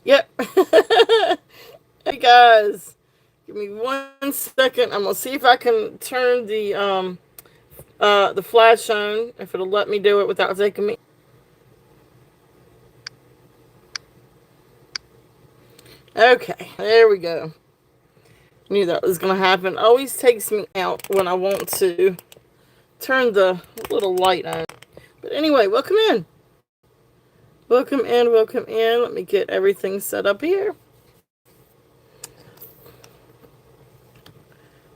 Yep. Hey guys, give me 1 second. I'm gonna see if I can turn the flash on. If it'll let me do it without taking me. Okay, there we go. Knew that was gonna happen. Always takes me out when I want to turn the little light on. But anyway, welcome in. Welcome in. Welcome in. Let me get everything set up here.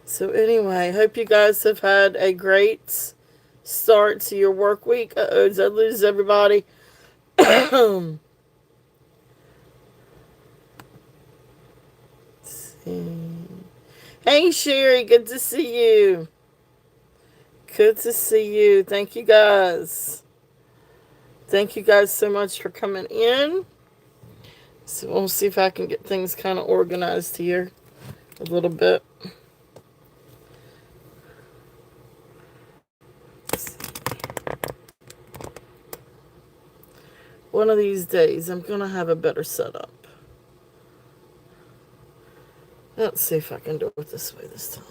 So anyway, hope you guys have had a great start to your work week. Uh-oh, did I lose everybody? Let's see. Hey Sherry, good to see you. Good to see you. Thank you guys. Thank you guys so much for coming in. So we'll see if I can get things kind of organized here a little bit. One of these days, I'm going to have a better setup. Let's see if I can do it this way this time.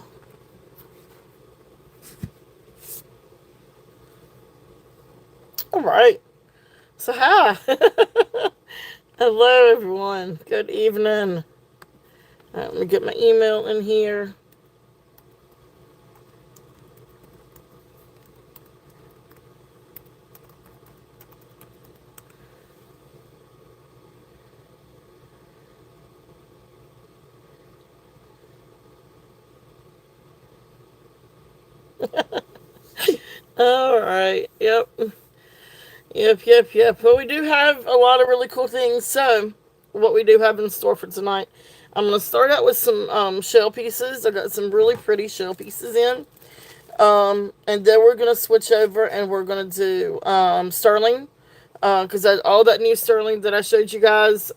All right. So, hi. Hello, everyone. Good evening. All right, let me get my email in here. All right. Yep. Yep. Well, we do have a lot of really cool things. So, what we do have in store for tonight, I'm going to start out with some shell pieces. I got some really pretty shell pieces in. And then we're going to switch over and we're going to do sterling. Because all that new sterling that I showed you guys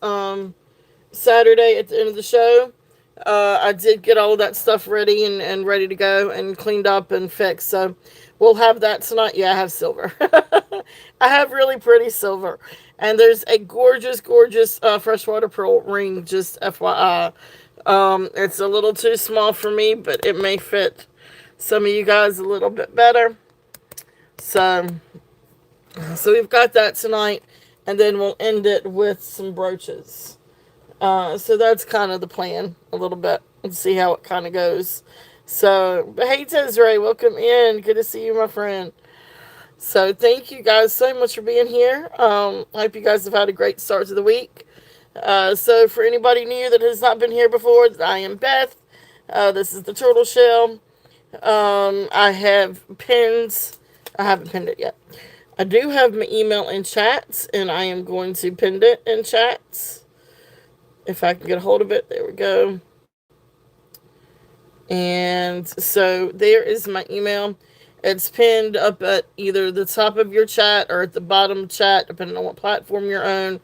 Saturday at the end of the show, I did get all of that stuff ready and ready to go and cleaned up and fixed. So we'll have that tonight. Yeah, I have silver. I have really pretty silver. And there's a gorgeous freshwater pearl ring, just FYI. It's a little too small for me, but it may fit some of you guys a little bit better. So, so we've got that tonight. And then we'll end it with some brooches. So that's kind of the plan a little bit and see how it kind of goes. So, but hey, Desiree, welcome in. Good to see you, my friend. So, thank you guys so much for being here. I hope you guys have had a great start to the week. So, for anybody new that has not been here before, I am Beth. This is the Turtle Shell. I have pins. I haven't pinned it yet. I do have my email in chats, and I am going to pin it in chats. If I can get a hold of it, there we go. And so there is my email. It's pinned up at either the top of your chat or at the bottom chat, depending on what platform you're on.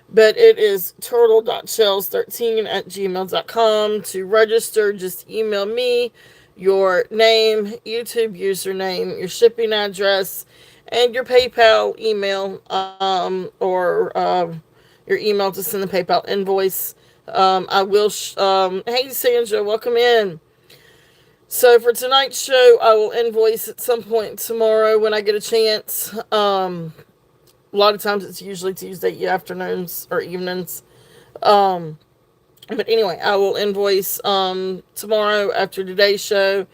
But it is turtle.shells13@gmail.com. To register, just email me your name, YouTube username, your shipping address, and your PayPal email, or your email to send the PayPal invoice. I will. Hey, Sandra, welcome in. So for tonight's show, I will invoice at some point tomorrow when I get a chance. A lot of times it's usually Tuesday afternoons or evenings. Um, but anyway, I will invoice tomorrow after today's show.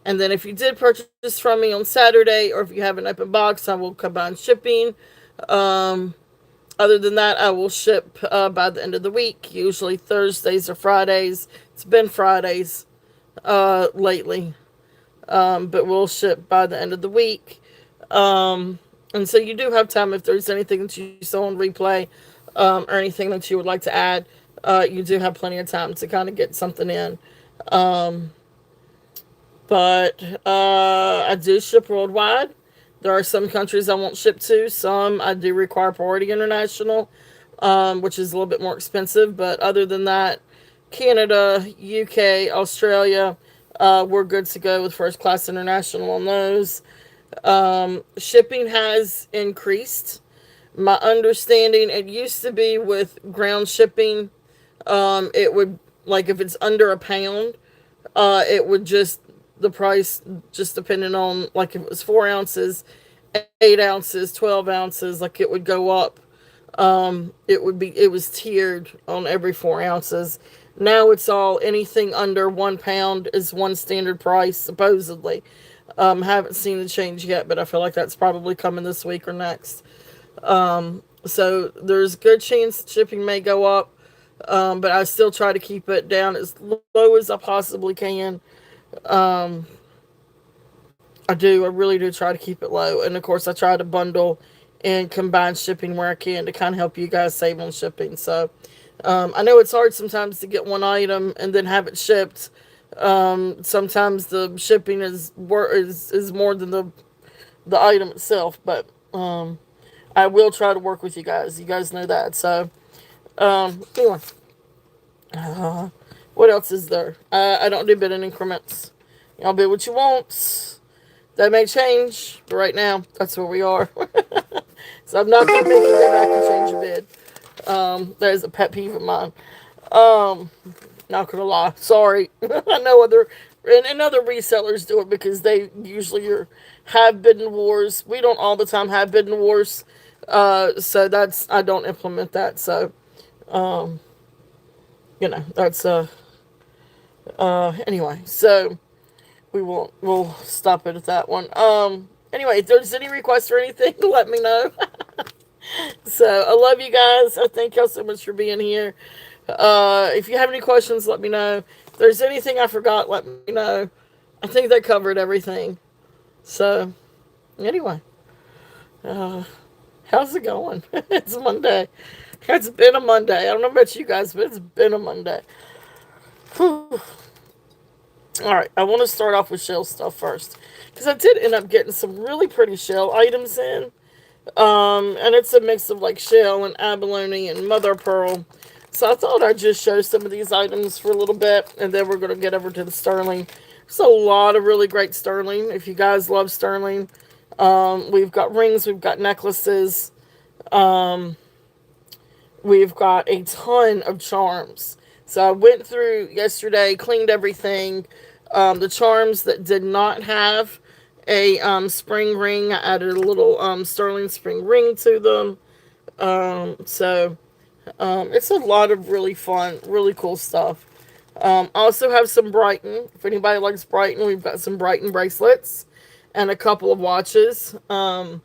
And then if you did purchase from me on Saturday, or if you have an open box, I will combine shipping. Um, Other than that, I will ship by the end of the week, usually Thursdays or Fridays. It's been Fridays lately, but we'll ship by the end of the week. And so you do have time if there's anything that you saw on replay or anything that you would like to add. You do have plenty of time to kind of get something in. Um, but I do ship worldwide. There are some countries I won't ship to. Some I do require Priority International, which is a little bit more expensive. But other than that, Canada, UK, Australia, we're good to go with First Class International on those. Shipping has increased My understanding, it used to be with ground shipping, it would, like, if it's under a pound, it would just, the price just depending on, like, if it was 4 ounces, 8 ounces, 12 ounces, like, it would go up. It was tiered on every 4 ounces. Now it's all, anything under 1 pound is one standard price, supposedly. Haven't seen the change yet, but I feel like that's probably coming this week or next. So there's a good chance shipping may go up, but I still try to keep it down as low as I possibly can. Um, I do. I really do try to keep it low. And of course, I try to bundle and combine shipping where I can to kind of help you guys save on shipping. So I know it's hard sometimes to get one item and then have it shipped. Sometimes the shipping is more than the item itself, but I will try to work with you guys. You guys know that. So anyway, uh, what else is there? I don't do bid in increments. Y'all bid what you want. That may change, but right now, that's where we are. So I'm not going to make you go back and change your bid. That is a pet peeve of mine. Um, Not going to lie. Sorry. I know other resellers do it because they usually have bidding wars. We don't all the time have bidding wars. So I don't implement that. So, um, that's, anyway. So, we'll stop it at that one. Anyway, if there's any requests or anything, let me know. So I love you guys. I thank y'all so much for being here. If you have any questions, let me know. If there's anything I forgot, let me know. I think they covered everything. So anyway, how's it going? It's Monday. It's been a Monday. I don't know about you guys, but it's been a Monday. Whew. All right, I want to start off with shell stuff first, because I did end up getting some really pretty shell items in. And it's a mix of like shell and abalone and mother of pearl. So I thought I'd just show some of these items for a little bit, and then we're going to get over to the sterling. There's a lot of really great sterling. If you guys love sterling, we've got rings, we've got necklaces, we've got a ton of charms. So I went through yesterday, cleaned everything. The charms that did not have a spring ring, I added a little sterling spring ring to them. It's a lot of really fun, really cool stuff. Also have some Brighton. If anybody likes Brighton, we've got some Brighton bracelets and a couple of watches. The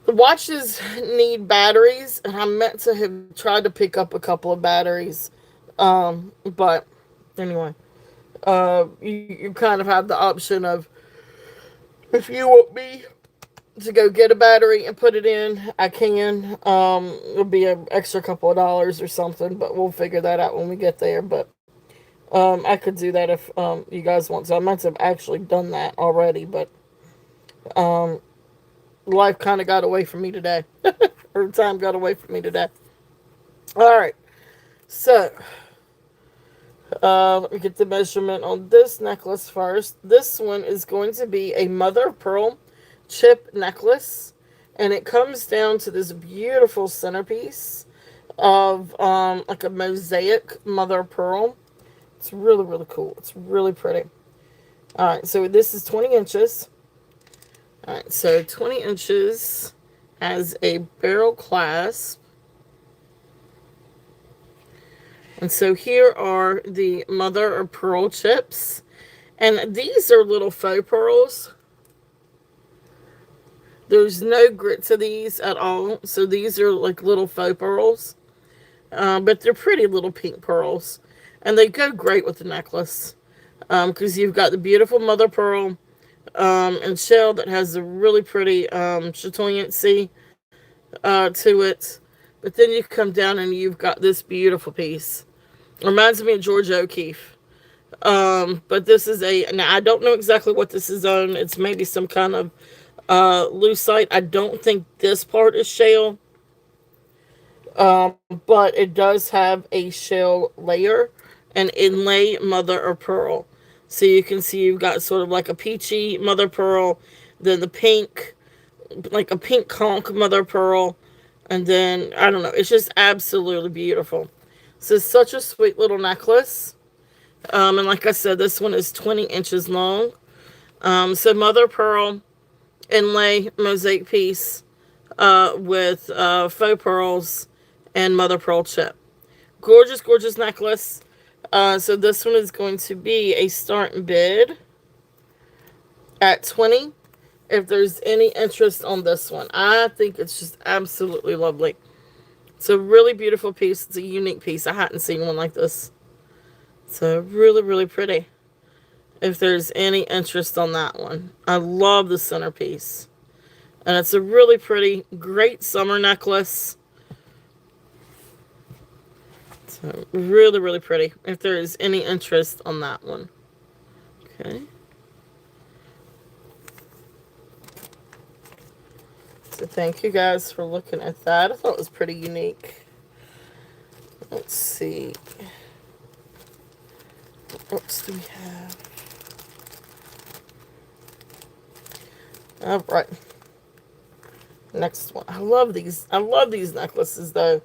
watches need batteries, and I meant to have tried to pick up a couple of batteries. But anyway, you kind of have the option of, if you want me to go get a battery and put it in, I can. It'll be an extra couple of dollars or something, but we'll figure that out when we get there. But I could do that if you guys want to. I might have actually done that already, but life kind of got away from me today. Or time got away from me today. All right. So, let me get the measurement on this necklace first. This one is going to be a mother of pearl chip necklace, and it comes down to this beautiful centerpiece of like a mosaic mother of pearl. It's really, really cool. It's really pretty. All right, so this is 20 inches. All right, so 20 inches has a barrel clasp. And so here are the mother of pearl chips. And these are little faux pearls. There's no grit to these at all. So these are like little faux pearls. But they're pretty little pink pearls. And they go great with the necklace. Because you've got the beautiful mother pearl and shell that has a really pretty chatoyancy to it. But then you come down and you've got this beautiful piece. Reminds me of Georgia O'Keeffe. But this is now I don't know exactly what this is on. It's maybe some kind of lucite. I don't think this part is shell. But it does have a shell layer, an inlay mother of pearl. So you can see you've got sort of like a peachy mother pearl, then the pink, like a pink conch mother pearl, And then, I don't know, it's just absolutely beautiful. So it's such a sweet little necklace. And like I said, this one is 20 inches long. So mother of pearl inlay mosaic piece with faux pearls and mother pearl chip. Gorgeous, gorgeous necklace. So this one is going to be a start bid at 20. If there's any interest on this one, I think it's just absolutely lovely. It's a really beautiful piece. It's a unique piece. I hadn't seen one like this. So really, really pretty. If there's any interest on that one, I love the centerpiece. And it's a really pretty, great summer necklace. So really, really pretty. If there is any interest on that one. Okay. So thank you guys for looking at that. I thought it was pretty unique. Let's see. What else do we have? All right. Next one. I love these. I love these necklaces, though.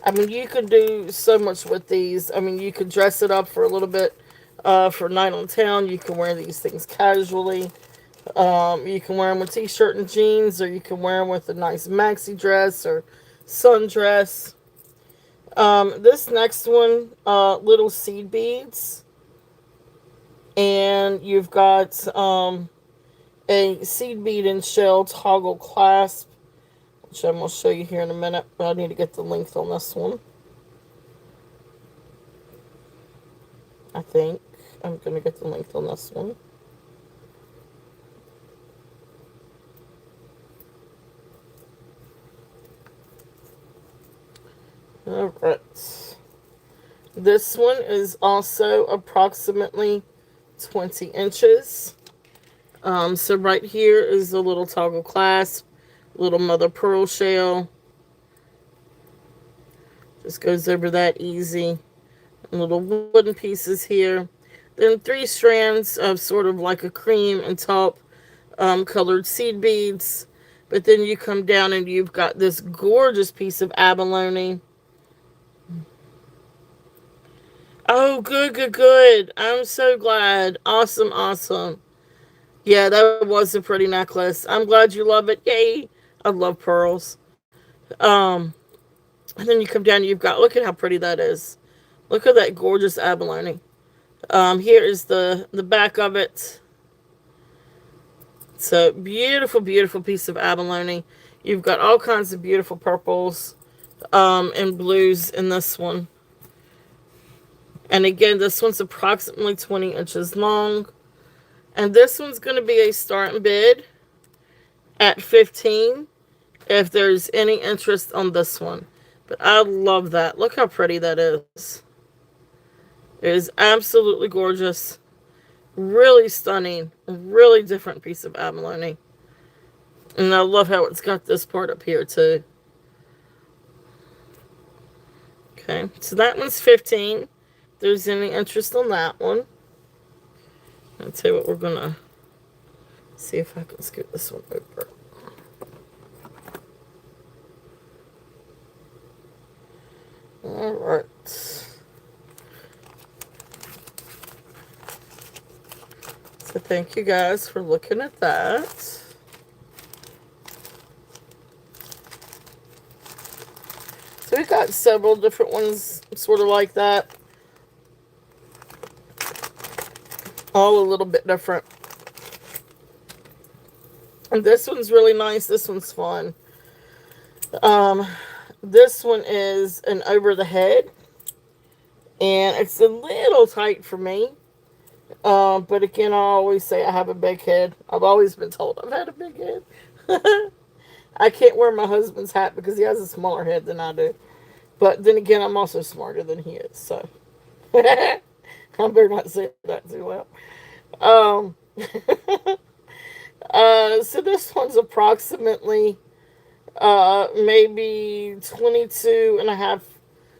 I mean, you could do so much with these. I mean, you could dress it up for a little bit for night on town. You can wear these things casually. You can wear them with t-shirt and jeans, or you can wear them with a nice maxi dress or sundress. This next one, little seed beads. And you've got a seed bead and shell toggle clasp, which I'm going to show you here in a minute, but I need to get the length on this one. I think I'm going to get the length on this one. Alright. This one is also approximately 20 inches. So right here is a little toggle clasp, little mother pearl shell. Just goes over that easy. Little wooden pieces here. Then 3 strands of sort of like a cream and taupe colored seed beads. But then you come down and you've got this gorgeous piece of abalone. Oh, good, good, good. I'm so glad. Awesome, awesome. Yeah, that was a pretty necklace. I'm glad you love it. Yay. I love pearls. And then you come down and you've got, look at how pretty that is. Look at that gorgeous abalone. Here is the back of it. It's a beautiful, beautiful piece of abalone. You've got all kinds of beautiful purples and blues in this one. And again, this one's approximately 20 inches long. And this one's going to be a starting bid at 15 if there's any interest on this one. But I love that. Look how pretty that is. It is absolutely gorgeous. Really stunning. Really different piece of abalone. And I love how it's got this part up here too. Okay, so that one's 15. If there's any interest on that one. I'll tell you what, we're going to see if I can scoot this one over. Alright. So thank you guys for looking at that. So we've got several different ones sort of like that. All a little bit different. And this one's really nice. This one's fun. This one is an over the head. And it's a little tight for me. But again, I always say I have a big head. I've always been told I've had a big head. I can't wear my husband's hat because he has a smaller head than I do. But then again, I'm also smarter than he is. So I better not say that too well. So this one's approximately maybe 22 and a half,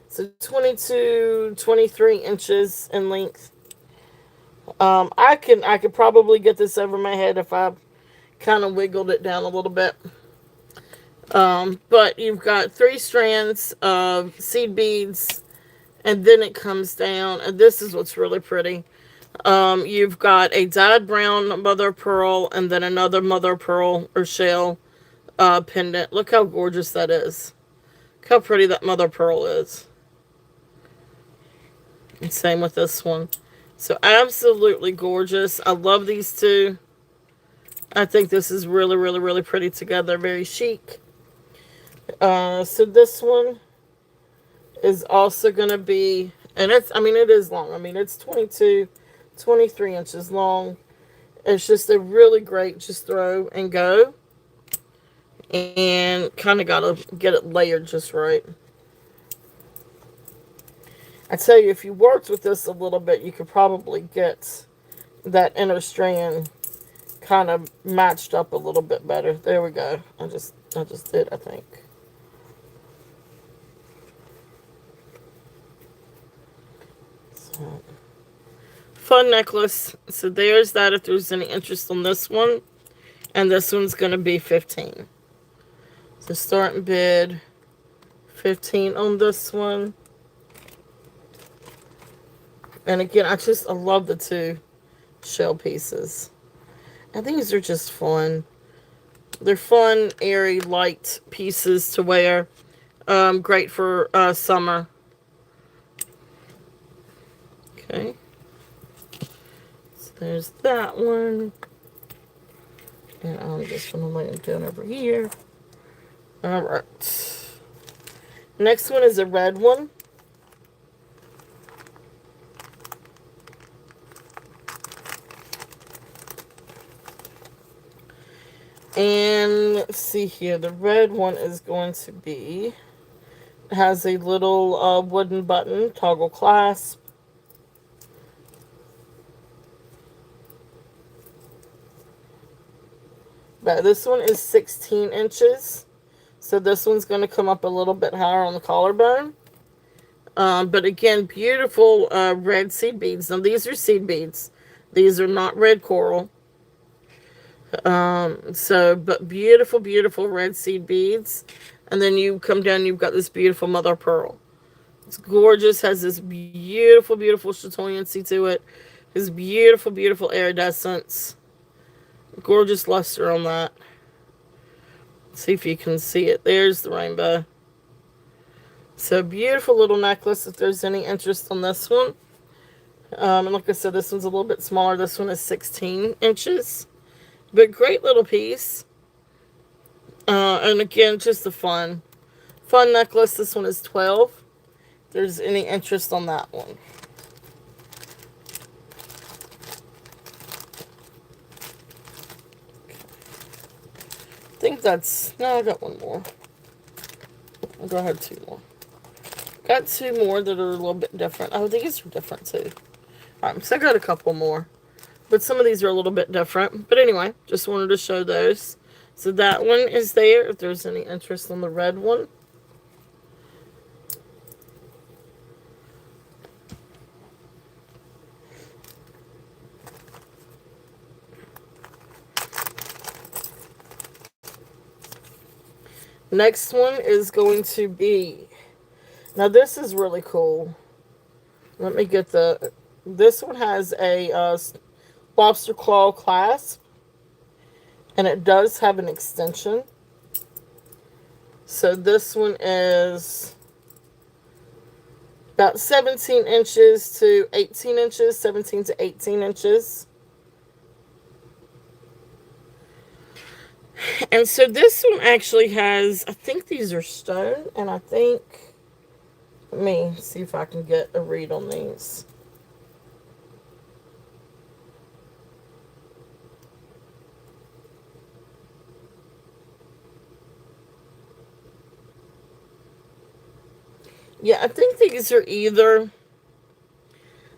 so 22, 23 inches in length. I could probably get this over my head if I kind of wiggled it down a little bit. But you've got 3 strands of seed beads, and then it comes down, and this is what's really pretty. You've got a dyed brown mother of pearl, and then another mother of pearl or shell pendant. Look how gorgeous that is. Look how pretty that mother of pearl is. And same with this one. So absolutely gorgeous. I love these two. I think this is really, really, really pretty together. Very chic. So this one is also going to be, and it's, I mean, it is long. I mean, it's 22, 23 inches long. It's just a really great just throw and go. And kind of got to get it layered just right. I tell you, if you worked with this a little bit, you could probably get that inner strand kind of matched up a little bit better. There we go. I just did, I think. So, fun necklace. So there's that if there's any interest on this one. And this one's going to be 15. So starting bid 15 on this one. And again, I love the two shell pieces. And these are just fun. They're fun, airy, light pieces to wear. Great for summer. Okay. So there's that one. And I'm just going to lay it down over here. Alright. Next one is a red one. And let's see here. The red one is going to be, has a little wooden button, toggle clasp. But this one is 16 inches. So this one's going to come up a little bit higher on the collarbone. But again, beautiful red seed beads. Now these are seed beads. These are not red coral. But beautiful, beautiful red seed beads. And then you come down, you've got this beautiful mother of pearl. It's gorgeous, has this beautiful, beautiful chatoyancy to it. This beautiful, beautiful iridescence. Gorgeous luster on that. Let's see if you can see it. There's the rainbow. So beautiful little necklace if there's any interest on this one. And like I said, this one's a little bit smaller. This one is 16 inches. But great little piece. And again, just a fun necklace. This one is 12. If there's any interest on that one. I think that's, no, I got one more. I'll go ahead, 2 more. Got 2 more that are a little bit different. Oh, these are different too. Alright, so I got a couple more. But some of these are a little bit different. But anyway, just wanted to show those. So that one is there if there's any interest on the red one. Next one is going to be, now this is really cool. Let me get this one has a lobster claw clasp. And it does have an extension. So this one is about 17 inches to 18 inches, 17 to 18 inches. And so this one actually has, I think these are stone, and I think, let me see if I can get a read on these. Yeah, I think these are either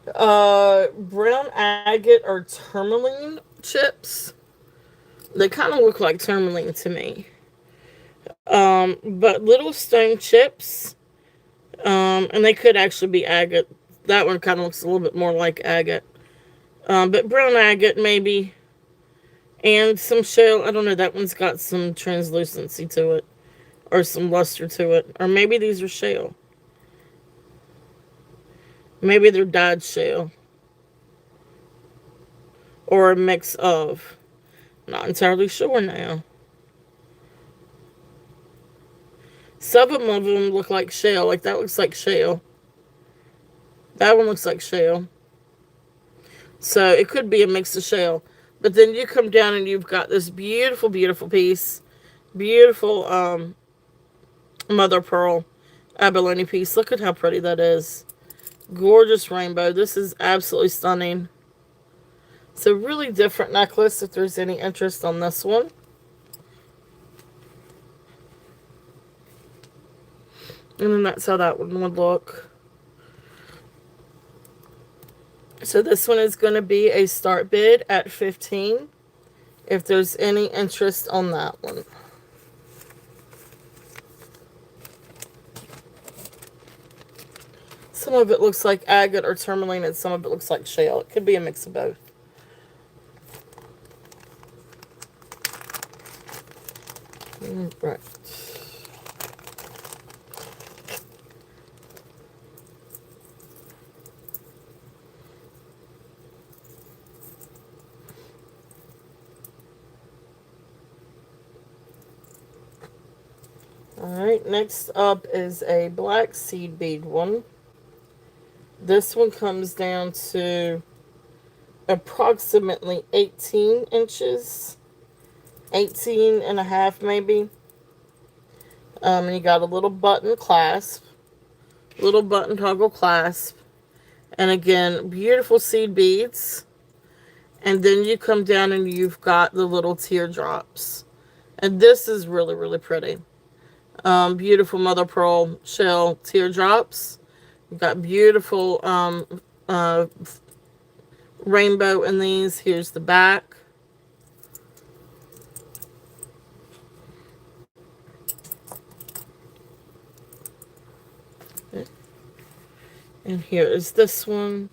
brown agate or tourmaline chips. They kind of look like tourmaline to me. But little stone chips. And they could actually be agate. That one kind of looks a little bit more like agate. But brown agate maybe. And some shell. I don't know. That one's got some translucency to it. or some luster to it. Or maybe these are shell. Maybe they're dyed shell. Or a mix of. Not entirely sure now. Some of them look like shell. Like that looks like shell. That one looks like shell. So it could be a mix of shell. But then you come down and you've got this beautiful, beautiful piece. Beautiful mother pearl abalone piece. Look at how pretty that is. Gorgeous rainbow. This is absolutely stunning. It's a really different necklace if there's any interest on this one. And then that's how that one would look. So this one is going to be a start bid at $15 if there's any interest on that one. Some of it looks like agate or tourmaline and some of it looks like shell. It could be a mix of both. Right. Alright, next up is a black seed bead one. This one comes down to approximately 18 inches. 18 and a half maybe. And you got a little button clasp. Little button toggle clasp. And again, beautiful seed beads. And then you come down and you've got the little teardrops. And this is really, really pretty. Beautiful mother pearl shell teardrops. You've got beautiful rainbow in these. Here's the back. Okay. And here is this one.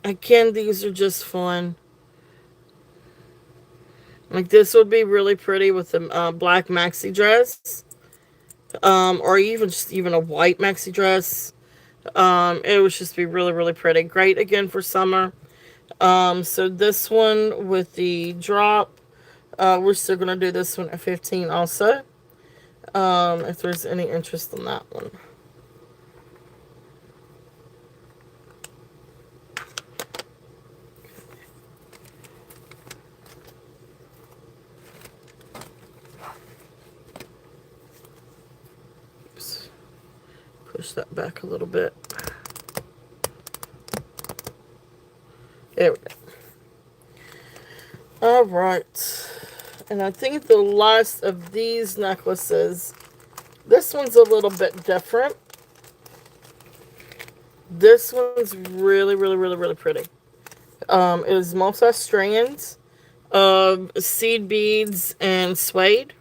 Again, these are just fun. Like this would be really pretty with a black maxi dress. Or even just even a white maxi dress. It would just be really, really pretty. Great again for summer. So this one with the drop, we're still going to do this one at $15 also. If there's any interest in that one. Oops. Push that back a little bit. There we go. Alright. And I think the last of these necklaces, this one's a little bit different. This one's really, really, really, really pretty. It is multi-strands of seed beads and suede.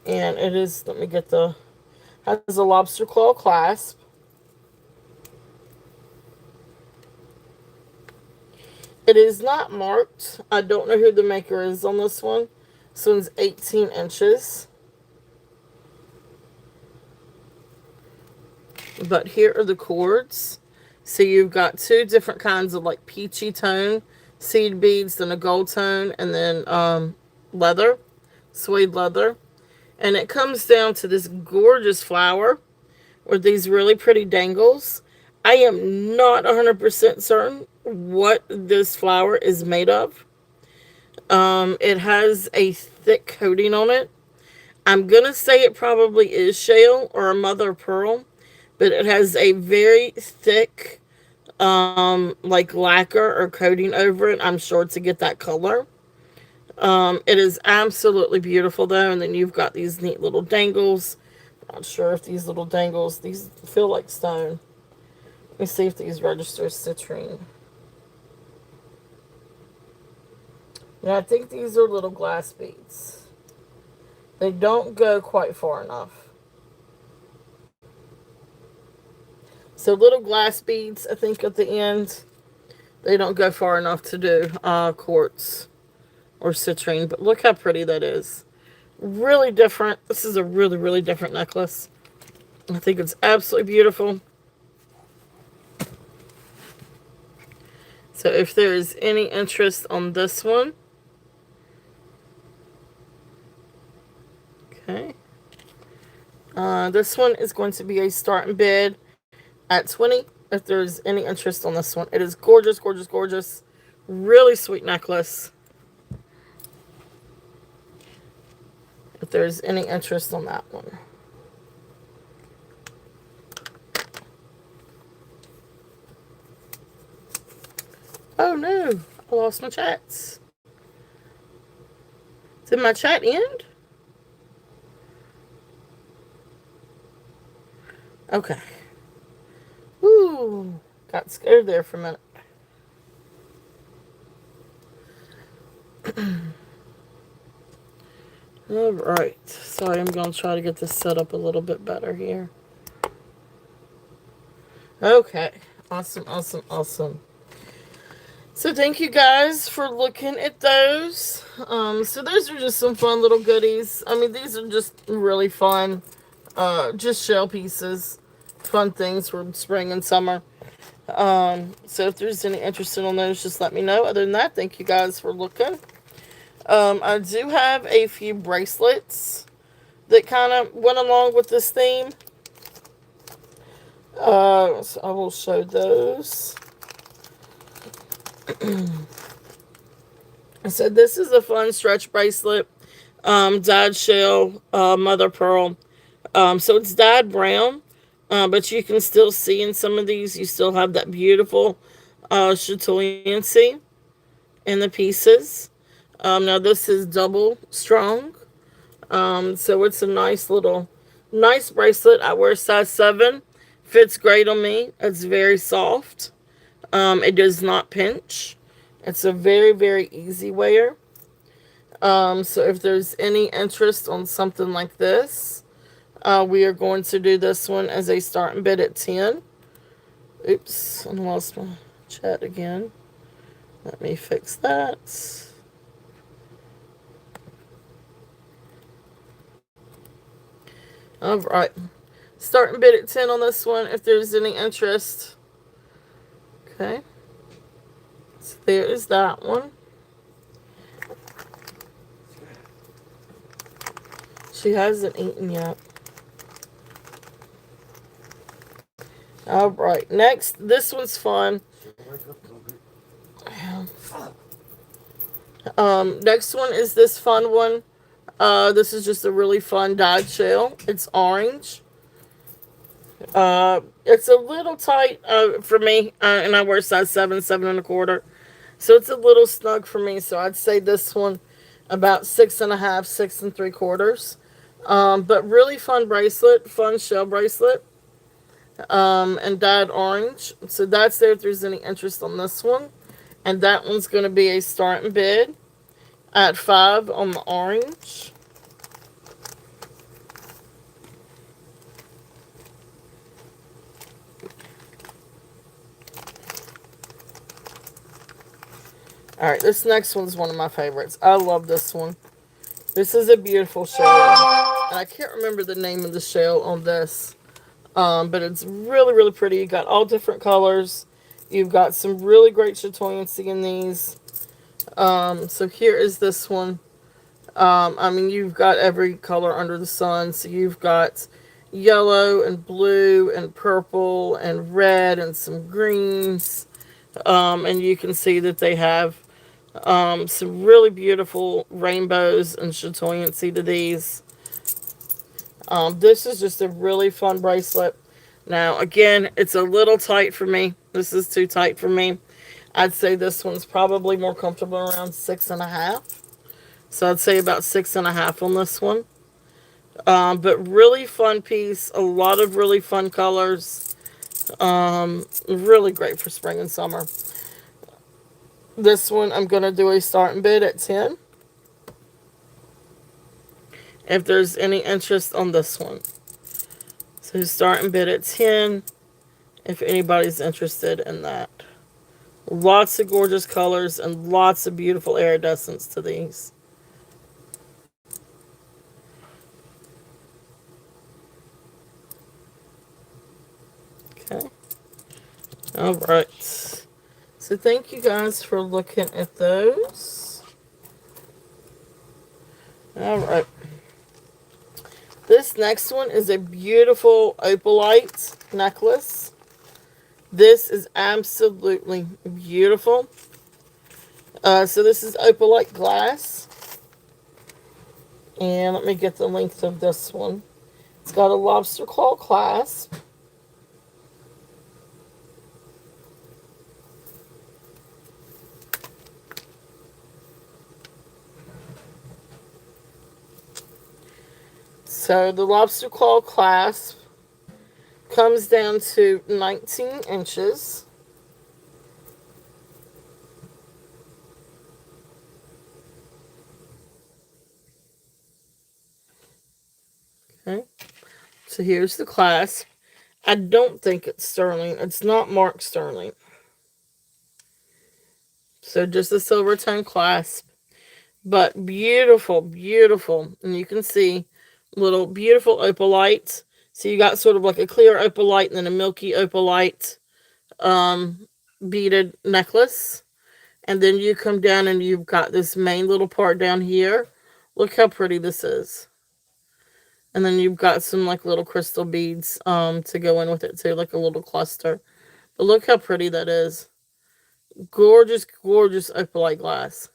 And it is, let me get has a lobster claw clasp. It is not marked. I don't know who the maker is on this one. This one's 18 inches. But here are the cords. So you've got two different kinds of like peachy tone seed beads, then a gold tone, and then leather, suede leather. And it comes down to this gorgeous flower with these really pretty dangles. I am not 100% certain what this flower is made of. It has a thick coating on it. I'm going to say it probably is shell or a mother of pearl, but it has a very thick, like lacquer or coating over it. I'm sure to get that color. It is absolutely beautiful though. And then you've got these neat little dangles. Not sure if these little dangles, these feel like stone. Let me see if these register citrine. Yeah, I think these are little glass beads. They don't go quite far enough. So little glass beads, I think at the end, they don't go far enough to do quartz or citrine. But look how pretty that is. Really different. This is a really, really different necklace. I think it's absolutely beautiful. So if there is any interest on this one, okay. This one is going to be a starting bid at 20. If there's any interest on this one, it is gorgeous, gorgeous, gorgeous. Really sweet necklace. If there's any interest on that one. Oh no, I lost my chats. Did my chat end? Okay. Woo, got scared there for a minute. Alright, sorry, I'm going to try to get this set up a little bit better here. Okay, awesome, awesome, awesome. So thank you guys for looking at those. So those are just some fun little goodies. I mean, these are just really fun, just shell pieces, fun things for spring and summer. So if there's any interest on those, just let me know. Other than that, thank you guys for looking. I do have a few bracelets that kind of went along with this theme. So I will show those. So this is a fun stretch bracelet, dyed shell, mother pearl. So it's dyed brown, but you can still see in some of these, you still have that beautiful chatoyancy in the pieces. Now this is double strong, so it's a nice bracelet. I wear size 7, fits great on me. It's very soft. It does not pinch. It's a very, very easy wear. So if there's any interest on something like this, we are going to do this one as a starting bid at 10. Oops, I lost my chat again. Let me fix that. Alright. Starting bid at 10 on this one if there's any interest. Okay. So there is that one. She hasn't eaten yet. Alright, next, this one's fun. Next one is this fun one. This is just a really fun dyed shell. It's orange. It's a little tight for me, and I wear size 7, 7 1/4. So it's a little snug for me. So I'd say this one about 6 1/2, 6 3/4. But really fun bracelet, fun shell bracelet, and dyed orange. So that's there if there's any interest on this one. And that one's going to be a starting bid at 5 on the orange. Alright, this next one's one of my favorites. I love this one. This is a beautiful shell. And I can't remember the name of the shell on this. But it's really, really pretty. You got all different colors. You've got some really great chatoyancy in these. So here is this one. I mean, you've got every color under the sun. So you've got yellow and blue and purple and red and some greens. And you can see that they have some really beautiful rainbows and chatoyancy to these. This is just a really fun bracelet. Now, again, it's a little tight for me. This is too tight for me. I'd say this one's probably more comfortable around 6 1/2. So I'd say about 6 1/2 on this one. But really fun piece. A lot of really fun colors. Really great for spring and summer. This one, I'm going to do a starting bid at 10. If there's any interest on this one. So starting bid at 10. If anybody's interested in that. Lots of gorgeous colors and lots of beautiful iridescence to these. Okay. All right. So thank you guys for looking at those. All right. This next one is a beautiful opalite necklace. This is absolutely beautiful. So this is opalite glass. And let me get the length of this one. It's got a lobster claw clasp. So the lobster claw clasp comes down to 19 inches. Okay. So here's the clasp. I don't think it's sterling. It's not marked sterling. So just a silver tone clasp. But beautiful, beautiful. And you can see little beautiful opalite. So you got sort of like a clear opalite and then a milky opalite beaded necklace. And then you come down and you've got this main little part down here. Look how pretty this is. And then you've got some like little crystal beads to go in with it too, like a little cluster. But look how pretty that is. Gorgeous, gorgeous opalite glass.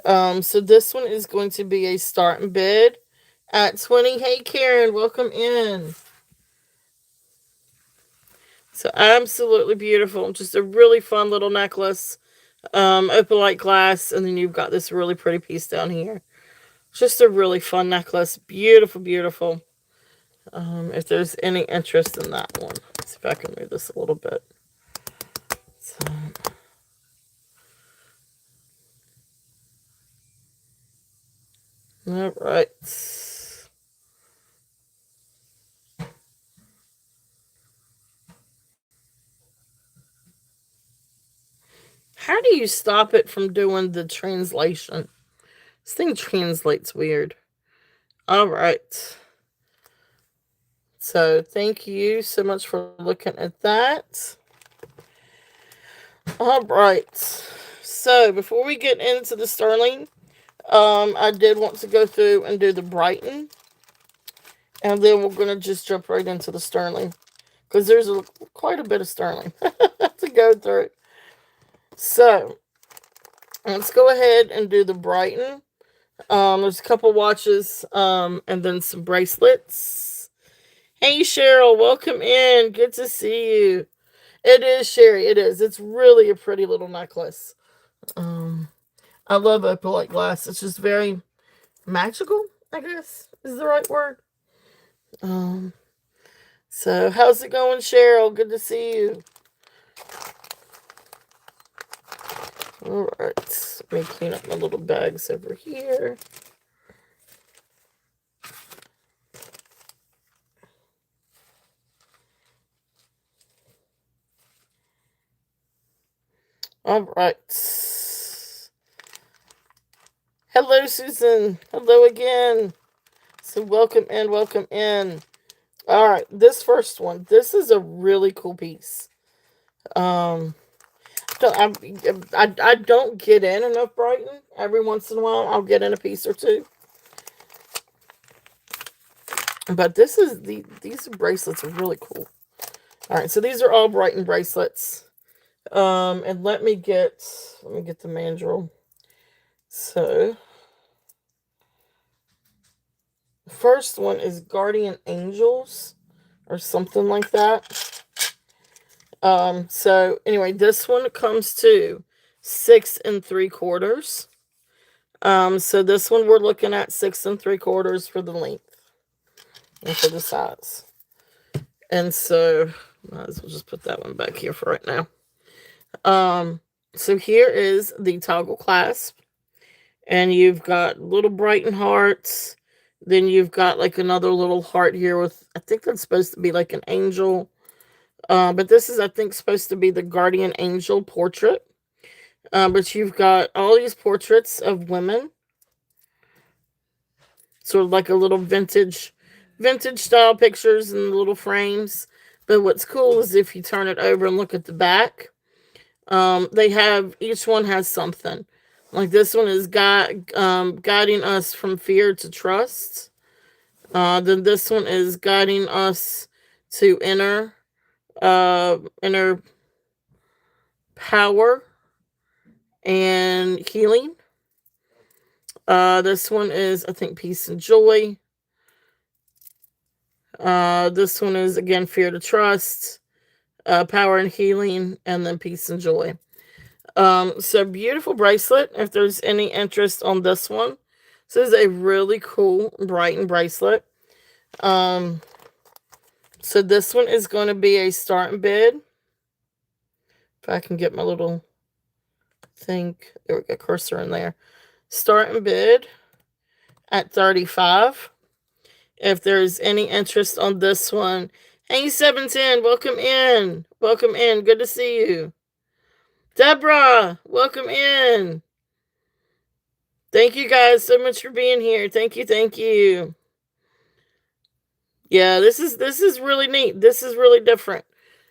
So this one is going to be a starting bid at 20. Hey Karen, welcome in. So absolutely beautiful. Just a really fun little necklace. Opalite glass, and then you've got this really pretty piece down here. Just a really fun necklace. Beautiful, beautiful. If there's any interest in that one. Let's see if I can move this a little bit. So, all right. How do you stop it from doing the translation? This thing translates weird. All right. So thank you so much for looking at that. All right. So before we get into the sterling, I did want to go through and do the Brighton, and then we're gonna just jump right into the sterling because there's quite a bit of sterling to go through. So let's go ahead and do the Brighton. There's a couple watches, and then some bracelets. Hey Cheryl, welcome in. Good to see you. It is Sherry. It is. It's really a pretty little necklace. I love opalite glass. It's just very magical, I guess is the right word. Um, so how's it going, Cheryl? Good to see you. All right, let me clean up my little bags over here. All right. Hello, Susan. Hello again. So welcome in, welcome in. All right, this first one. This is a really cool piece. Um, I don't get in enough Brighton. Every once in a while, I'll get in a piece or two. But these bracelets are really cool. All right, so these are all Brighton bracelets. And let me get the mandrel. So first one is Guardian Angels or something like that. So anyway, this one comes to 6 3/4. So this one we're looking at 6 3/4 for the length and for the size. And so might as well just put that one back here for right now. So here is the toggle clasp, and you've got little Brighton hearts. Then you've got like another little heart here with, I think that's supposed to be like an angel. But this is, I think, supposed to be the guardian angel portrait. But you've got all these portraits of women, sort of like a little vintage style pictures in little frames. But what's cool is if you turn it over and look at the back, they have, each one has something. Like this one is guiding us from fear to trust. Then this one is guiding us to inner power and healing. This one is, I think, peace and joy. This one is, again, fear to trust, power and healing, and then peace and joy. So beautiful bracelet. If there's any interest on this one, this is a really cool Brighton bracelet. So this one is going to be a start and bid. If I can get my little thing, there we go, cursor in there. Start and bid at $35. If there's any interest on this one, hey 710, welcome in. Welcome in. Good to see you. Deborah, welcome in. Thank you guys so much for being here. Thank you, thank you. Yeah, this is really neat. This is really different.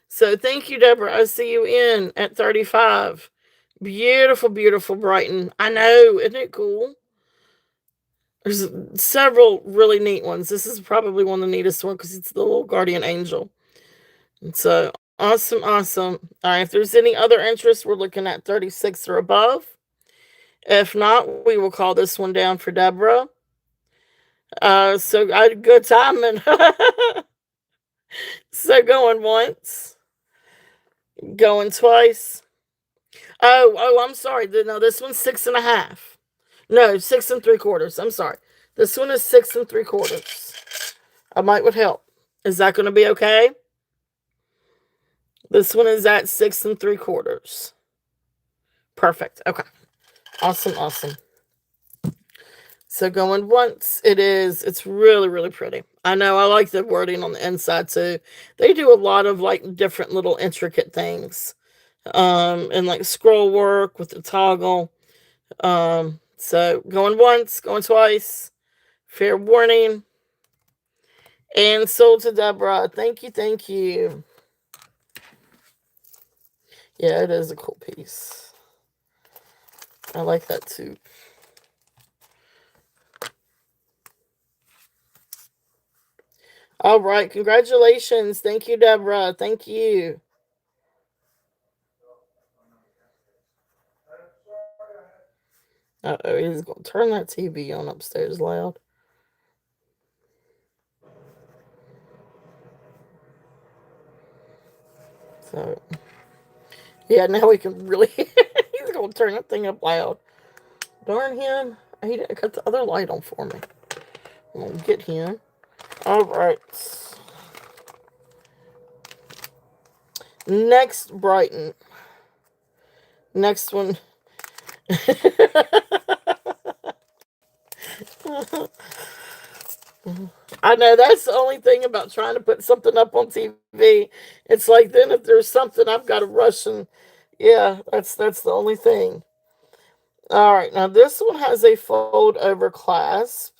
So thank you, Deborah. I see you in at 35. Beautiful, beautiful Brighton. I know, isn't it cool? There's several really neat ones. This is probably one of the neatest ones because it's the little guardian angel. And so awesome, awesome. All right, if there's any other interest, we're looking at 36 or above. If not, we will call this one down for Deborah. So I had good timing. So going once, going twice. Oh, I'm sorry. No, this one's 6.5. No, 6 3/4. I'm sorry. This one is 6 3/4. I might would help. Is that going to be okay? This one is at 6 3/4. Perfect. Okay. Awesome, awesome. So going once, it's really, really pretty. I know, I like the wording on the inside too. They do a lot of like different little intricate things. And like scroll work with the toggle. So going once, going twice, fair warning. And sold to Deborah. Thank you, thank you. Yeah, it is a cool piece. I like that too. All right, congratulations. Thank you, Deborah. Thank you. Uh-oh, he's going to turn that TV on upstairs loud. So, yeah, now we can really... he's going to turn that thing up loud. Darn him. He didn't cut the other light on for me. I'm going to get him. All right. Next, Brighton. Next one. I know, that's the only thing about trying to put something up on TV. It's like, then if there's something, I've got to rush and, yeah, that's the only thing. All right, now this one has a fold over clasp.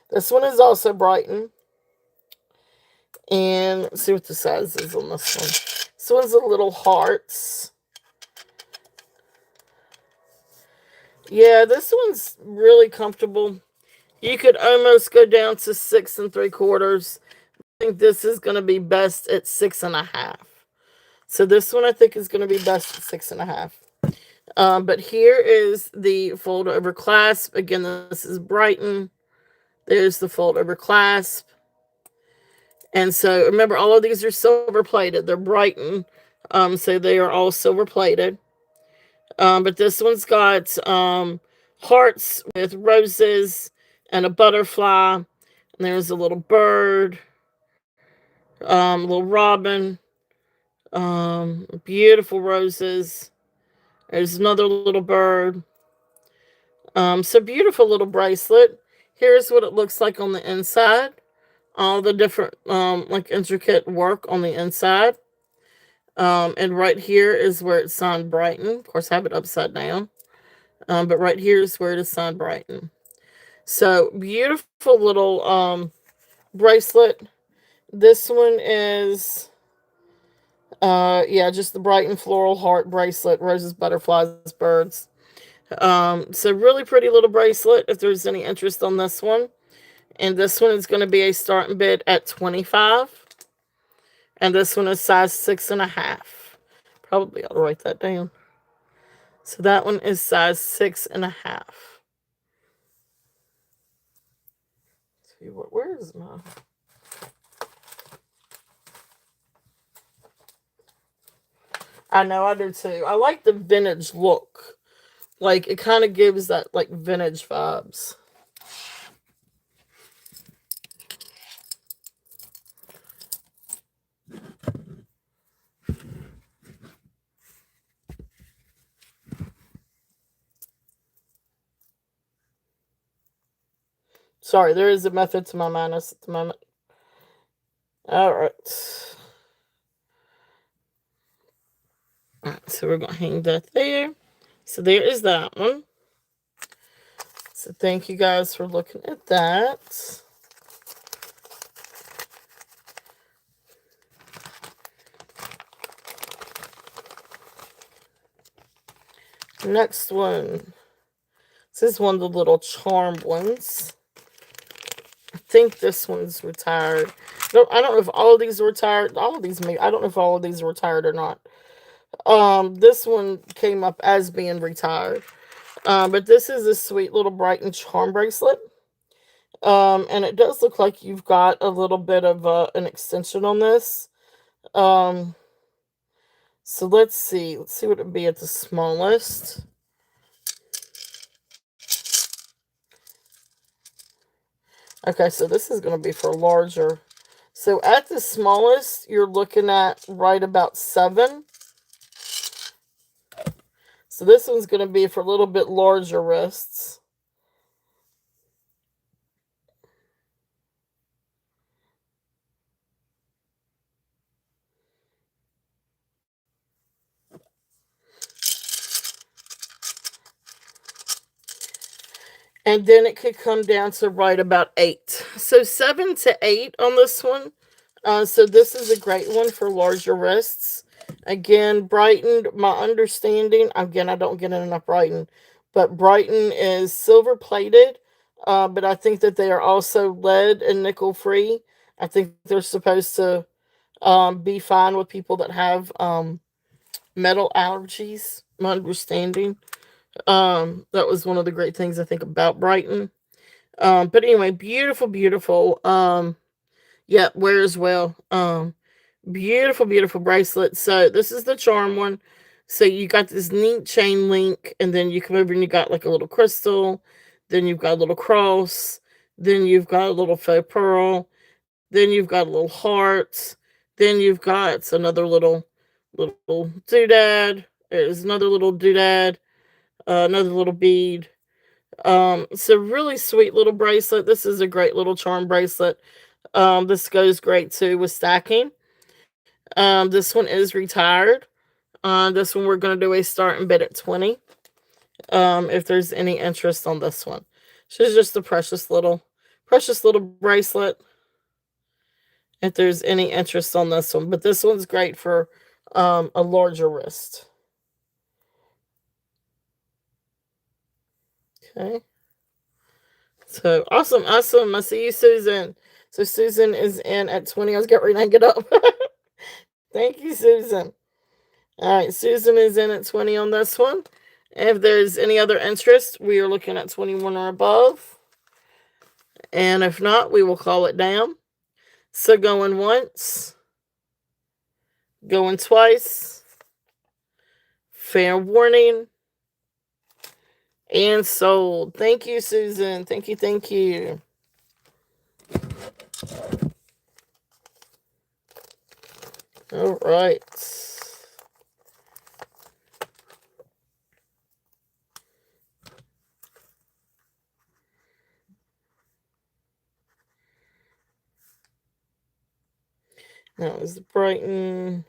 This one is also Brighton. And let's see what the size is on this one. This one's a little hearts. Yeah, this one's really comfortable. You could almost go down to 6 3/4. I think this is going to be best at 6.5. So this one I think is going to be best at 6.5. But here is the fold over clasp. Again, this is Brighton. There's the fold over clasp. And so remember, all of these are silver plated. They're Brighton. So they are all silver plated. But this one's got hearts with roses and a butterfly. And there's a little bird, little robin, beautiful roses. There's another little bird. So beautiful little bracelet. Here's what it looks like on the inside. All the different like intricate work on the inside. And right here is where it's signed Brighton. Of course, I have it upside down. But right here is where it is signed Brighton. So beautiful little bracelet. This one is Yeah, just the Brighton floral heart bracelet, roses, butterflies, birds. So really pretty little bracelet if there's any interest on this one. And this one is going to be a starting bid at 25. And this one is size 6.5. Probably ought to write that down. So that one is size 6.5. See where is my? I know I do too. I like the vintage look. Like it kind of gives that like vintage vibes. Sorry, there is a method to my madness at the moment. Alright. So we're going to hang that there. So there is that one. So thank you guys for looking at that. Next one. This is one of the little charmed ones. I think this one's retired. No, I don't know if all of these are retired. All of these, I don't know if all of these are retired or not. This one came up as being retired. But this is a sweet little Brighton charm bracelet. And it does look like you've got a little bit of an extension on this. So let's see. Let's see what it would be at the smallest. Okay, so this is going to be for larger. So at the smallest, you're looking at right about 7. So this one's going to be for a little bit larger wrists. And then it could come down to right about 8. So 7 to 8 on this one. So this is a great one for larger wrists. Again, Brighton, my understanding, again, I don't get enough Brighton, but Brighton is silver plated, but I think that they are also lead and nickel free. I think they're supposed to be fine with people that have metal allergies, my understanding. That was one of the great things I think about Brighton. But anyway, beautiful, beautiful. Yeah, wears well. Beautiful, beautiful bracelet. So this is the charm one. So you got this neat chain link, and then you come over and you got like a little crystal. Then you've got a little cross. Then you've got a little faux pearl. Then you've got a little heart. Then you've got another little doodad. There's another little doodad. Another little bead. It's a really sweet little bracelet. This is a great little charm bracelet. This goes great too with stacking. This one is retired. This one we're going to do a starting bid at 20. If there's any interest on this one. She's just a precious little bracelet. If there's any interest on this one. But this one's great for a larger wrist. Okay. So awesome, awesome. I see you, Susan. So Susan is in at 20. I was getting ready to hang it up. Thank you, Susan. All right, Susan is in at 20 on this one. If there's any other interest, we are looking at 21 or above. And if not, we will call it down. So going once, going twice, fair warning, and sold. Thank you, Susan. Thank you, thank you. All right. That was the Brighton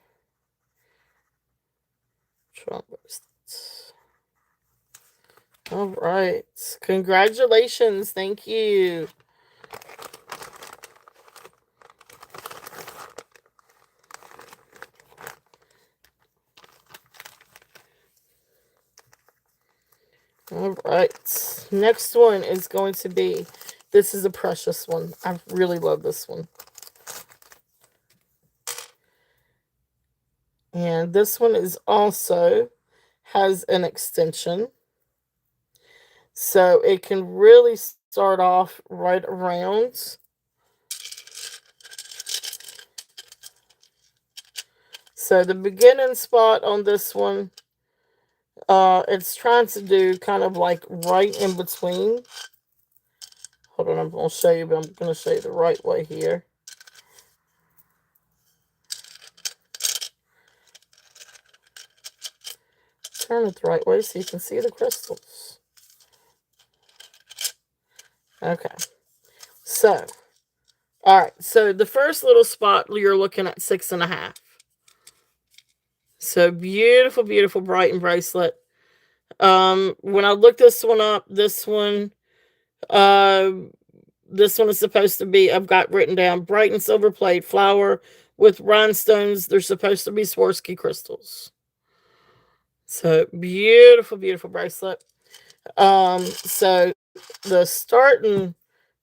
Trump. All right. Congratulations. Thank you. All right. Next one is going to be, this is a precious one. I really love this one. And this one is also has an extension. So it can really start off right around. So the beginning spot on this one, it's trying to do kind of like right in between. Hold on, I'm going to show you, but I'm going to show you the right way here. Turn it the right way so you can see the crystals. Okay. So, all right. So the first little spot, you're looking at 6.5. So beautiful, beautiful Brighton bracelet. When I looked this one up, uh, this one is supposed to be, I've got written down Brighton silver plate flower with rhinestones. They're supposed to be Swarovski crystals. So beautiful, beautiful bracelet. So the starting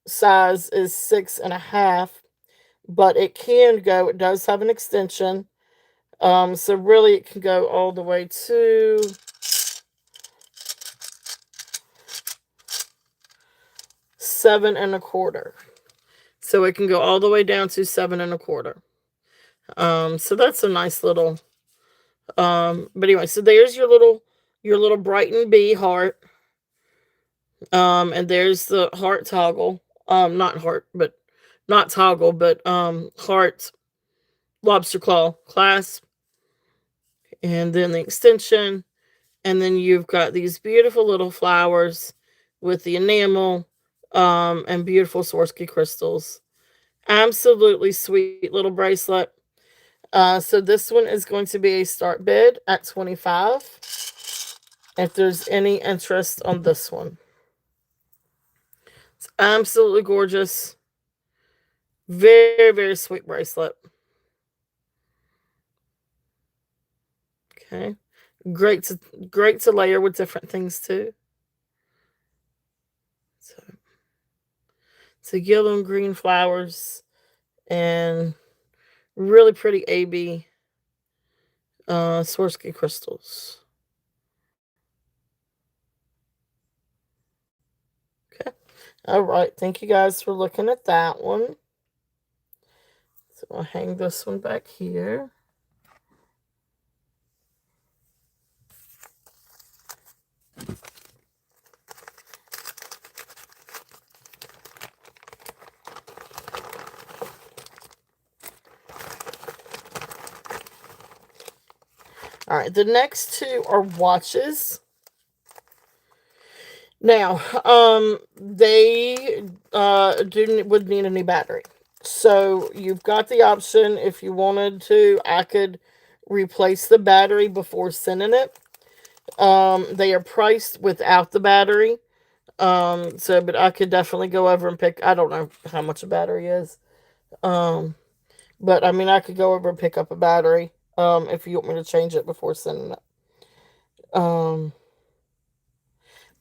size is 6.5, but it does have an extension. So really it can go all the way to 7.25. So it can go all the way down to 7.25. So that's a nice little, but anyway, so there's your little Brighton bee heart. And there's the heart toggle. Not heart, but not toggle, but heart lobster claw clasp. And then the extension. And then you've got these beautiful little flowers with the enamel, and beautiful Swarovski crystals. Absolutely sweet little bracelet. So this one is going to be a start bid at $25. If there's any interest on this one. It's absolutely gorgeous. Very, very sweet bracelet. Okay. Great to layer with different things too. So yellow and green flowers and really pretty AB Swarovski crystals. Okay. All right. Thank you guys for looking at that one. So I'll hang this one back here. All right, the next two are watches. Now, they would need a new battery. So you've got the option, if you wanted to, I could replace the battery before sending it. They are priced without the battery. But I could definitely go over and I don't know how much a battery is. But I mean, I could go over and pick up a battery, if you want me to change it before sending it.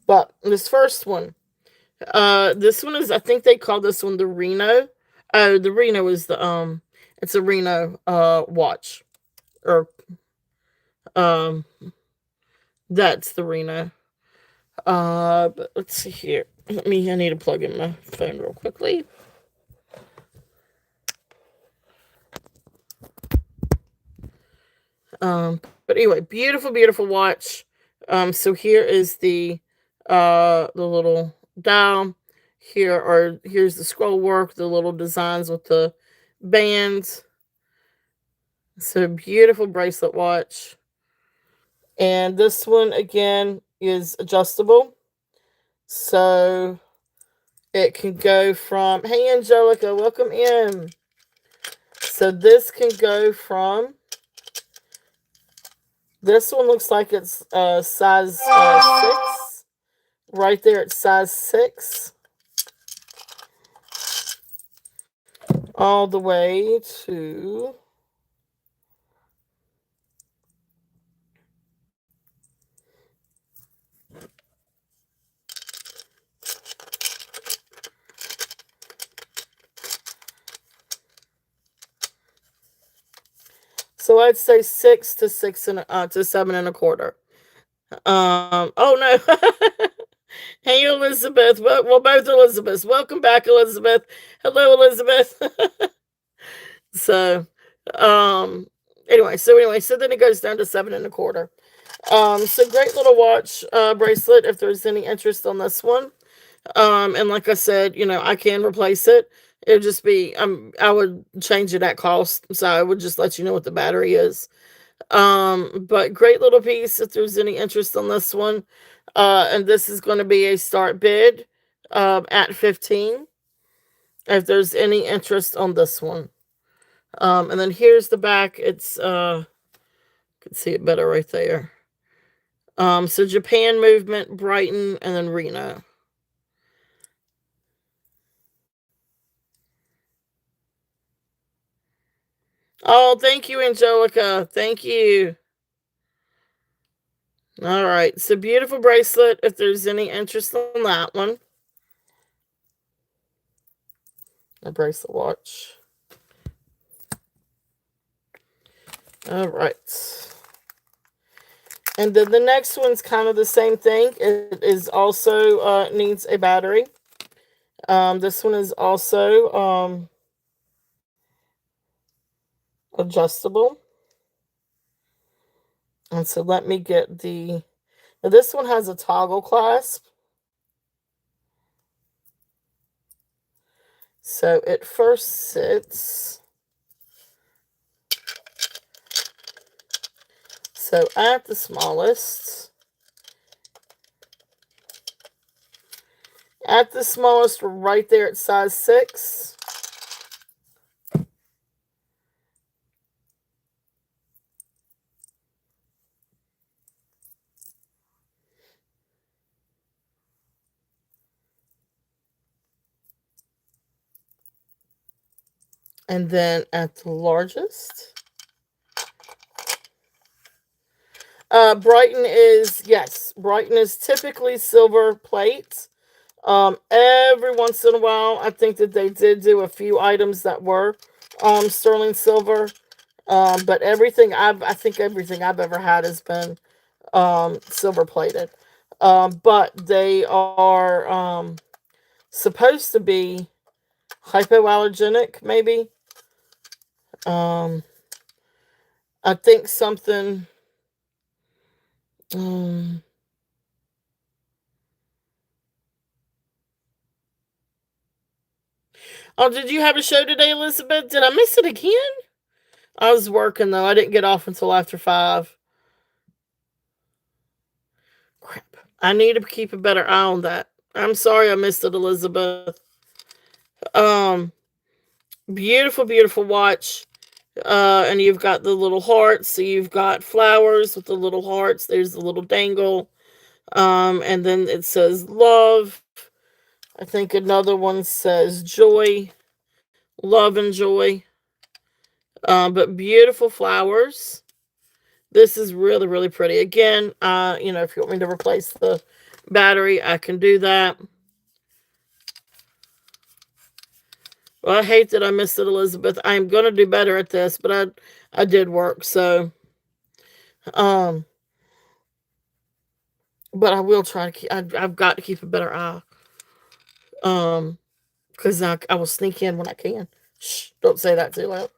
But this first one, this one is, I think they call this one the Reno. Oh, the Reno is it's a Reno watch, or um, that's the Reno. But let's see here. I need to plug in my phone real quickly. But anyway, beautiful, beautiful watch. So here is the little dial. Here's the scroll work, the little designs with the bands. So beautiful bracelet watch. And this one again is adjustable. So it can go from, hey Angelica, welcome in. So this can go from, this one looks like it's size 6. Right there it's size 6. All the way to So I'd say 6 to 7 1/4. Oh no. Hey Elizabeth. Well, both Elizabeths. Welcome back, Elizabeth. Hello, Elizabeth. So, um, so then it goes down to 7 1/4. So great little watch bracelet. If there's any interest on this one, and like I said, I can replace it. It'd just be I would change it at cost, so I would just let you know what the battery is. But great little piece if there's any interest on this one. And this is going to be a start bid at 15 if there's any interest on this one. And then here's the back. It's can see it better right there. So Japan movement, Brighton, and then Reno. Oh, thank you, Angelica. Thank you. All right. So beautiful bracelet if there's any interest on that one. A bracelet watch. All right. And then the next one's kind of the same thing. It is also needs a battery. This one is also adjustable. And so let me get the... Now this one has a toggle clasp. So it first sits... So at the smallest, right there at size 6. And then at the largest, Brighton is typically silver plate. Every once in a while, I think that they did do a few items that were sterling silver. But I think everything I've ever had has been silver plated. But they are supposed to be hypoallergenic, maybe. I think something. Oh, did you have a show today, Elizabeth? Did I miss it again? I was working though. I didn't get off until after 5. Crap. I need to keep a better eye on that. I'm sorry I missed it, Elizabeth. Um, beautiful, beautiful watch. And you've got the little hearts. So you've got flowers with the little hearts. There's the little dangle. And then it says love. I think another one says joy. Love and joy. But beautiful flowers. This is really, really pretty. Again, if you want me to replace the battery, I can do that. Well, I hate that I missed it, Elizabeth. I'm going to do better at this, but I did work, so. But I will try to keep, I've got to keep a better eye. Because I will sneak in when I can. Shh, don't say that too loud.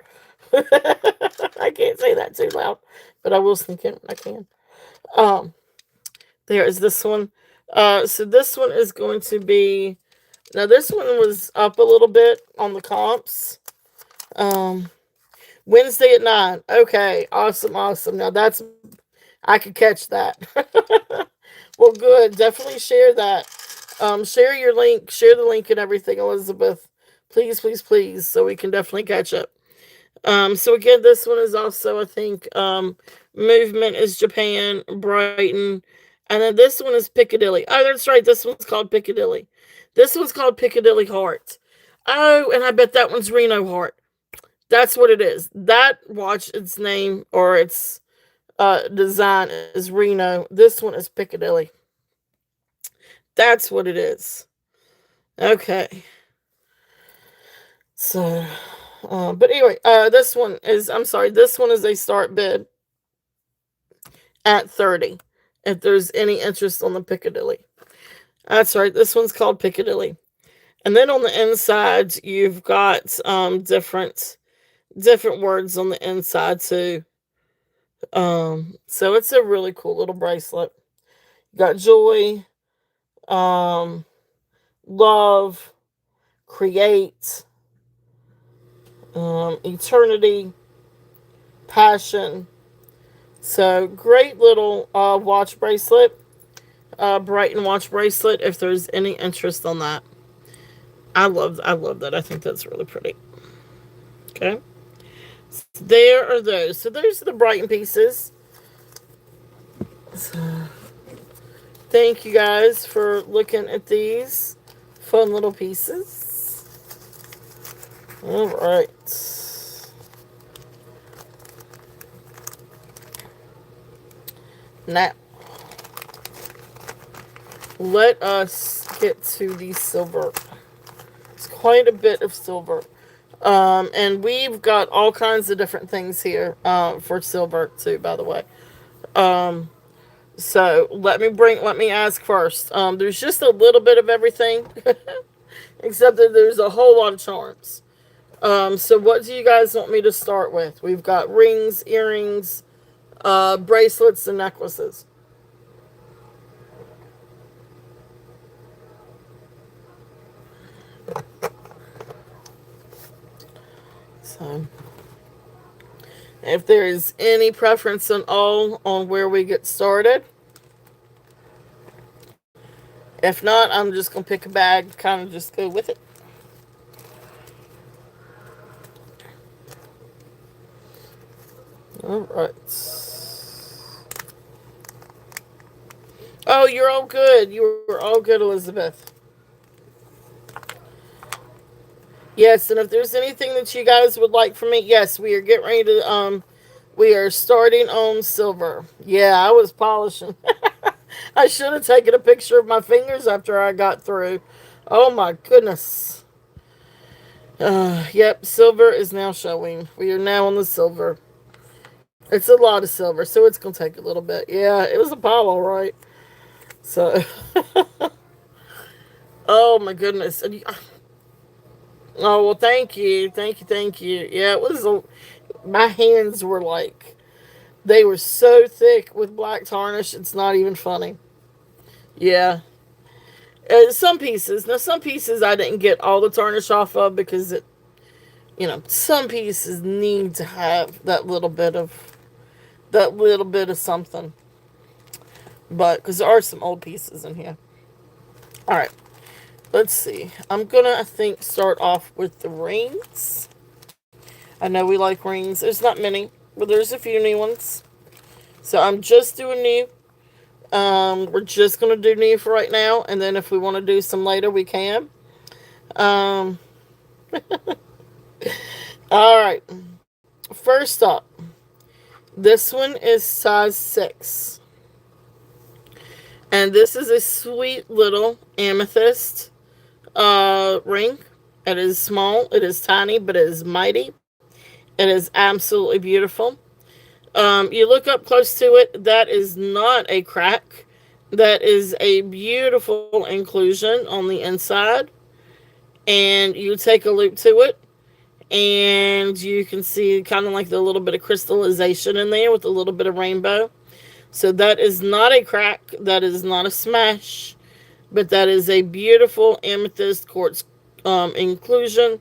I can't say that too loud, but I will sneak in when I can. There is this one. So this one is going to be... Now, this one was up a little bit on the comps. Wednesday at 9. Okay, awesome, awesome. Now, I could catch that. Well, good. Definitely share that. Share your link. Share the link and everything, Elizabeth. Please, please, please, so we can definitely catch up. So again, this one is also, I think, movement is Japan, Brighton, and then this one is Piccadilly. Oh, that's right. This one's called Piccadilly. This one's called Piccadilly Heart. Oh, and I bet that one's Reno Heart. That's what it is. That watch, its name or its design is Reno. This one is Piccadilly. That's what it is. Okay. So But anyway, this one is, I'm sorry, this one is a start bid at 30. If there's any interest on the Piccadilly. That's right, this one's called Piccadilly. And then on the inside, you've got different words on the inside too. So it's a really cool little bracelet. You got joy, um, love, create, eternity, passion. So great little watch bracelet, Brighton watch bracelet. If there's any interest on that, I love that. I think that's really pretty. Okay, so there are those. So those are the Brighton pieces. So, thank you guys for looking at these fun little pieces. All right. Now, let us get to the silver. It's quite a bit of silver. And we've got all kinds of different things here for silver too, by the way. So let me ask first. There's just a little bit of everything, except that there's a whole lot of charms. So what do you guys want me to start with? We've got rings, earrings, bracelets, and necklaces. So, if there is any preference at all on where we get started, if not, I'm just gonna pick a bag, kind of just go with it. All right. Oh, you're all good. You were all good, Elizabeth. Yes, and if there's anything that you guys would like from me, yes, we are getting ready to we are starting on silver. Yeah, I was polishing. I should have taken a picture of my fingers after I got through. Oh my goodness. Yep, silver is now showing. We are now on the silver. It's a lot of silver, so it's gonna take a little bit. Yeah, it was Apollo, right? So, oh my goodness. Oh well, thank you. Yeah, it was. My hands were like, they were so thick with black tarnish. It's not even funny. Yeah. Some pieces. Now, some pieces I didn't get all the tarnish off of because some pieces need to have that little bit of something. But because there are some old pieces in here. All right. Let's see. I'm gonna, I think, start off with the rings. I know we like rings. There's not many, but there's a few new ones. So I'm just doing new. We're just gonna do new for right now, and then if we want to do some later, we can. Um, all right. First up, this one is size 6, and this is a sweet little amethyst ring. It is small. It is tiny, but it is mighty. It is absolutely beautiful. You look up close to it, that is not a crack. That is a beautiful inclusion on the inside. And you take a loop to it, and you can see kind of like the little bit of crystallization in there with a little bit of rainbow. So that is not a crack. That is not a smash. But that is a beautiful amethyst quartz inclusion.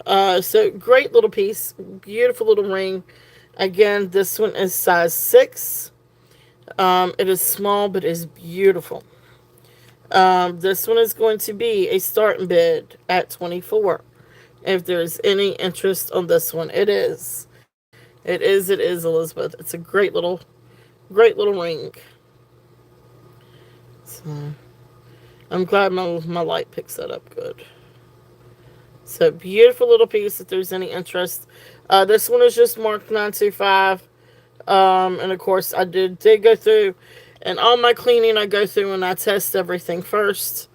So great little piece. Beautiful little ring. Again, this one is size 6. It is small, but it is beautiful. This one is going to be a starting bid at 24. If there's any interest on this one, it is. It is, Elizabeth. It's a great little ring. So, I'm glad my light picks that up good. So, beautiful little piece if there's any interest. This one is just marked 925. And of course, I did go through, and all my cleaning, I go through and I test everything first.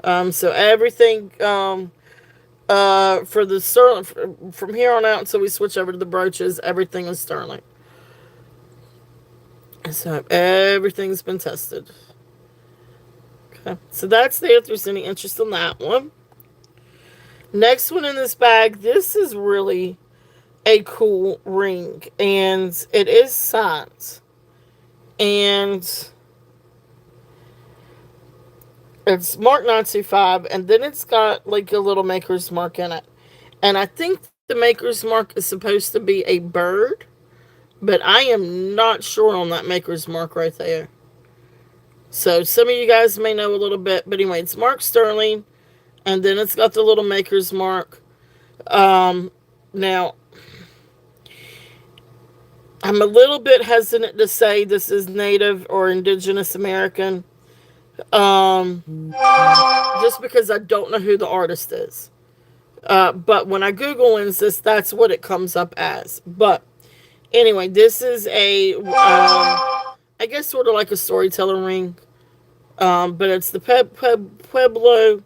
So everything, For the sterling, from here on out until we switch over to the brooches, everything is sterling. So everything's been tested. Okay, so that's there if there's any interest in that one. Next one in this bag, this is really a cool ring, and it is signed. And it's marked 925, and then it's got like a little maker's mark in it. And I think the maker's mark is supposed to be a bird, but I am not sure on that maker's mark right there. So some of you guys may know a little bit, but anyway, it's marked sterling, and then it's got the little maker's mark. Now, I'm a little bit hesitant to say this is Native or Indigenous American, just because I don't know who the artist is. But when I Google Insys, that's what it comes up as. But anyway, this is I guess sort of like a storyteller ring. But it's the Pueblo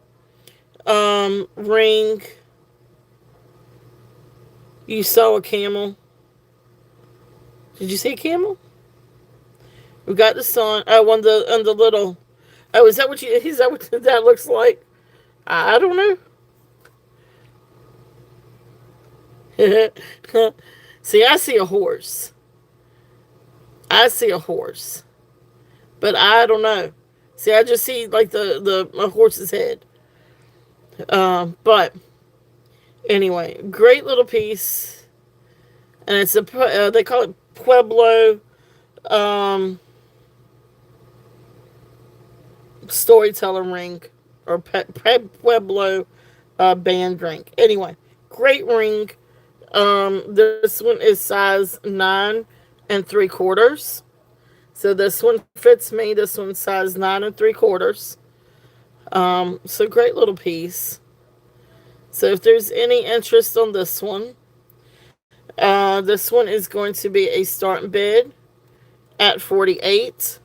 ring. You saw a camel. Did you see a camel? We got the sun. Oh, on the little. Oh, is that what that looks like? I don't know. See, I see a horse. I see a horse, but I don't know. See, I just see like a horse's head. But anyway, great little piece, and it's they call it Pueblo storyteller ring, or Pueblo band ring. Anyway, great ring. This one is size 9 3/4. So this one fits me. This one's size 9 3/4. So great little piece. So if there's any interest on this one is going to be a starting bid at 48.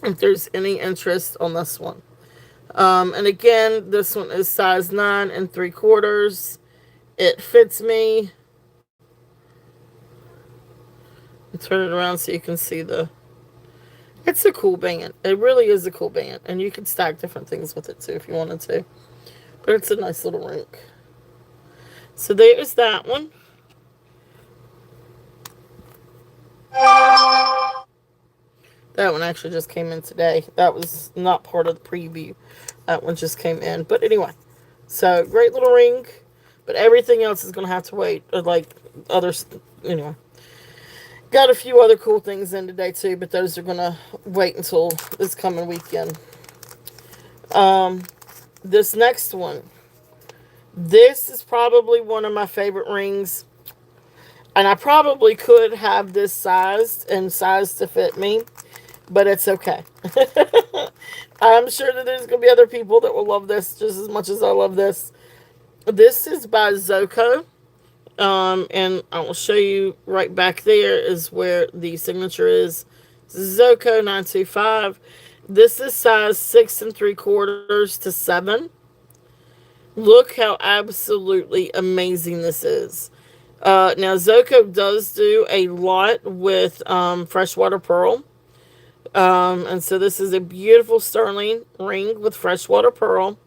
If there's any interest on this one. And again, this one is size 9 3/4. It fits me. Turn it around so you can see it's a cool band. It really is a cool band. And you can stack different things with it too if you wanted to. But it's a nice little ring. So there's that one. That one actually just came in today. That was not part of the preview. That one just came in. But anyway, so great little ring. But everything else is going to have to wait. Like others, anyway. Got a few other cool things in today too, but those are going to wait until this coming weekend. This next one. This is probably one of my favorite rings. And I probably could have this sized to fit me, but it's okay. I'm sure that there's going to be other people that will love this just as much as I love this. This is by Zoko. And I will show you right back there is where the signature is. Zoko 925. This is size 6 3/4 to 7. Look how absolutely amazing this is. Now Zoko does do a lot with freshwater pearl. And so this is a beautiful sterling ring with freshwater pearl.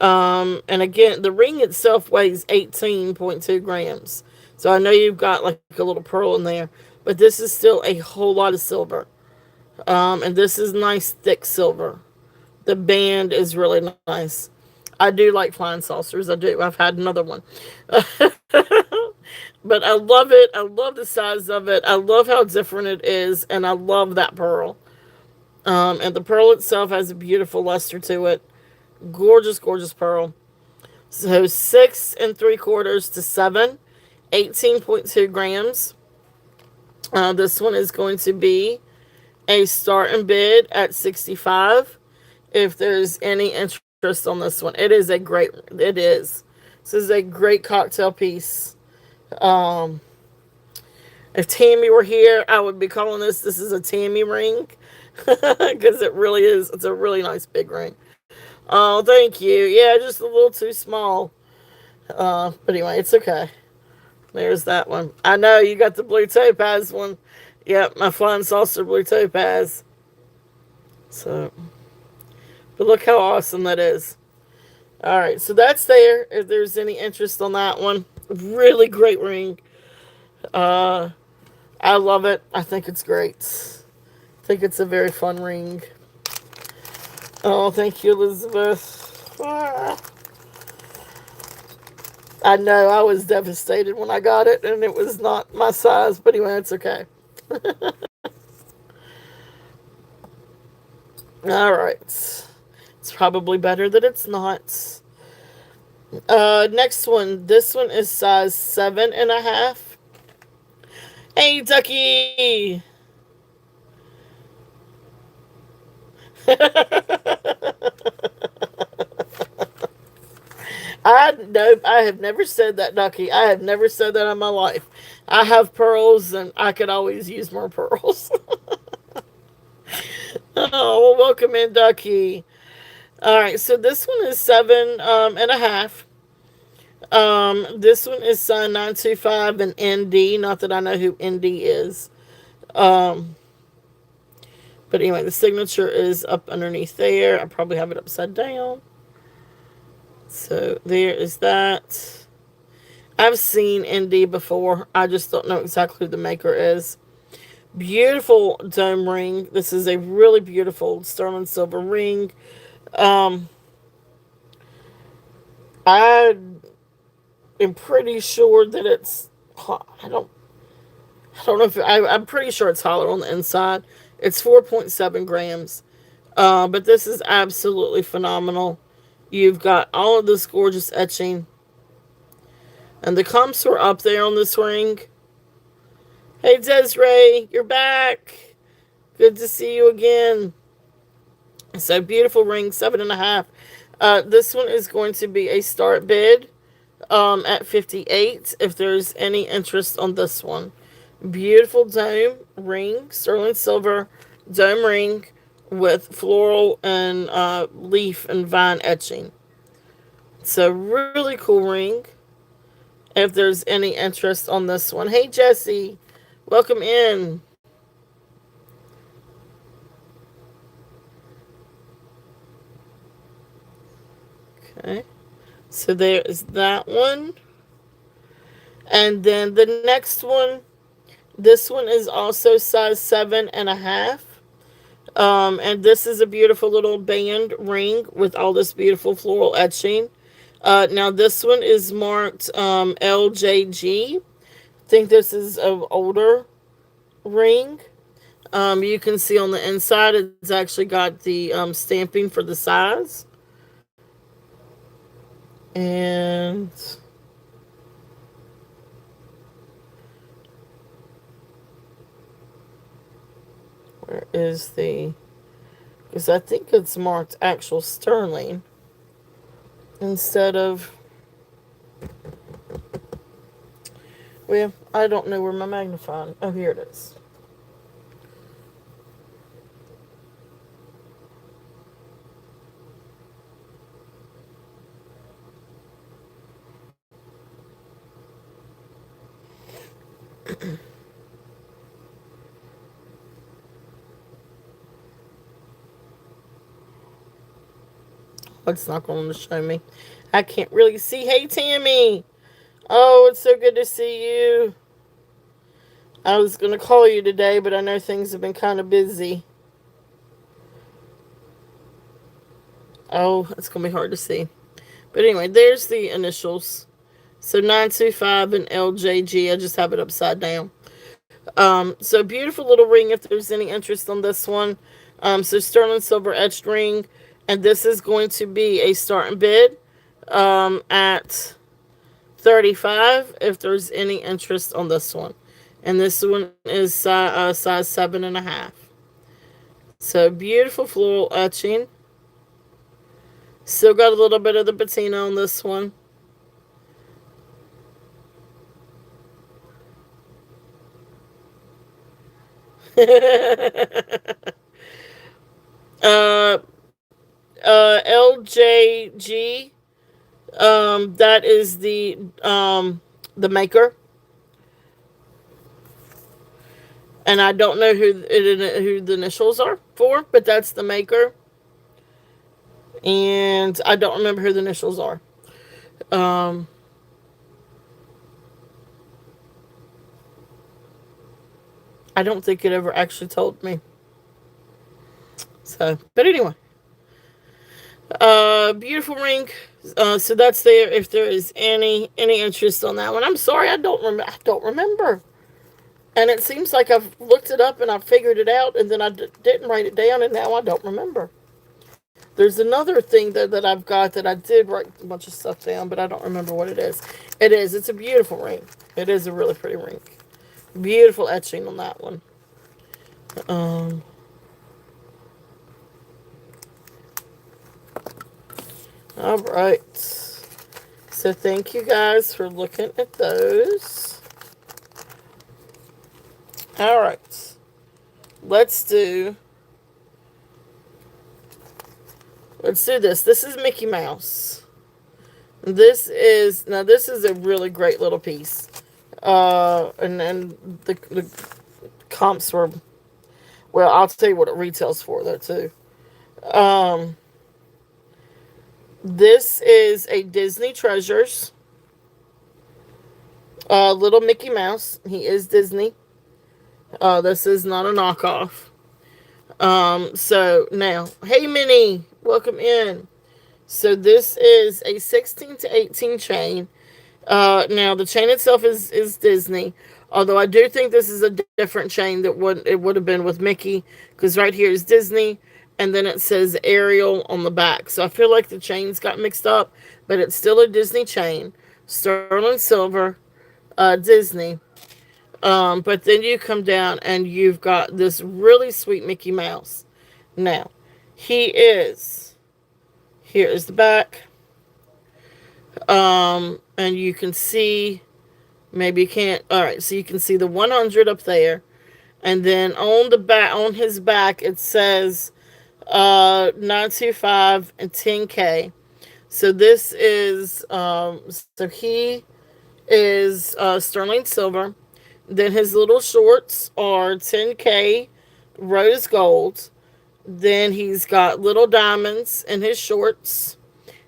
And again, the ring itself weighs 18.2 grams. So I know you've got like a little pearl in there, but this is still a whole lot of silver. And this is nice thick silver. The band is really nice. I do like flying saucers. I do. I've had another one. But I love it. I love the size of it. I love how different it is. And I love that pearl. And the pearl itself has a beautiful luster to it. Gorgeous, gorgeous pearl. So 6 3/4 to 7. 18.2 grams. This one is going to be a start and bid at 65. If there's any interest on this one, it is. This is a great cocktail piece. If Tammy were here, I would be calling this is a Tammy ring. Because it really is. It's a really nice big ring. Oh, thank you. Yeah, just a little too small. But anyway, it's okay. There's that one. I know you got the blue topaz one. Yep, my flying saucer blue topaz. So, but look how awesome that is. All right, so that's there. If there's any interest on that one, really great ring. Uh, I love it. I think it's great. I think it's a very fun ring. Oh, thank you, Elizabeth. I know I was devastated when I got it, and it was not my size, but anyway, it's okay. All right. It's probably better that it's not. Next one. This one is size 7.5. Hey, Ducky! I no, I have never said that, Ducky. I have never said that in my life. I have pearls, and I could always use more pearls. Oh, well, welcome in, Ducky. All right, so this one is 7.5. This one is signed 925 and ND. Not that I know who ND is. Um, but anyway, the signature is up underneath there. I probably have it upside down. So there is that. I've seen ND before. I just don't know exactly who the maker is. Beautiful dome ring. This is a really beautiful sterling silver ring. Um, I am pretty sure that it's. I don't know if I'm pretty sure it's hollow on the inside. It's 4.7 grams. But this is absolutely phenomenal. You've got all of this gorgeous etching. And the comps were up there on this ring. Hey, Desiree, you're back. Good to see you again. So, beautiful ring, 7.5. This one is going to be a start bid at 58 if there's any interest on this one. Beautiful dome ring, sterling silver dome ring with floral and leaf and vine etching. So, really cool ring. If there's any interest on this one. Hey, Jesse, welcome in. Okay, so there is that one. And then the next one, this one is also size 7.5. And this is a beautiful little band ring with all this beautiful floral etching. Now this one is marked LJG. I think this is an older ring. You can see on the inside it's actually got the stamping for the size. And where is the... Because I think it's marked actual sterling instead of... Well, I don't know where my magnifying... Oh, here it is. It's not going to show me. I can't really see. Hey, Tammy. Oh, it's so good to see you. I was going to call you today, but I know things have been kind of busy. Oh, it's going to be hard to see. But anyway, there's the initials. So 925 and LJG. I just have it upside down. So beautiful little ring if there's any interest on this one. So sterling silver etched ring. And this is going to be a starting bid at 35 if there's any interest on this one. And this one is size 7.5. So beautiful floral etching. Still got a little bit of the patina on this one. uh, LJG. That is the maker, and I don't know who the initials are for, but that's the maker, and I don't remember who the initials are. Um, I don't think it ever actually told me. So, but anyway, beautiful ring. So that's there. If there is any interest on that one, I'm sorry, I don't remember. And it seems like I've looked it up and I figured it out, and then I didn't write it down, and now I don't remember. There's another thing that I've got that I did write a bunch of stuff down, but I don't remember what it is. It is. It's a beautiful ring. It is a really pretty ring. Beautiful etching on that one. Um, all right. So thank you guys for looking at those. All right. Let's do this. This is Mickey Mouse. This is a really great little piece. And the comps were, well, I'll tell you what it retails for though too. Um, this is a Disney Treasures. Little Mickey Mouse. He is Disney. This is not a knockoff. So now, hey Minnie, welcome in. So this is a 16 to 18 chain. Now the chain itself is Disney, although I do think this is a different chain that would have been with Mickey, because right here is Disney, and then it says Ariel on the back. So I feel like the chains got mixed up, but it's still a Disney chain, sterling silver, Disney. But then you come down and you've got this really sweet Mickey Mouse. Now, he is. Here is the back. And you can see, maybe you can't. All right, so you can see the 100 up there, and then on the back, on his back, it says 925 and 10K. So this is so he is sterling silver. Then his little shorts are 10K rose gold. Then he's got little diamonds in his shorts,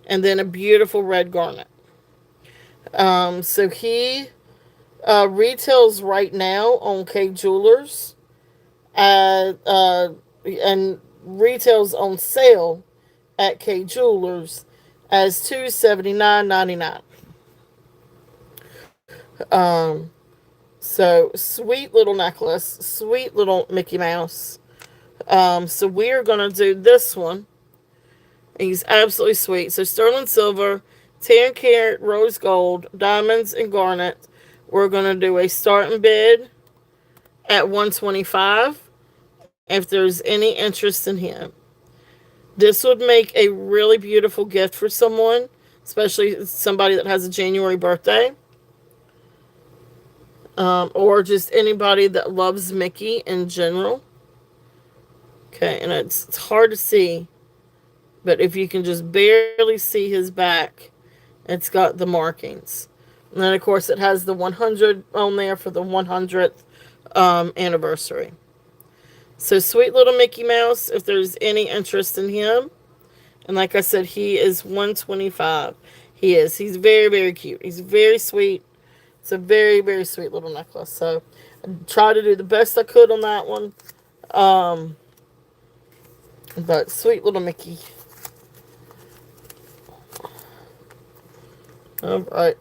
and then a beautiful red garnet. So he retails right now on K Jewelers, and retails on sale at K Jewelers as $279.99. Um, so sweet little necklace, sweet little Mickey Mouse. So we are gonna do this one. He's absolutely sweet. So sterling silver, 10 karat rose gold, diamonds and garnet. We're gonna do a starting bid at 125 if there's any interest in him. This would make a really beautiful gift for someone, especially somebody that has a January birthday. Or just anybody that loves Mickey in general. Okay, and it's hard to see, but if you can just barely see his back, it's got the markings. And then, of course, it has the 100 on there for the 100th anniversary. So, sweet little Mickey Mouse, if there's any interest in him. And like I said, he is 125. He is. He's very, very cute. He's very sweet. It's a very, very sweet little necklace. So, I tried to do the best I could on that one. But sweet little Mickey. Alright.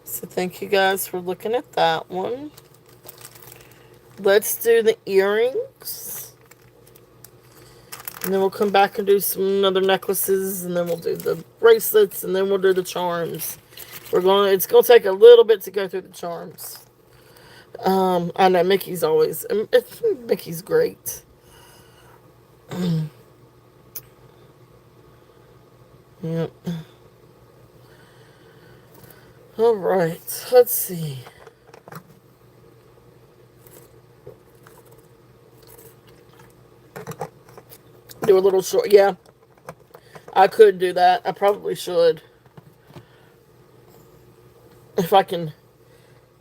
So thank you guys for looking at that one. Let's do the earrings. And then we'll come back and do some other necklaces. And then we'll do the bracelets. And then we'll do the charms. It's gonna take a little bit to go through the charms. I know Mickey's Mickey's great. Yep. All right. Let's see. Do a little short. Yeah, I could do that. I probably should if I can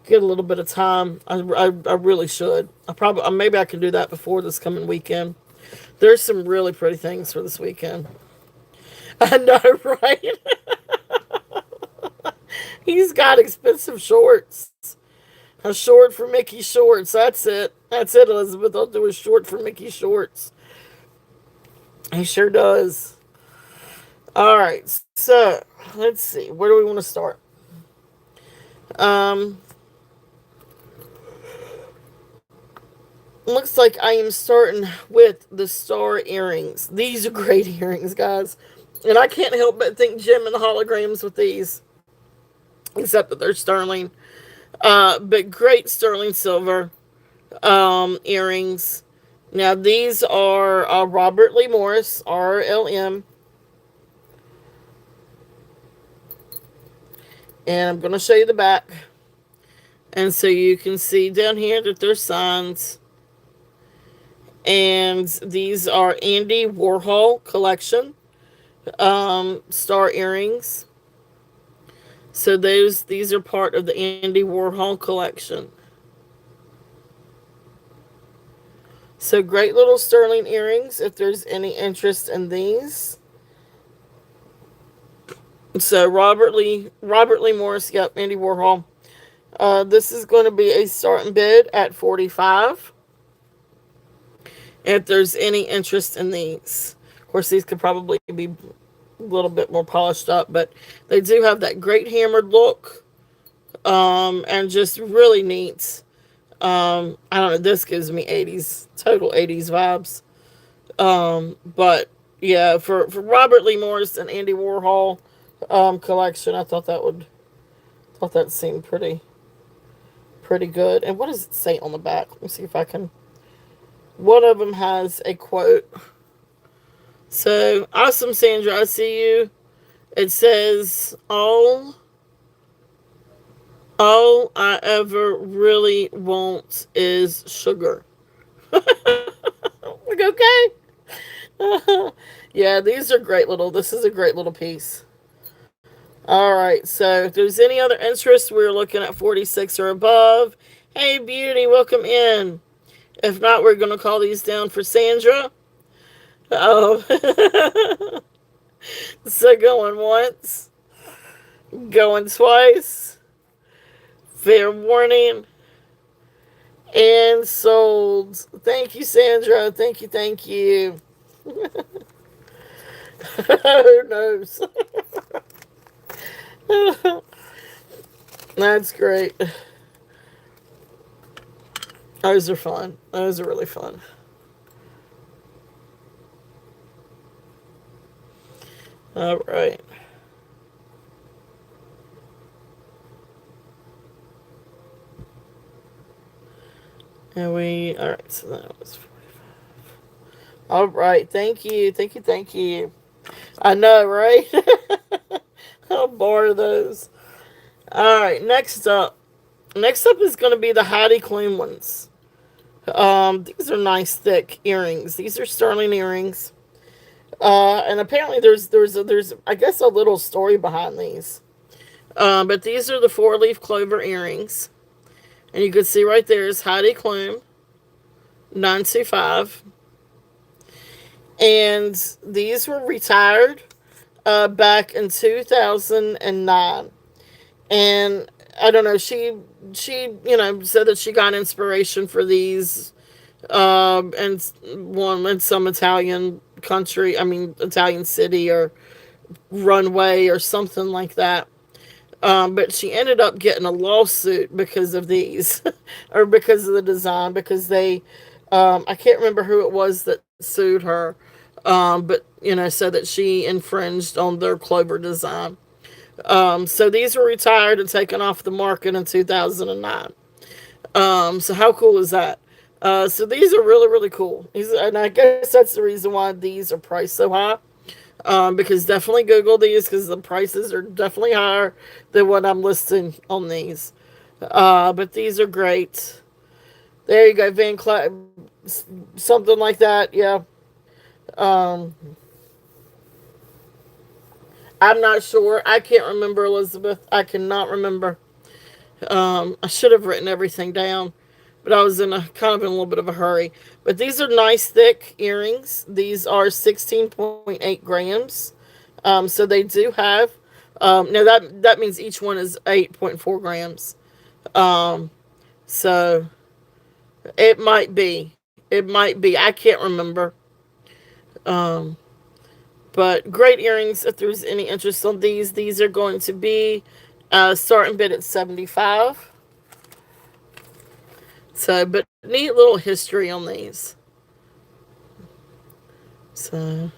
get a little bit of time. I really should. I probably maybe I can do that before this coming weekend. There's some really pretty things for this weekend. I know, right? He's got expensive shorts. A short for Mickey Shorts. That's it. That's it, Elizabeth. I'll do a short for Mickey Shorts. He sure does. All right. So let's see. Where do we want to start? Um, Looks like I am starting with the star earrings. These are great earrings, guys. And I can't help but think Jim and the holograms with these, except that they're sterling. But great sterling silver earrings. Now, these are Robert Lee Morris, RLM. And I'm going to show you the back. And so you can see down here that there's signs. And these are Andy Warhol collection star earrings. So these are part of the Andy Warhol collection. So great little sterling earrings if there's any interest in these. So Robert Lee Morris, yep, Andy Warhol. This is going to be a starting bid at $45. If there's any interest in these. Of course, these could probably be a little bit more polished up, but they do have that great hammered look. And just really neat. I don't know, this gives me 80s, total 80s vibes. But yeah, for Robert Lee Morris and Andy Warhol collection, I thought that seemed pretty good. And what does it say on the back? Let me see if I can. One of them has a quote. So, awesome, Sandra, I see you. It says, all I ever really want is sugar. Like, okay. Yeah, this is a great little piece. All right, so if there's any other interest, we're looking at 46 or above. Hey, Beauty, welcome in. If not, we're going to call these down for Sandra. Oh. So going once. Going twice. Fair warning. And sold. Thank you, Sandra. Thank you, thank you. Who knows? That's great. Those are fun. Those are really fun. All right. All right, so that was 45. All right, thank you. Thank you, thank you. I know, right? I'll borrow those. All right, next up. Next up is going to be the Heidi Klum ones. These are nice thick earrings. These are sterling earrings. And apparently there's I guess a little story behind these. But these are the 4-leaf clover earrings. And you can see right there is Heidi Klum 925. And these were retired back in 2009. And I don't know, she said that she got inspiration for these and one in some Italian city or runway or something like that. But she ended up getting a lawsuit because of these, or because of the design, because I can't remember who it was that sued her, but, said that she infringed on their clover design. So these were retired and taken off the market in 2009. So how cool is that? So these are really, really cool. And I guess that's the reason why these are priced so high. Because definitely Google these, because the prices are definitely higher than what I'm listing on these. But these are great. There you go, Van Clyde, something like that, yeah. Um, I'm not sure. I can't remember, Elizabeth. I cannot remember. I should have written everything down, but I was in a kind of in a little bit of a hurry. But these are nice thick earrings. These are 16.8 grams. So they do have. Now that means each one is 8.4 grams. Um, so it might be. It might be. I can't remember. Um, but great earrings. If there's any interest on these are going to be starting bid at 75. So, but neat little history on these. So,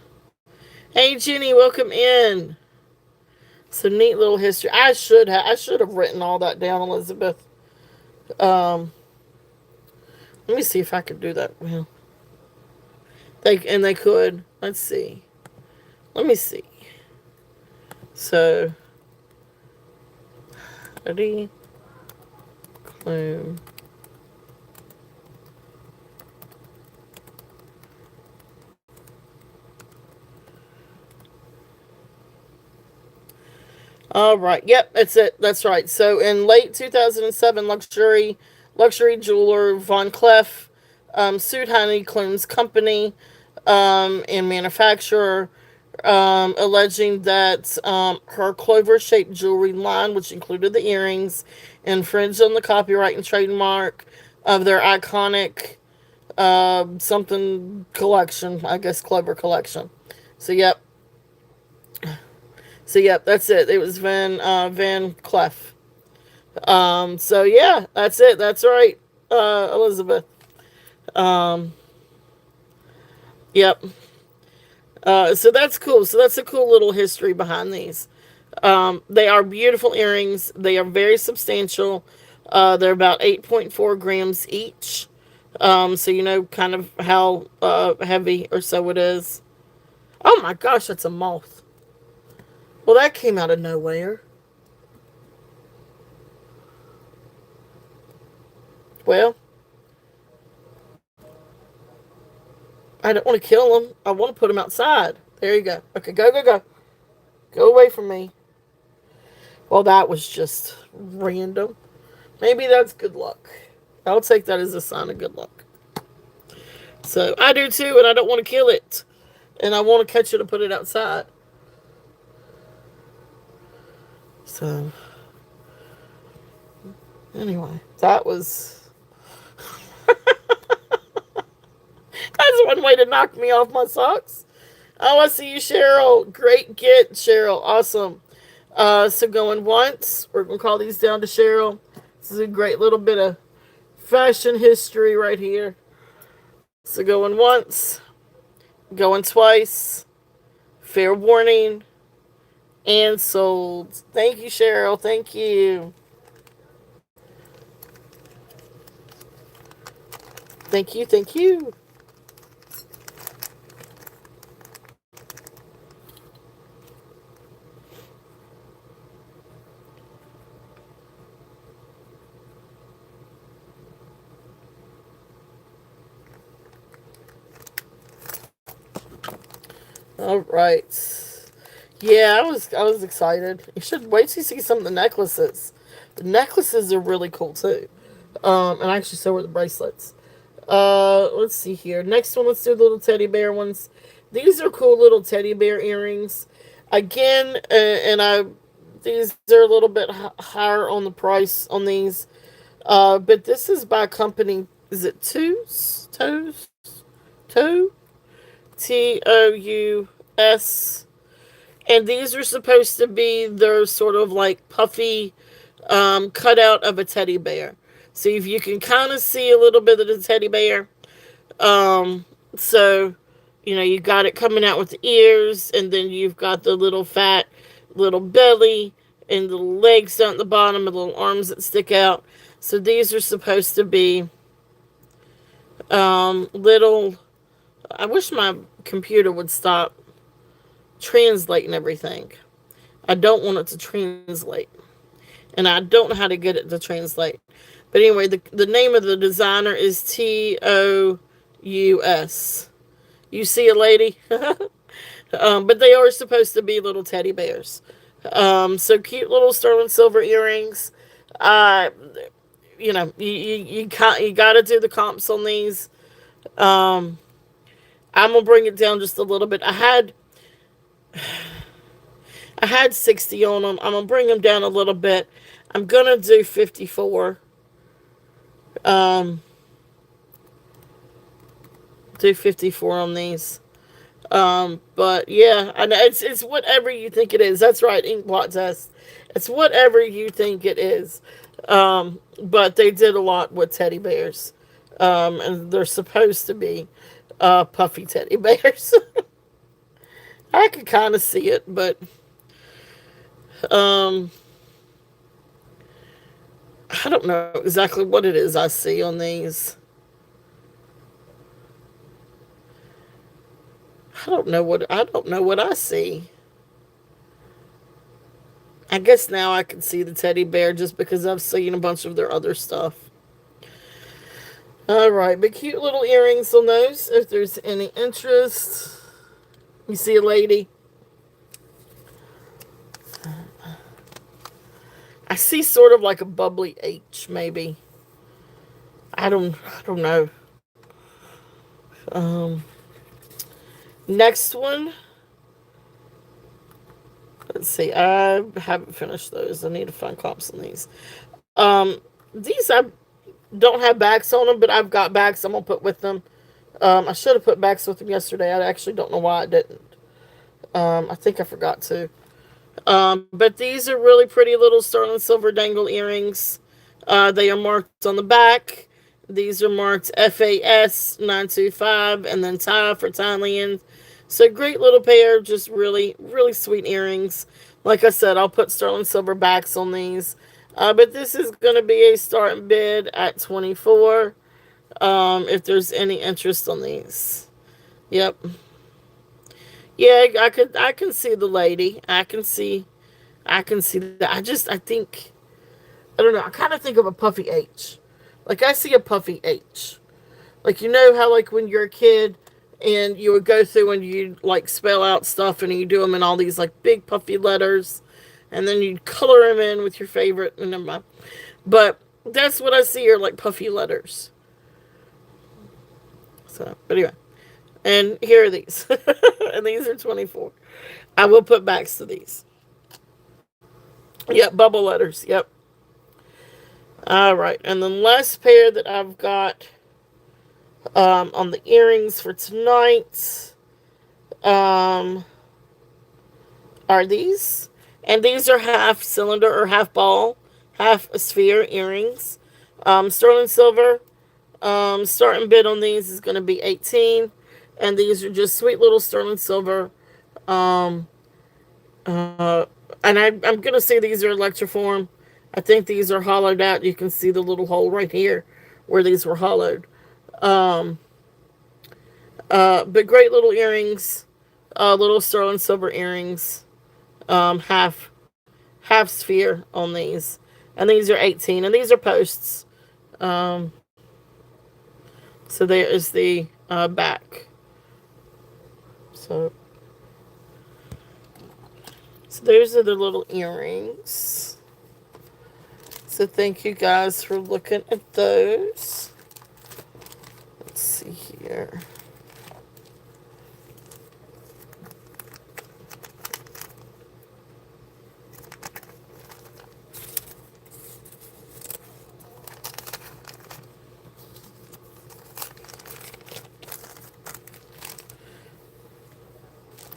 hey Jenny, welcome in. So neat little history. I should have written all that down, Elizabeth. Um, let me see if I could do that. Well, they could. Let's see. Let me see. So, ready, clue. All right. Yep, that's it. That's right. So in late 2007, luxury jeweler Von Cleef sued Honey Clunes Company and manufacturer, alleging that her clover-shaped jewelry line, which included the earrings, infringed on the copyright and trademark of their iconic something collection. I guess clover collection. So yep, that's it. It was Van Cleef. So yeah, that's it. That's right, Elizabeth. Um, yep. So that's cool. So that's a cool little history behind these. They are beautiful earrings. They are very substantial. They're about 8.4 grams each. So you know kind of how heavy or so it is. Oh my gosh, that's a moth. Well, that came out of nowhere. Well, I don't want to kill them. I want to put them outside. There you go. Okay, go, go, go. Go away from me. Well, that was just random. Maybe that's good luck. I'll take that as a sign of good luck. So I do too, and I don't want to kill it. And I want to catch it and put it outside. So, anyway, that was. That's one way to knock me off my socks. Oh, I see you, Cheryl. Great get, Cheryl. Awesome. So going once. We're going to call these down to Cheryl. This is a great little bit of fashion history right here. So going once. Going twice. Fair warning. And sold. Thank you, Cheryl. Thank you. Thank you. Thank you. All right. Yeah, I was excited. You should wait till you see some of the necklaces. The necklaces are really cool too. And actually so are the bracelets. Let's see here. Next one, let's do the little teddy bear ones. These are cool little teddy bear earrings. Again, these are a little bit higher on the price on these. But this is by company. Is it Toes? Toe? Tous. And these are supposed to be their sort of like puffy cutout of a teddy bear. So if you can kind of see a little bit of the teddy bear. So, you know, you got it coming out with the ears, and then you've got the little fat little belly, and the legs down at the bottom, and little arms that stick out. So these are supposed to be little. I wish my computer would stop translating everything. I don't want it to translate. And I don't know how to get it to translate. But anyway, the name of the designer is Tous. You see a lady. But they are supposed to be little teddy bears. So cute little sterling silver earrings. Uh, you got to do the comps on these. Um, I'm gonna bring it down just a little bit. I had 60 on them. I'm gonna bring them down a little bit. I'm gonna do 54. Um, do 54 on these. But yeah, I know it's whatever you think it is. That's right, Inkblot test. It's whatever you think it is. But they did a lot with teddy bears. And they're supposed to be puffy teddy bears. I could kind of see it, but um, I don't know exactly what it is I see on these. I don't know what I see. I guess now I can see the teddy bear just because I've seen a bunch of their other stuff. All right, but cute little earrings on those. If there's any interest, you see a lady. I see sort of like a bubbly H, maybe. I don't know. Um, Next one. Let's see. I haven't finished those. I need to find comps on these. These I don't have backs on them, but I've got backs I'm gonna put with them. I should have put backs with them yesterday. I actually don't know why I didn't. I think I forgot to. But these are really pretty little sterling silver dangle earrings. They are marked on the back. These are marked FAS 925 and then Thai for Thailand. So great little pair, just really, really sweet earrings. Like I said, I'll put sterling silver backs on these. But this is going to be a starting bid at 24. If there's any interest on these. Yep. Yeah, I can see the lady. I can see that. I don't know. I kind of think of a puffy H. Like I see a puffy H. Like you know how like when you're a kid and you would go through and you like spell out stuff and you do them in all these like big puffy letters and then you'd color them in with your favorite and never mind. But that's what I see are like puffy letters. So, but anyway. And here are these. And these are 24. I will put backs to these. Yep, bubble letters. Yep. All right. And the last pair that I've got on the earrings for tonight um, are these. And these are half cylinder or half ball, half a sphere earrings. Sterling silver. Starting bid on these is going to be 18. And these are just sweet little sterling silver. Um, uh, and I'm going to say these are electroform. I think these are hollowed out. You can see the little hole right here where these were hollowed. Um, but great little earrings. Little sterling silver earrings. Half sphere on these. And these are 18. And these are posts. Um, so there is the back. So those are the little earrings. So thank you guys for looking at those. Let's see here.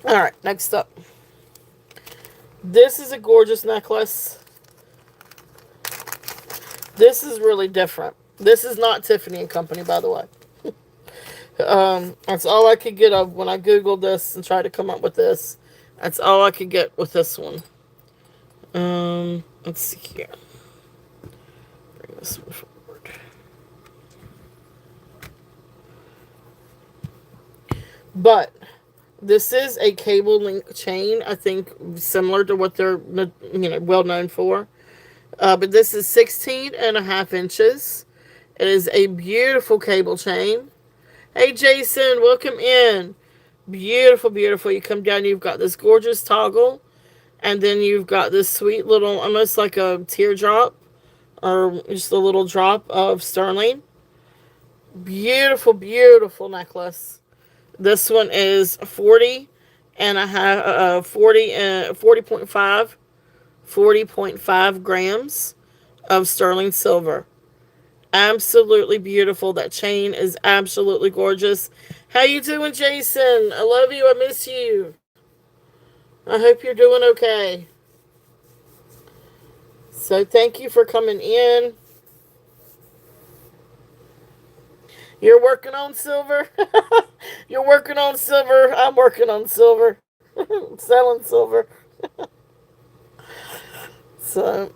All right, next up. This is a gorgeous necklace. This is really different. This is not Tiffany and Company, by the way. That's all I could get of when I Googled this and tried to come up with this. That's all I could get with this one. Let's see here. Bring this one forward. But this is a cable link chain, I think, similar to what they're well known for. But this is 16 and a half inches. It is a beautiful cable chain. Hey, Jason, welcome in. Beautiful, beautiful. You come down, you've got this gorgeous toggle, and then you've got this sweet little, almost like a teardrop, or just a little drop of sterling. Beautiful, beautiful necklace. This one is 40 and I have 40.5 grams of sterling silver. Absolutely beautiful. That chain is absolutely gorgeous. How you doing, Jason? I love you. I miss you. I hope you're doing okay. So thank you for coming in. You're working on silver? You're working on silver. I'm working on silver. Selling silver. So,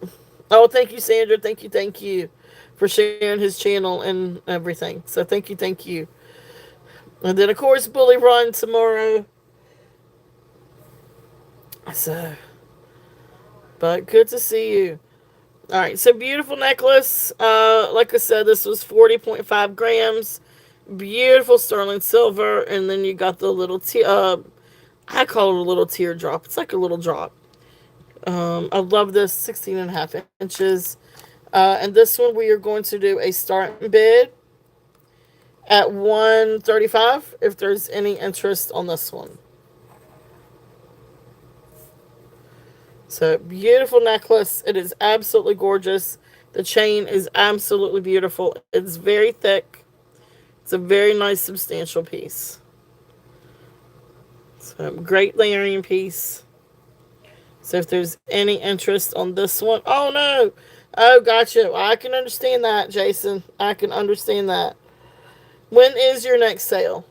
oh, thank you, Sandra. Thank you for sharing his channel and everything. So, thank you. And then, of course, Bully Run tomorrow. So, but good to see you. All right, so beautiful necklace. Like I said, this was 40.5 grams. Beautiful sterling silver, and then you got the little I call it a little teardrop. It's like a little drop. I love this, 16 and a half inches. And this one we are going to do a start bid at 135 if there's any interest on this one. So beautiful necklace. It is absolutely gorgeous. The chain is absolutely beautiful. It's very thick. It's a very nice substantial piece. So great layering piece. So if there's any interest on this one, oh no, oh gotcha. I can understand that, Jason. I can understand that. When is your next sale?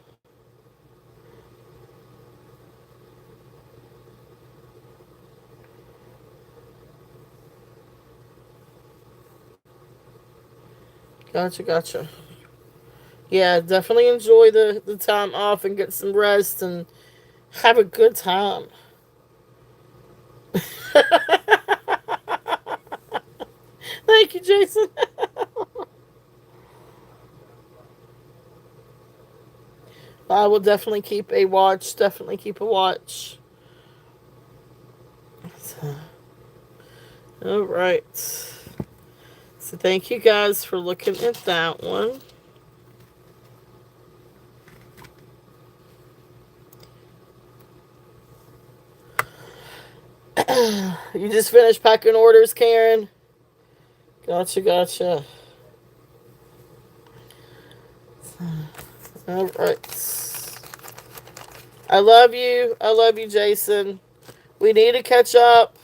Gotcha. Yeah, definitely enjoy the time off and get some rest and have a good time. Thank you, Jason. I will definitely keep a watch. Definitely keep a watch. So, all right. So thank you guys for looking at that one. You just finished packing orders, Karen? Gotcha. All right. I love you. I love you, Jason. We need to catch up.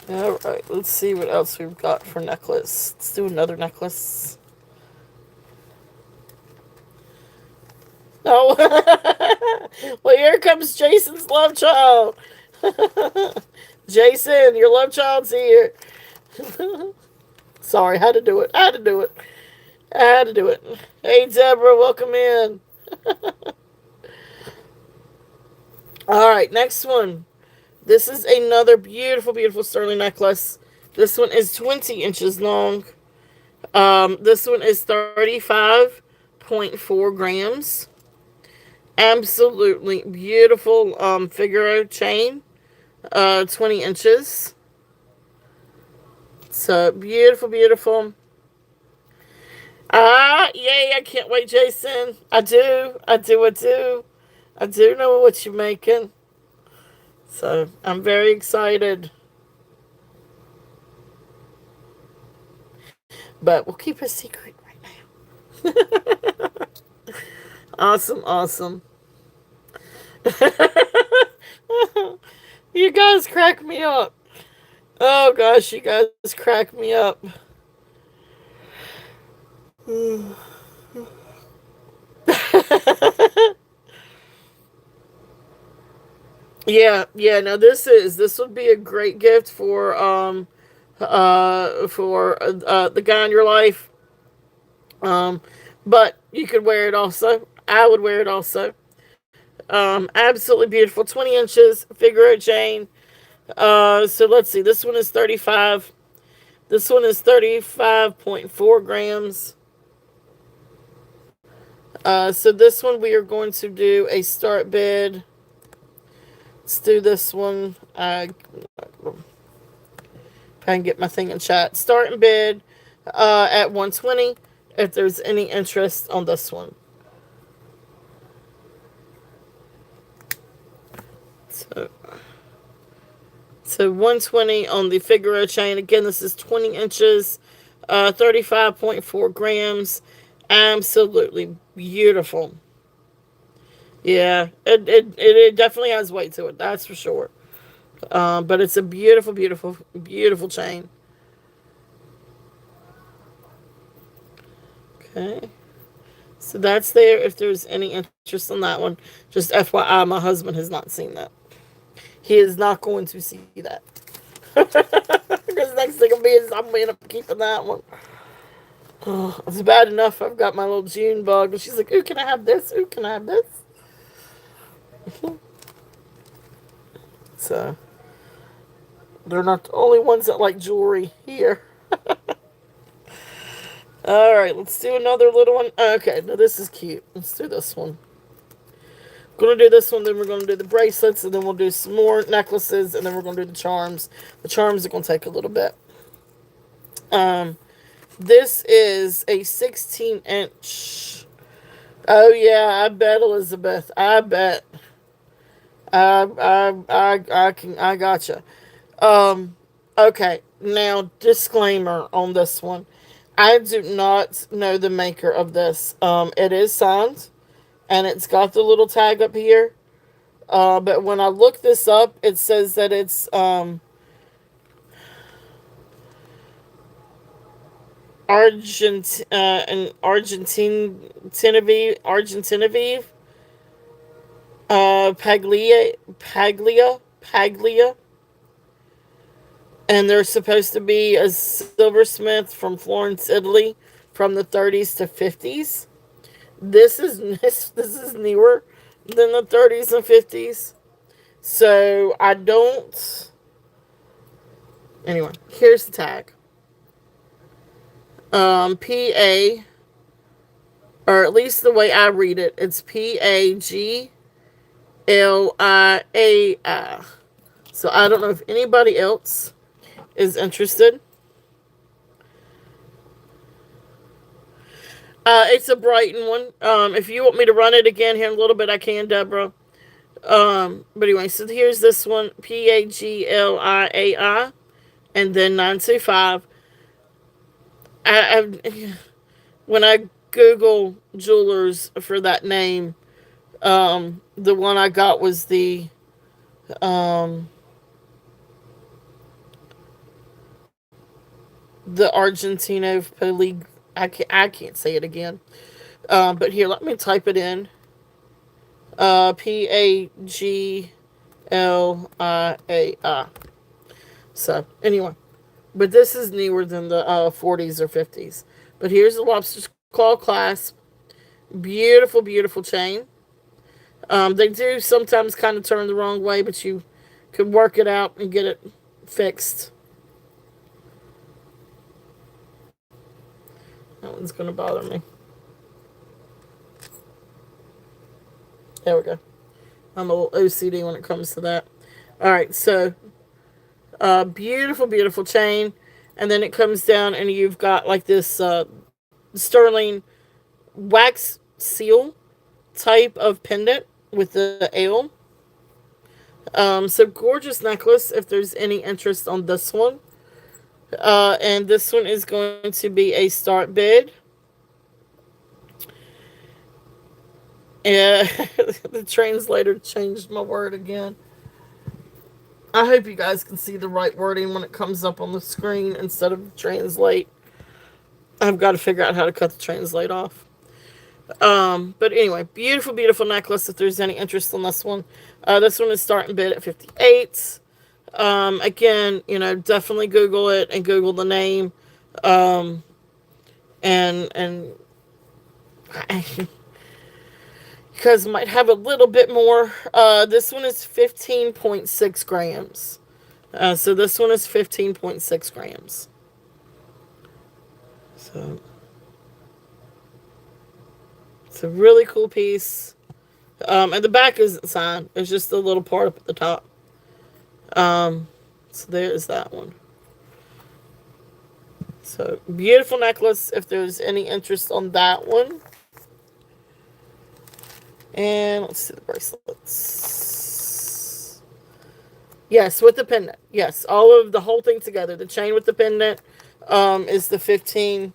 All right. Let's see what else we've got for necklace. Let's do another necklace. Oh, well, here comes Jason's love child. Jason, your love child's here. Sorry, had to do it. I had to do it. Hey, Deborah, welcome in. All right, next one. This is another beautiful, beautiful sterling necklace. This one is 20 inches long. This one is 35.4 grams. Absolutely beautiful Figaro chain. 20 inches. So beautiful, beautiful. Yay, I can't wait, Jason. I do. I do know what you're making. So I'm very excited. But we'll keep a secret right now. Awesome. You guys crack me up. Oh gosh, you guys crack me up. Yeah. Now this would be a great gift for the guy in your life. Um, but you could wear it also. I would wear it also. Absolutely beautiful. 20 inches, figure eight chain. So let's see. This one is 35. This one is 35.4 grams. So this one we are going to do a start bid. Let's do this one. If I can get my thing in chat. Starting bid at 120 if there's any interest on this one. So 120 on the Figaro chain. Again, this is 20 inches, 35.4 grams. Absolutely beautiful. Yeah, it definitely has weight to it. That's for sure. But it's a beautiful, beautiful, beautiful chain. Okay. So that's there if there's any interest on that one. Just FYI, my husband has not seen that. He is not going to see that. Because next thing will be is I'm going to end up keeping that one. Oh, it's bad enough I've got my little June bug. And she's like, ooh, can I have this? Ooh, can I have this? So, they're not the only ones that like jewelry here. Alright, let's do another little one. Okay, now this is cute. Let's do this one. Gonna do this one, then we're gonna do the bracelets, and then we'll do some more necklaces, and then we're gonna do the charms. The charms are gonna take a little bit. This is a 16-inch. Oh yeah, I bet, Elizabeth. I bet. I gotcha. Okay. Now, disclaimer on this one. I do not know the maker of this. It is signed, and it's got the little tag up here. But when I look this up, it says that it's Argentinavive, Paglia, and they're supposed to be a silversmith from Florence, Italy, from the 30s to 50s. This is newer than the 30s and 50s. So I don't. Anyway, here's the tag. PA, or at least the way I read it, it's PAGLIA. So I don't know if anybody else is interested. It's a Brighton one. If you want me to run it again here in a little bit, I can, Deborah. But anyway, so here's this one, PAGLIA, and then 925. When I Google jewelers for that name, the one I got was the Argentino Poli. I can't say it again. But here, let me type it in. PAGLIA. So anyway, but this is newer than the 40s or 50s. But here's the lobster's claw clasp. Beautiful, beautiful chain. They do sometimes kind of turn the wrong way, but you can work it out and get it fixed. That one's going to bother me. There we go. I'm a little OCD when it comes to that. Alright, so beautiful, beautiful chain. And then it comes down and you've got like this sterling wax seal type of pendant with the L. So gorgeous necklace if there's any interest on this one. And this one is going to be a start bid. Yeah, the translator changed my word again. I hope you guys can see the right wording when it comes up on the screen instead of translate. I've got to figure out how to cut the translate off. But anyway, beautiful, beautiful necklace if there's any interest on this one. This one is starting bid at 58. Again, definitely Google it and Google the name. And because it might have a little bit more. This one is 15.6 grams. So this one is 15.6 grams. So it's a really cool piece. And the back isn't signed. It's just a little part up at the top. So there's that one. So beautiful necklace if there's any interest on that one. And let's see the bracelets. Yes, with the pendant. Yes, all of the whole thing together. The chain with the pendant is the 15.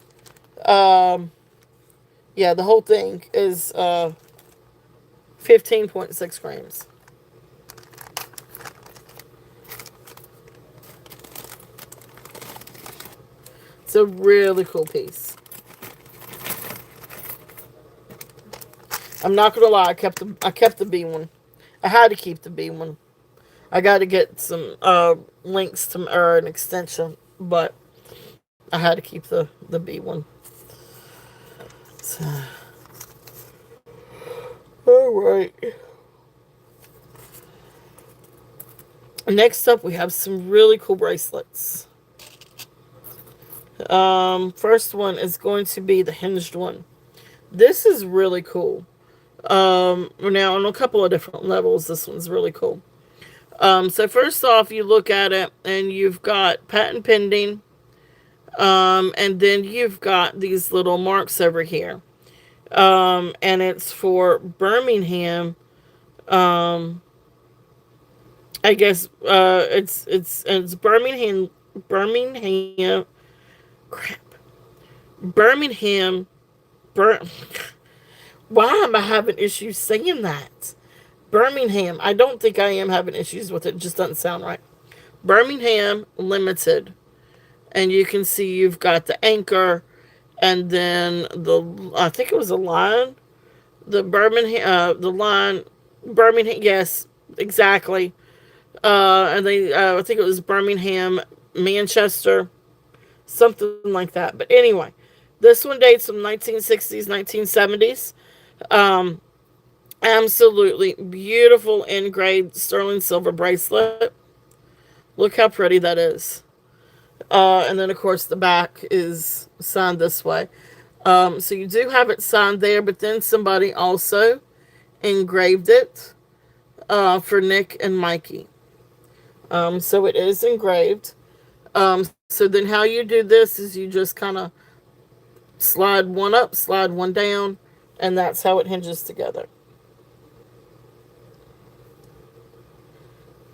Yeah, the whole thing is 15.6 grams. It's a really cool piece. I'm not gonna lie, I kept the B one. I had to keep the B one. I got to get some links to or an extension, but I had to keep the B one. So, all right. Next up, we have some really cool bracelets. First one is going to be the hinged one. This is really cool. Now on a couple of different levels, this one's really cool. So first off, you look at it and you've got patent pending. And then you've got these little marks over here. And it's for Birmingham. I guess, it's Birmingham, crap. Birmingham, why am I having issues saying that? Birmingham. I don't think I am having issues with it. It just doesn't sound right. Birmingham Limited. And you can see you've got the anchor and then I think it was a line. The line, Birmingham, yes, exactly. And I think it was Birmingham, Manchester, something like that. But anyway, this one dates from 1960s, 1970s. Absolutely beautiful engraved sterling silver bracelet. Look how pretty that is. And then, of course, the back is signed this way. So you do have it signed there, but then somebody also engraved it for Nick and Mikey. So it is engraved. So then how you do this is you just kind of slide one up, slide one down, and that's how it hinges together.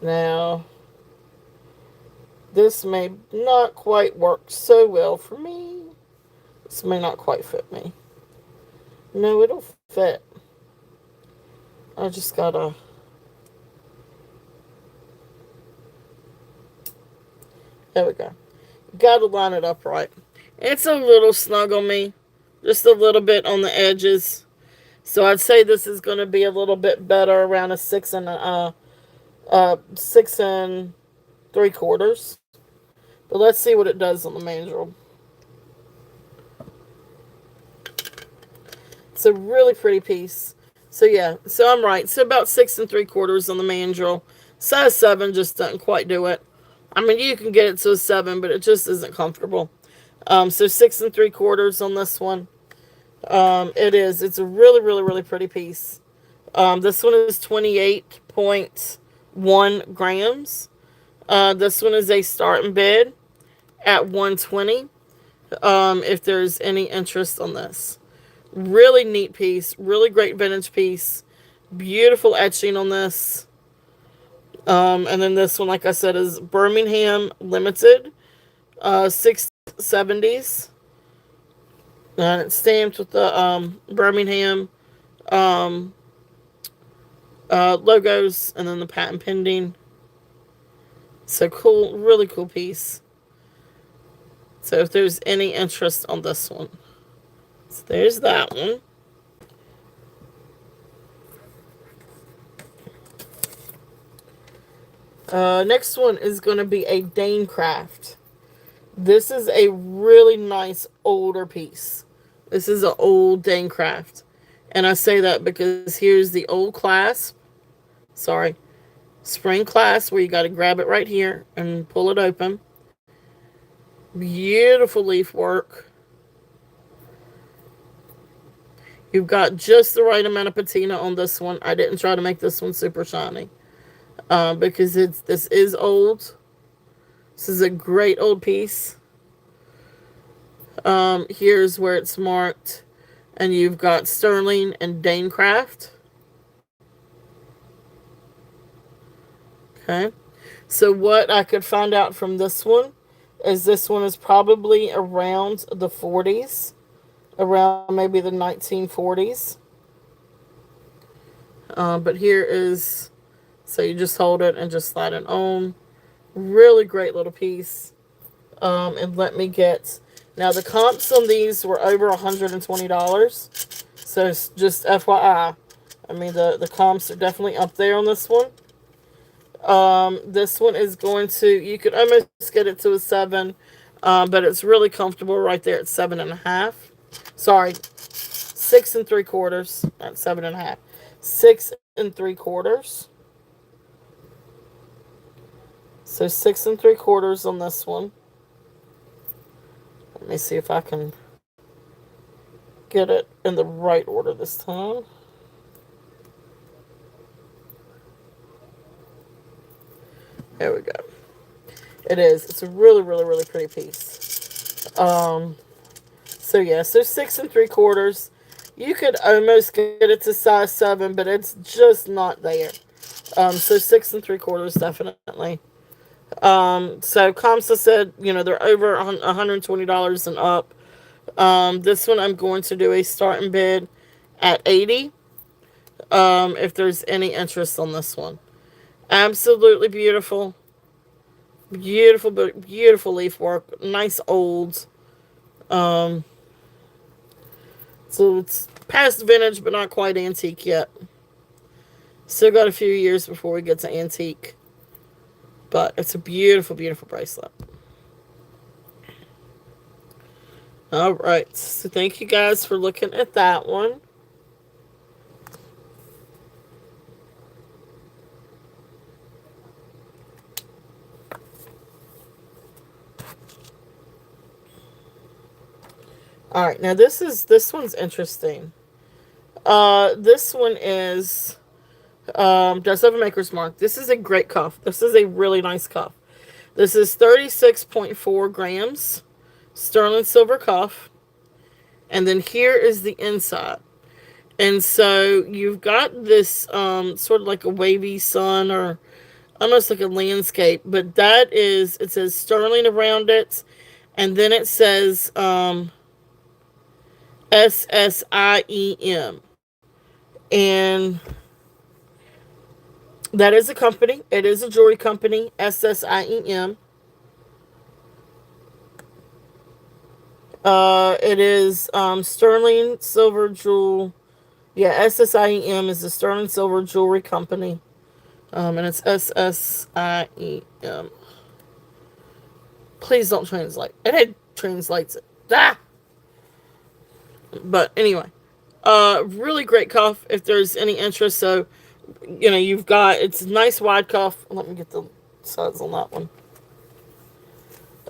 Now, this may not quite work so well for me. This may not quite fit me. No, it'll fit. I just gotta... There we go. Gotta line it up right. It's a little snug on me. Just a little bit on the edges. So I'd say this is going to be a little bit better around a 6 and 3/4. But let's see what it does on the mandrel. It's a really pretty piece. So yeah, so I'm right. So about 6 3/4 on the mandrel. Size 7 just doesn't quite do it. I mean, you can get it to a 7, but it just isn't comfortable. So 6 3/4 on this one. It is. It's a really, really, really pretty piece. This one is 28.1 grams. This one is a starting bid at 120. If there's any interest on this. Really neat piece. Really great vintage piece. Beautiful etching on this. And then this one, like I said, is Birmingham Limited. 670s. And it's stamped with the Birmingham logos and then the patent pending. So cool, really cool piece. So if there's any interest on this one. So there's that one. Next one is going to be a Danecraft. This is a really nice older piece. This is an old Danecraft. And I say that because here's the old clasp. Sorry, spring clasp where you got to grab it right here and pull it open. Beautiful leaf work. You've got just the right amount of patina on this one. I didn't try to make this one super shiny because this is old. This is a great old piece. Here's where it's marked, and you've got Sterling and Danecraft. Okay, so what I could find out from this one is this one is probably around the 40s, around maybe the 1940s. But here is, so you just hold it and just slide it on. Really great little piece. And let me get, now the comps on these were over $120. So just FYI. I mean, the comps are definitely up there on this one. This one is going to, you could almost get it to a 7, but it's really comfortable right there at 7.5. Sorry, 6 3/4, not 7.5. 6 3/4. So 6 3/4 on this one. Let me see if I can get it in the right order this time. There we go. It is. It's a really, really, really pretty piece. So yeah, so 6 3/4. You could almost get it to size 7, but it's just not there. So 6 3/4 definitely. So Kamsa said, they're over $120 and up. This one I'm going to do a starting bid at 80. If there's any interest on this one. Absolutely beautiful. Beautiful, beautiful leaf work. Nice old. So it's past vintage, but not quite antique yet. Still got a few years before we get to antique. But it's a beautiful, beautiful bracelet. Alright, so thank you guys for looking at that one. Alright, now this one's interesting. This one is does have a maker's mark. This is a great cuff. This is a really nice cuff. This is 36.4 grams sterling silver cuff. And then here is the inside. And so you've got this sort of like a wavy sun or almost like a landscape. But that is, it says sterling around it. And then it says SSIEM. And that is a company. It is a jewelry company. SSIEM. It is sterling silver jewel. Yeah, SSIEM is a sterling silver jewelry company. And it's SSIEM. Please don't translate. It translates it. Ah! But anyway. Really great cuff if there's any interest. So, you've got, it's a nice wide cuff. Let me get the size on that one.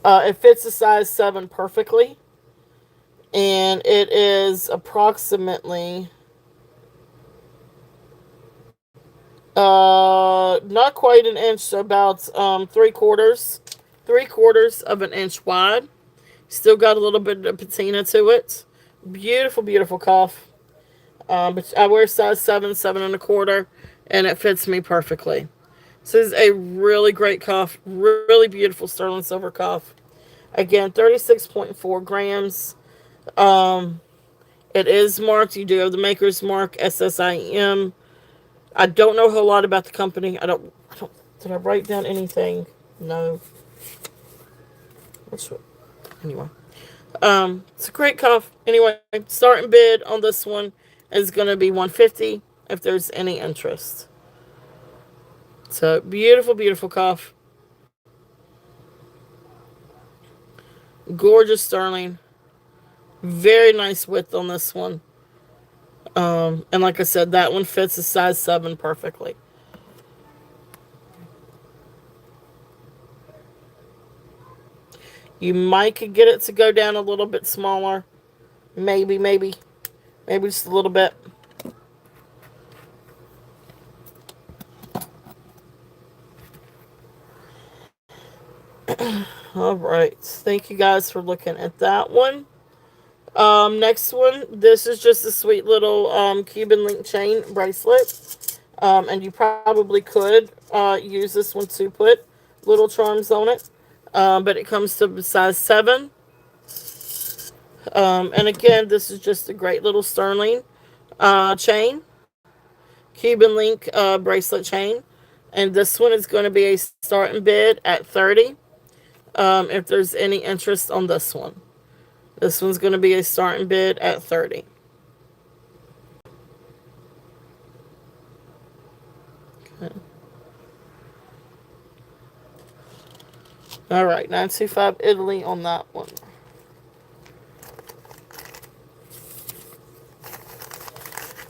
It fits a size 7 perfectly. And it is approximately not quite an inch, so about 3/4 of an inch wide. Still got a little bit of patina to it. Beautiful, beautiful cuff. But I wear size 7, 7 1/4, and it fits me perfectly. So this is a really great cuff. Really beautiful sterling silver cuff. Again, 36.4 grams. It is marked. You do have the maker's mark, SSIEM. I don't know a whole lot about the company. I don't. Did I write down anything? No. Anyway. It's a great cuff. Anyway, starting bid on this one is going to be $150 if there's any interest. So, beautiful, beautiful cuff. Gorgeous sterling. Very nice width on this one. And like I said, that one fits a size 7 perfectly. You might could get it to go down a little bit smaller. Maybe just a little bit. All right. Thank you guys for looking at that one. Next one. This is just a sweet little Cuban link chain bracelet. And you probably could use this one to put little charms on it. But it comes to size 7. And again, this is just a great little sterling chain. Cuban link bracelet chain. And this one is going to be a starting bid at 30. If there's any interest on this one. This one's going to be a starting bid at 30. Okay. All right, 925 Italy on that one.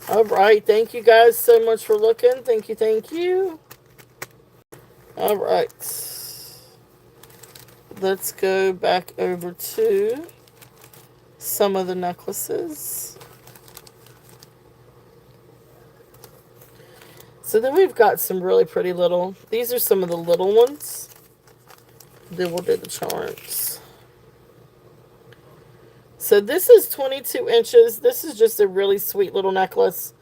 All right, thank you guys so much for looking. Thank you, thank you. All right. Let's go back over to some of the necklaces. So then we've got some really pretty little, these are some of the little ones. Then we'll do the charms. So this is 22 inches. This is just a really sweet little necklace.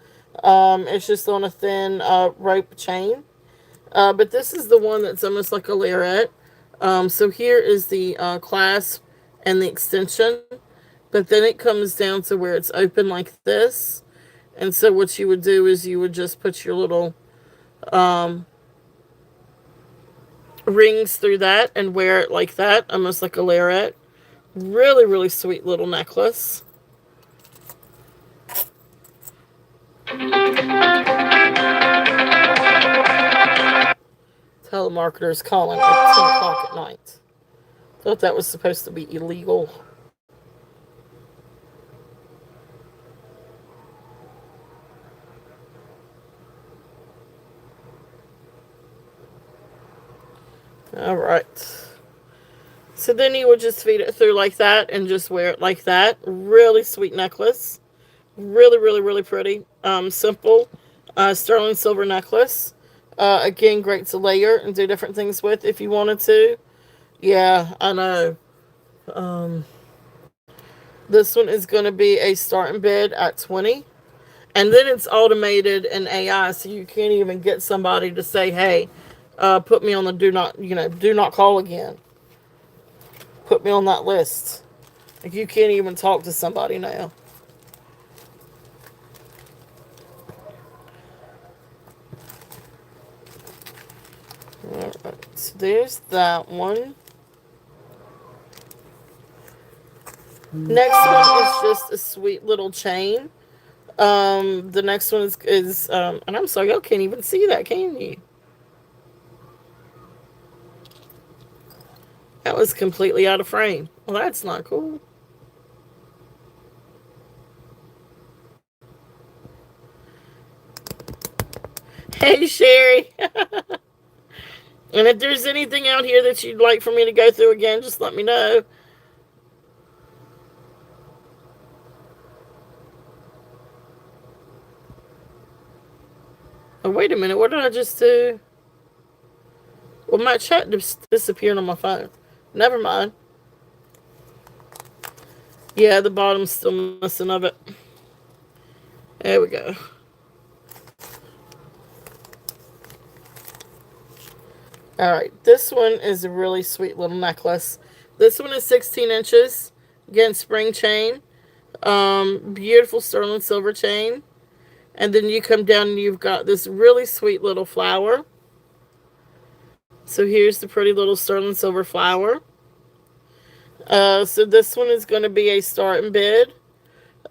It's just on a thin rope chain. But this is the one that's almost like a lariat. So here is the clasp and the extension. But then it comes down to where it's open like this. And so what you would do is you would just put your little rings through that and wear it like that, almost like a lariat. Really, really sweet little necklace. Telemarketers calling at 10 o'clock at night. Thought that was supposed to be illegal. All right. So then you would just feed it through like that and just wear it like that. Really sweet necklace. Really, really, really pretty. Simple. Sterling silver necklace. Again, great to layer and do different things with if you wanted to. Yeah, I know. This one is going to be a starting bid at 20. And then it's automated and AI, so you can't even get somebody to say, hey, put me on the do not call again. Put me on that list. Like, you can't even talk to somebody now. Alright, so there's that one. Next one is just a sweet little chain. The next one is and I'm sorry, y'all can't even see that, can you? That was completely out of frame. Well, that's not cool. Hey, Sherry. And if there's anything out here that you'd like for me to go through again, just let me know. Oh, wait a minute. What did I just do? Well, my chat just disappeared on my phone. Never mind. Yeah, the bottom's still missing of it. There we go. Alright, this one is a really sweet little necklace. This one is 16 inches. Again, spring chain. Beautiful sterling silver chain. And then you come down and you've got this really sweet little flower. So here's the pretty little sterling silver flower. So this one is going to be a starting bid.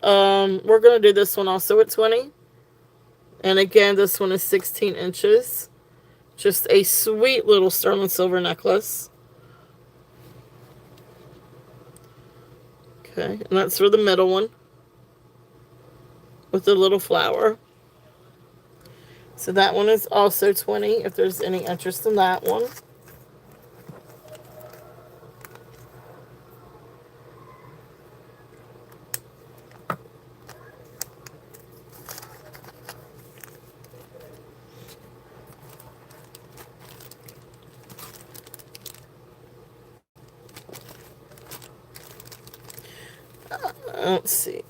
We're going to do this one also at 20. And again, this one is 16 inches. Just a sweet little sterling silver necklace. Okay, and that's for the middle one. with the little flower. So that one is also 20 if there's any interest in that one. Let's see.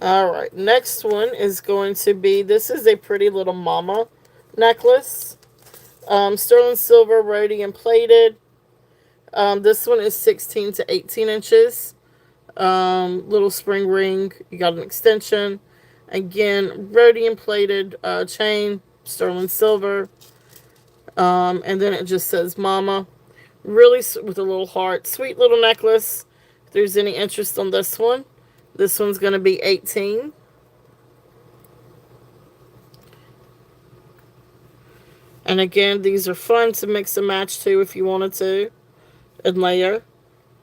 Alright, next one is going to be, this is a pretty little mama necklace. Sterling silver, rhodium plated. This one is 16 to 18 inches. Little spring ring. You got an extension. Again, rhodium plated chain, sterling silver. And then it just says mama. Really, with a little heart. Sweet little necklace. If there's any interest on this one. This one's going to be 18. And again, these are fun to mix and match to if you wanted to. And layer.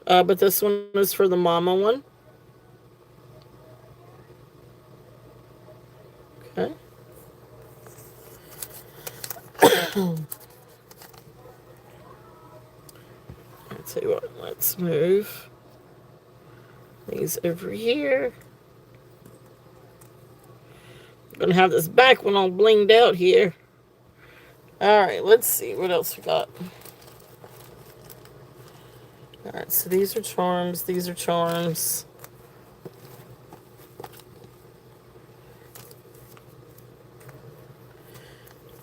But this one is for the mama one. Okay. I'll tell you what, let's move these over here. I'm gonna have this back one all blinged out here. Alright, let's see what else we got. Alright, so these are charms, these are charms.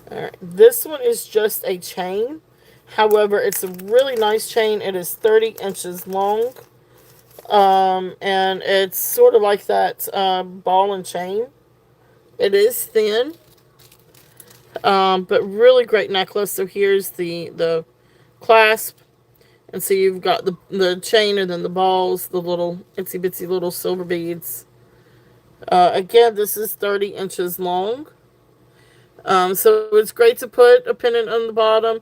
Alright, this one is just a chain. However, it's a really nice chain. It is 30 inches long. And it's sort of like that ball and chain. It is thin. But really great necklace. So here's the clasp. And so you've got the chain and then the balls, the little itsy bitsy little silver beads. Again, this is 30 inches long. So it's great to put a pendant on the bottom.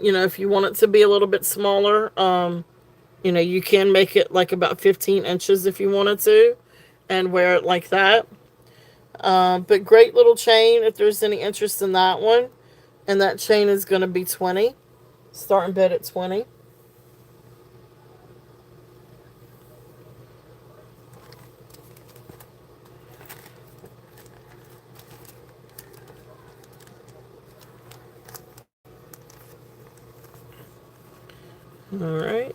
You know, if you want it to be a little bit smaller, you know, you can make it like about 15 inches if you wanted to and wear it like that. But great little chain if there's any interest in that one. And that chain is going to be 20. Starting bid at 20. Alright.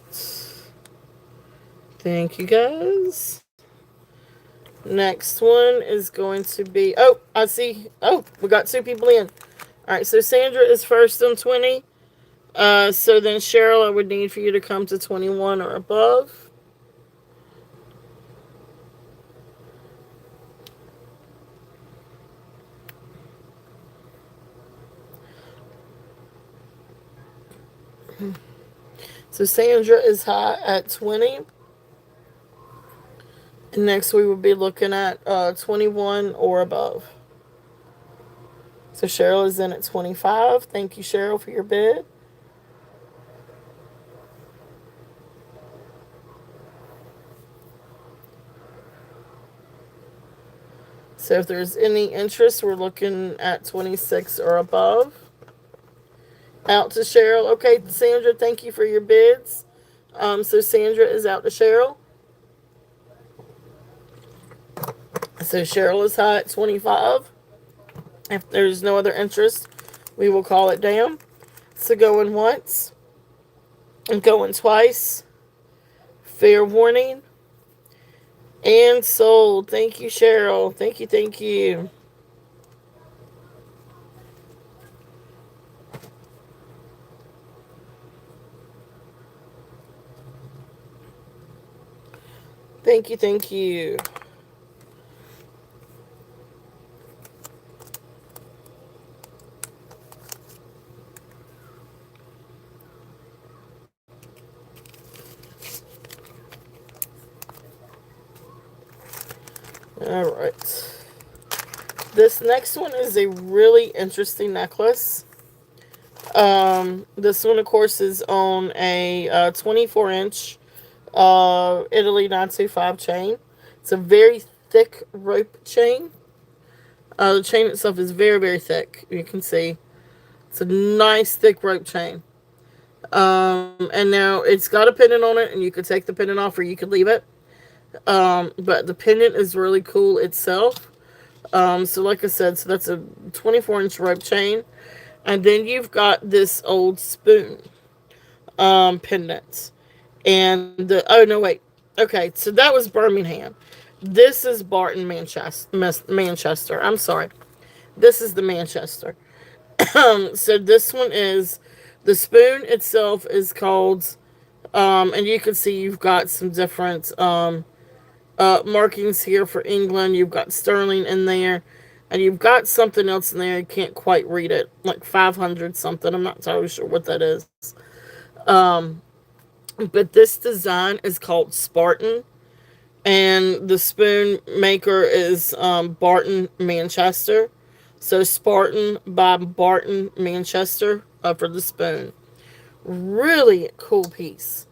Thank you guys. Next one is going to be... Oh, I see. Oh, we got two people in. Alright, so Sandra is first on 20. So then Cheryl, I would need for you to come to 21 or above. So Sandra is high at 20. And next we will be looking at 21 or above. So Cheryl is in at 25. Thank you, Cheryl, for your bid. So if there's any interest, we're looking at 26 or above. Out to Cheryl. Okay, Sandra, thank you for your bids. So Sandra is out to Cheryl. So Cheryl is high at 25. If there's no other interest, we will call it down. So going once and going twice. Fair warning. And sold. Thank you, Cheryl. Thank you, thank you. Thank you, thank you. Alright. This next one is a really interesting necklace. This one, of course, is on a 24-inch Italy 925 chain. It's a very thick rope chain. The chain itself is very, very thick. You can see it's a nice thick rope chain. And now it's got a pendant on it, and you could take the pendant off or you could leave it. But the pendant is really cool itself. So like I said, so that's a 24-inch rope chain. And then you've got this old spoon pendant. And oh no, wait. Okay, so that was Birmingham. This is Barton, Manchester. I'm sorry. This is the Manchester. So this one is the spoon itself is called, and you can see you've got some different markings here for England. You've got sterling in there, and you've got something else in there. You can't quite read it, like 500 something. I'm not totally sure what that is. Um, but this design is called Spartan, and the spoon maker is Barton, Manchester. So Spartan by Barton, Manchester for the spoon. Really cool piece.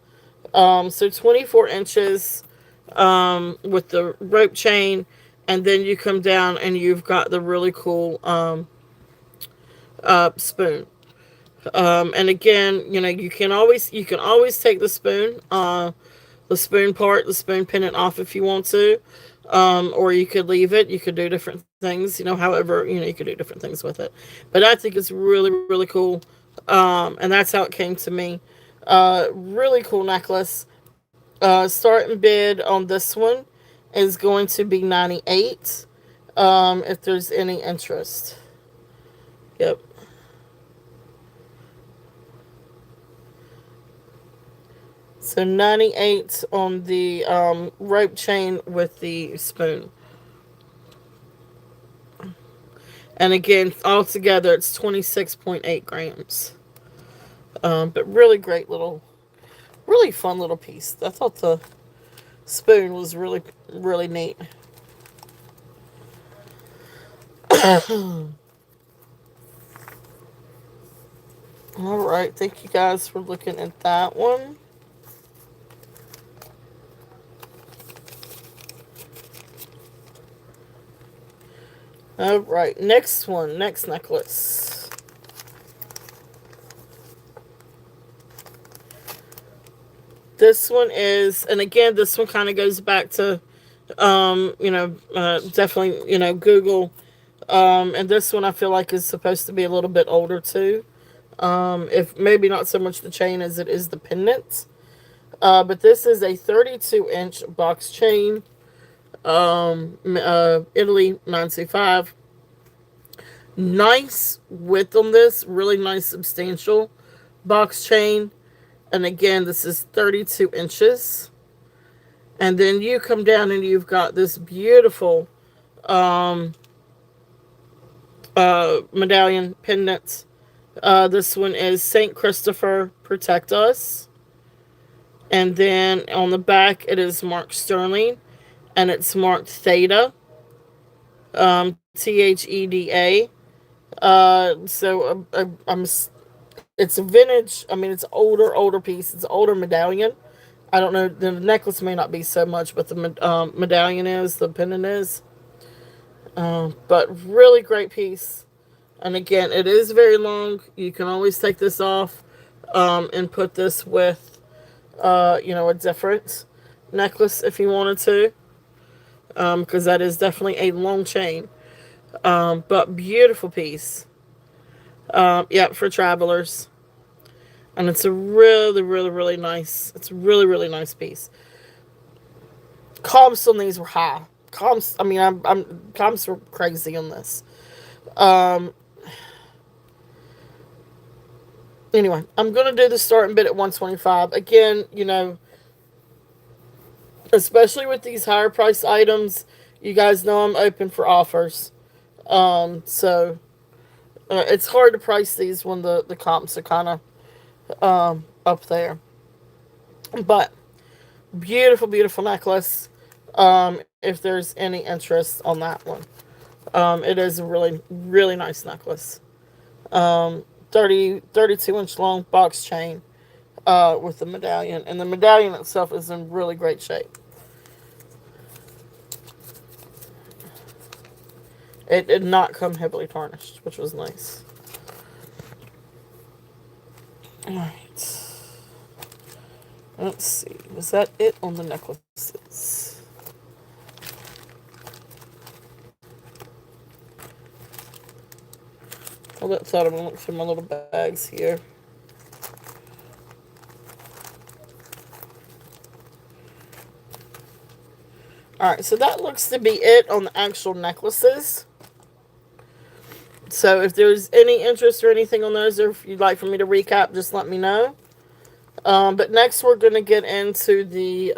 So 24 inches with the rope chain, and then you come down and you've got the really cool spoon. And again, you can always take the spoon part, the spoon pendant off if you want to, or you could leave it. You could do different things, however, you could do different things with it. But I think it's really, really cool. And that's how it came to me. Really cool necklace. Starting bid on this one is going to be 98. If there's any interest. Yep. So 98 on the rope chain with the spoon. And again, altogether it's 26.8 grams. But really great really fun little piece. I thought the spoon was really, really neat. Alright, thank you guys for looking at that one. Alright, next one, next necklace. This one is, and again, this one kind of goes back to, definitely, Google. And this one I feel like is supposed to be a little bit older too. If maybe not so much the chain as it is the pendant. But this is a 32-inch box chain. Italy 925. Nice width on this, really nice substantial box chain. And again, this is 32 inches. And then you come down and you've got this beautiful medallion pendant. This one is St. Christopher Protect Us. And then on the back it is marked sterling. And it's marked Theta. Theda. It's a vintage, it's an older piece. It's an older medallion. I don't know, the necklace may not be so much, but the medallion is, the pendant is. But really great piece. And again, it is very long. You can always take this off and put this with, a different necklace if you wanted to. Because that is definitely a long chain. But beautiful piece. For travelers. And it's a really, really, really nice, it's a really, really nice piece. Comps on these were high. Comps were crazy on this. Anyway, I'm going to do the starting bid at 125. Again, especially with these higher price items, you guys know I'm open for offers. So it's hard to price these when the comps are kind of up there. But beautiful, beautiful necklace. If there's any interest on that one. It is a really, really nice necklace. 32 inch long box chain with the medallion. And the medallion itself is in really great shape. It did not come heavily tarnished, which was nice. Alright. Let's see. Was that it on the necklaces? I thought I'm going to look through my little bags here. Alright, so that looks to be it on the actual necklaces. So if there's any interest or anything on those, or if you'd like for me to recap, just let me know. But next we're going to get into the,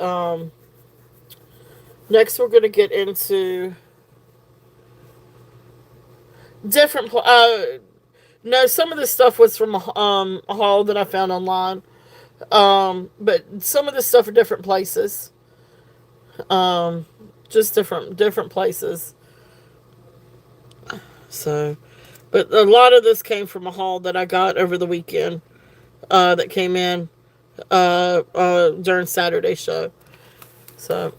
different, no, some of this stuff was from a haul that I found online. But some of this stuff are different places. Just different places. So, but a lot of this came from a haul that I got over the weekend, that came in, during Saturday's show. So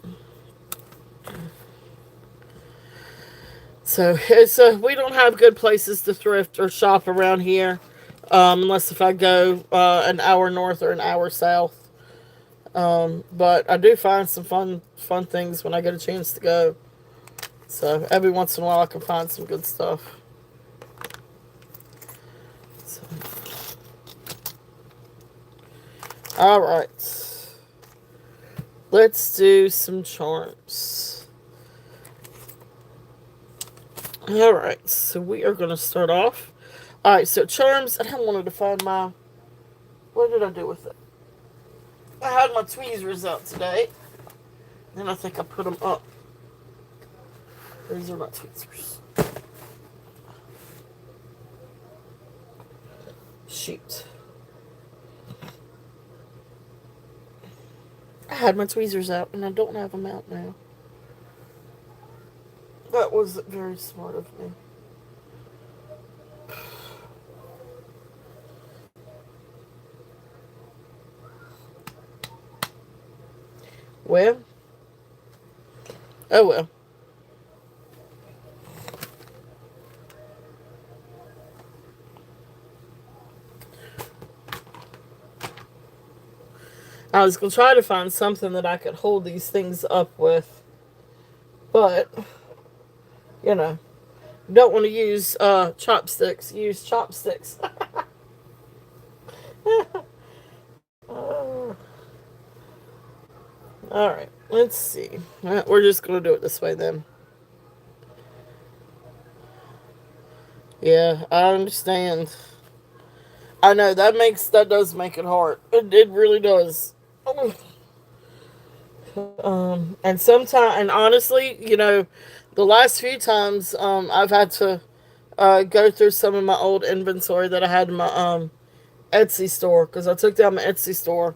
it's we don't have good places to thrift or shop around here, unless if I go an hour north or an hour south. But I do find some fun things when I get a chance to go. So every once in a while I can find some good stuff. So. All right. Let's do some charms. All right. So we are going to start off. All right. So charms. I wanted to find my. What did I do with it? I had my tweezers out today. And I think I put them up. These are my tweezers. Shoot. I had my tweezers out and I don't have them out now. That wasn't very smart of me. Well. Oh well. I was going to try to find something that I could hold these things up with. But, you know, don't want to use chopsticks. Use chopsticks. Alright, let's see. We're just going to do it this way then. Yeah, I understand. I know, that does make it hard. It really does. And honestly, you know, the last few times, I've had to, go through some of my old inventory that I had in my, Etsy store, because I took down my Etsy store,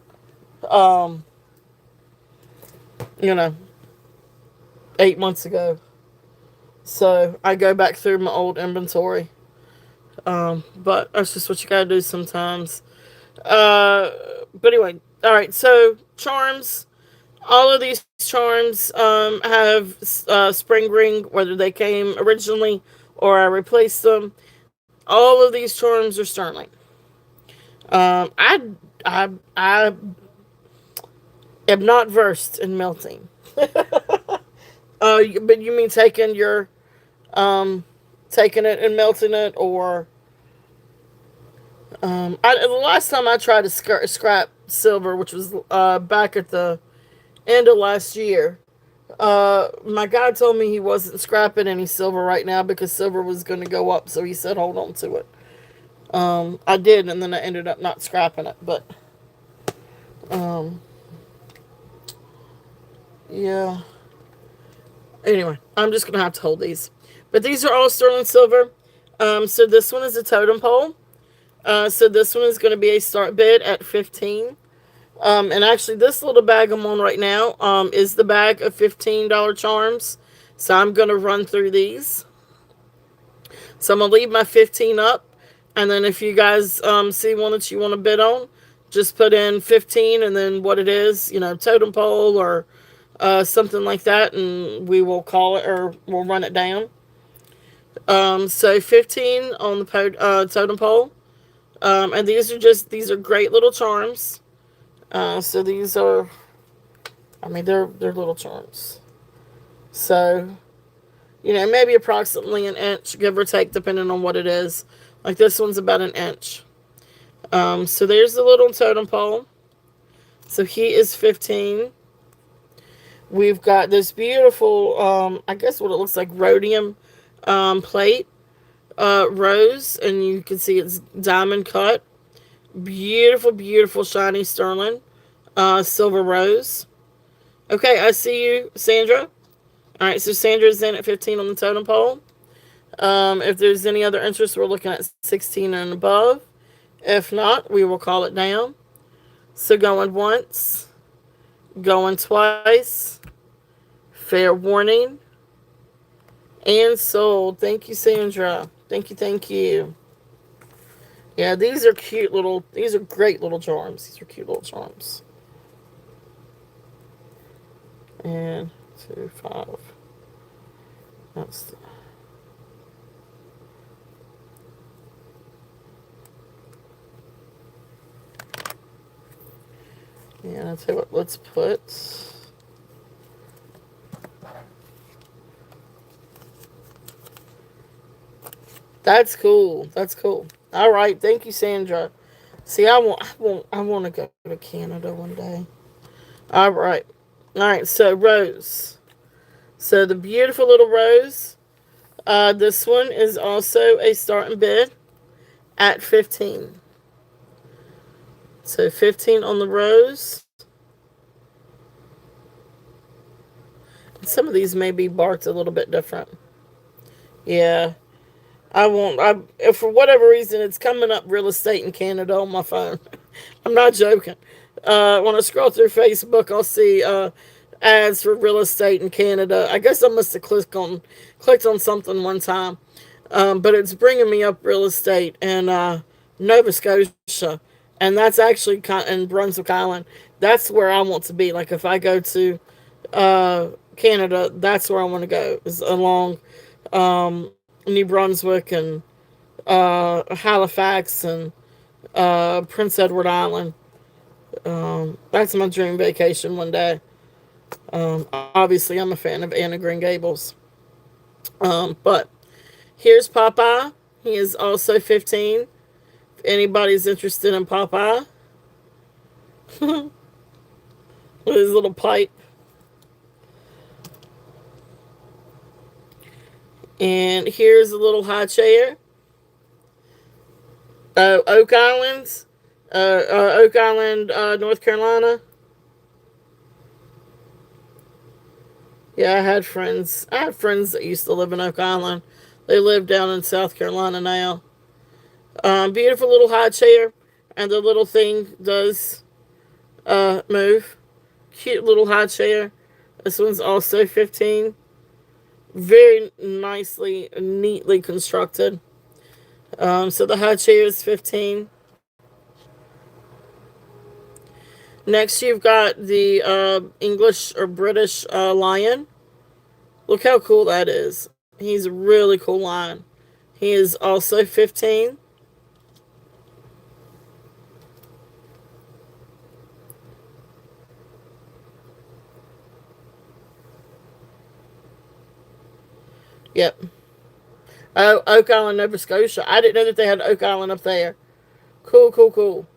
you know, 8 months ago. So, I go back through my old inventory. But that's just what you gotta do sometimes. But anyway, alright, so charms. All of these charms have spring ring, whether they came originally or I replaced them. All of these charms are sterling. I am not versed in melting. But you mean taking it and melting it, or the last time I tried to scrap silver, which was back at the end of last year, my guy told me he wasn't scrapping any silver right now because silver was going to go up, so he said hold on to it. I did, and then I ended up not scrapping it, but yeah. Anyway, I'm just going to have to hold these. But these are all sterling silver. So this one is a totem pole. So this one is going to be a start bid at $15. And actually this little bag I'm on right now is the bag of $15 charms. So I'm going to run through these. So I'm going to leave my 15 up. And then if you guys see one that you want to bid on, just put in 15 and then what it is, totem pole or something like that, and we will call it or we'll run it down. So 15 on the totem pole. And these are great little charms. So these are, they're little charms. So, maybe approximately an inch, give or take, depending on what it is. Like this one's about an inch. So there's the little totem pole. So he is 15. We've got this beautiful, I guess what it looks like, rhodium plate rose, and you can see it's diamond cut. Beautiful, beautiful, shiny sterling silver rose. Okay, I see you, Sandra. All right, so Sandra's in at 15 on the totem pole. If there's any other interest, we're looking at 16 and above. If not, we will call it down. So going once, going twice, fair warning, and sold. Thank you, Sandra. Thank you, thank you. Yeah, these are great little charms. These are cute little charms. And 2, 5. That's the... Yeah, I'll tell you what, let's put... That's cool. That's cool. All right, thank you, Sandra. See, I want to go to Canada one day. All right. All right, so Rose. So the beautiful little Rose. This one is also a starting bid at 15. So 15 on the Rose. Some of these may be barked a little bit different. Yeah. I won't. If for whatever reason, it's coming up real estate in Canada on my phone. I'm not joking. When I scroll through Facebook, I'll see ads for real estate in Canada. I guess I must have clicked on something one time, but it's bringing me up real estate in Nova Scotia, and that's actually in Brunswick Island. That's where I want to be. Like if I go to Canada, that's where I want to go. Is along New Brunswick and Halifax and Prince Edward Island. That's my dream vacation one day. Obviously, I'm a fan of Anne of Green Gables. But here's Popeye. He is also 15. If anybody's interested in Popeye, with his little pipe. And here's a little high chair. Oak Islands. Oak Island, North Carolina. Yeah, I had friends. That used to live in Oak Island. They live down in South Carolina now. Beautiful little high chair, and the little thing does move. Cute little high chair. This one's also 15. Very nicely, neatly constructed. So the high chair is 15. Next, you've got the English or British lion. Look how cool that is. He's a really cool lion. He is also 15. Yep. Oh, Oak Island, Nova Scotia. I didn't know that they had Oak Island up there. Cool, cool, cool.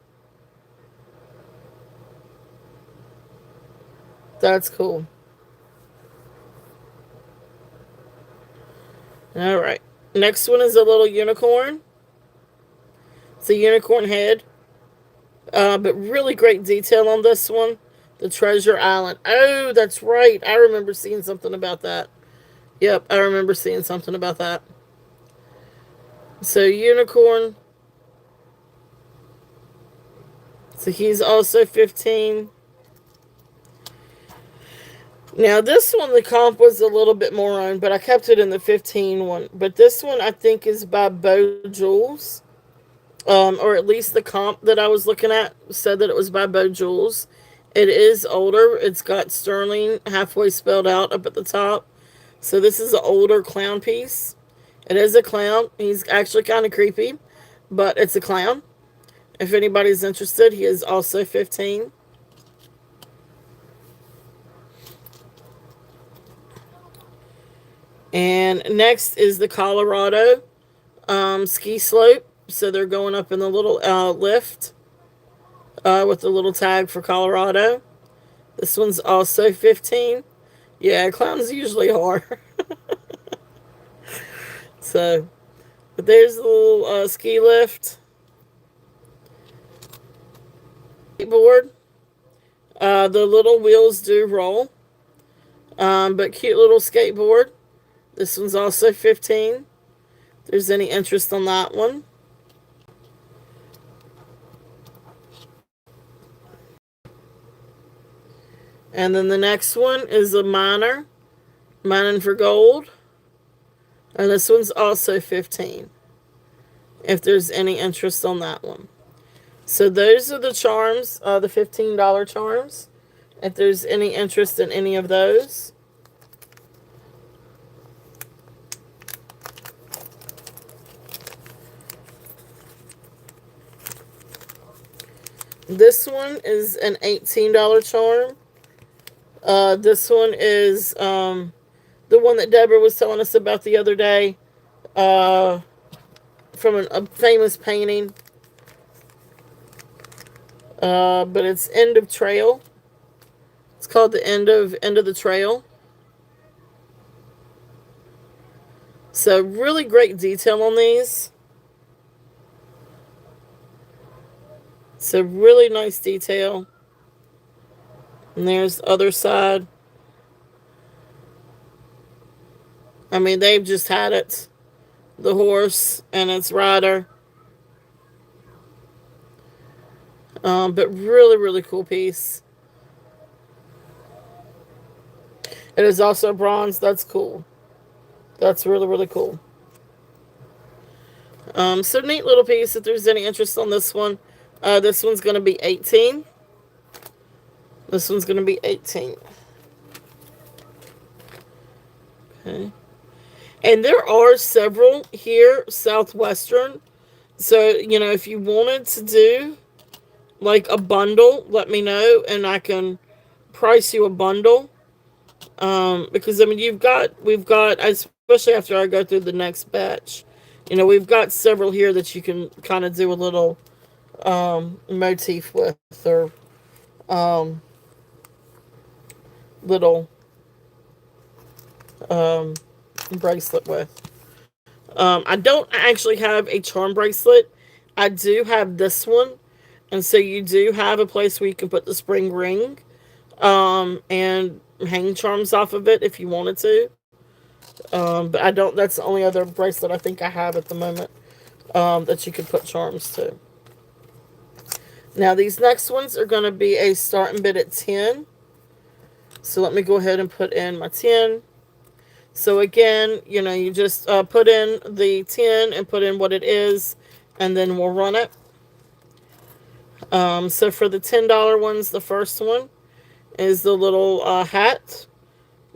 That's cool. All right. Next one is a little unicorn. It's a unicorn head. But really great detail on this one. The Treasure Island. Oh, that's right. I remember seeing something about that. Yep, I remember seeing something about that. So, unicorn. So, he's also 15. Now, this one, the comp was a little bit more on, but I kept it in the 15 one. But this one, I think, is by Beau Jules. or at least the comp that I was looking at said that it was by Beau Jules. It is older. It's got Sterling halfway spelled out up at the top. So this is an older clown piece. It is a clown. He's actually kind of creepy, but it's a clown. If anybody's interested, he is also 15. And next is the Colorado ski slope. So they're going up in the little lift with the little tag for Colorado. This one's also 15. Yeah, clowns usually are. So, but there's the little ski lift. Skateboard. The little wheels do roll. But cute little skateboard. This one's also 15. If there's any interest on that one. And then the next one is a miner. Mining for gold. And this one's also 15. If there's any interest on that one. So those are the charms, the $15 charms. If there's any interest in any of those. This one is an $18 charm. This one is the one that Deborah was telling us about the other day from a famous painting. But it's End of Trail. It's called the End of the Trail. So really great detail on these. So really nice detail. And there's the other side. I mean, they've just had it. The horse and its rider. But really, really cool piece. It is also bronze. That's cool. That's really, really cool. So neat little piece. If there's any interest on this one. This one's going to be 18. This one's going to be 18. Okay. And there are several here, Southwestern. So, you know, if you wanted to do like a bundle, let me know and I can price you a bundle. Because I mean, we've got, especially after I go through the next batch, you know, we've got several here that you can kind of do a little motif with, or little bracelet with. I don't actually have a charm bracelet. I do have this one, and so you do have a place where you can put the spring ring and hang charms off of it if you wanted to. But I don't. That's the only other bracelet I think I have at the moment that you could put charms to. Now, these next ones are going to be a starting bid at 10. So let me go ahead and put in my 10. So again, you know, you just put in the 10 and put in what it is, and then we'll run it. So for the $10 ones, the first one is the little hat,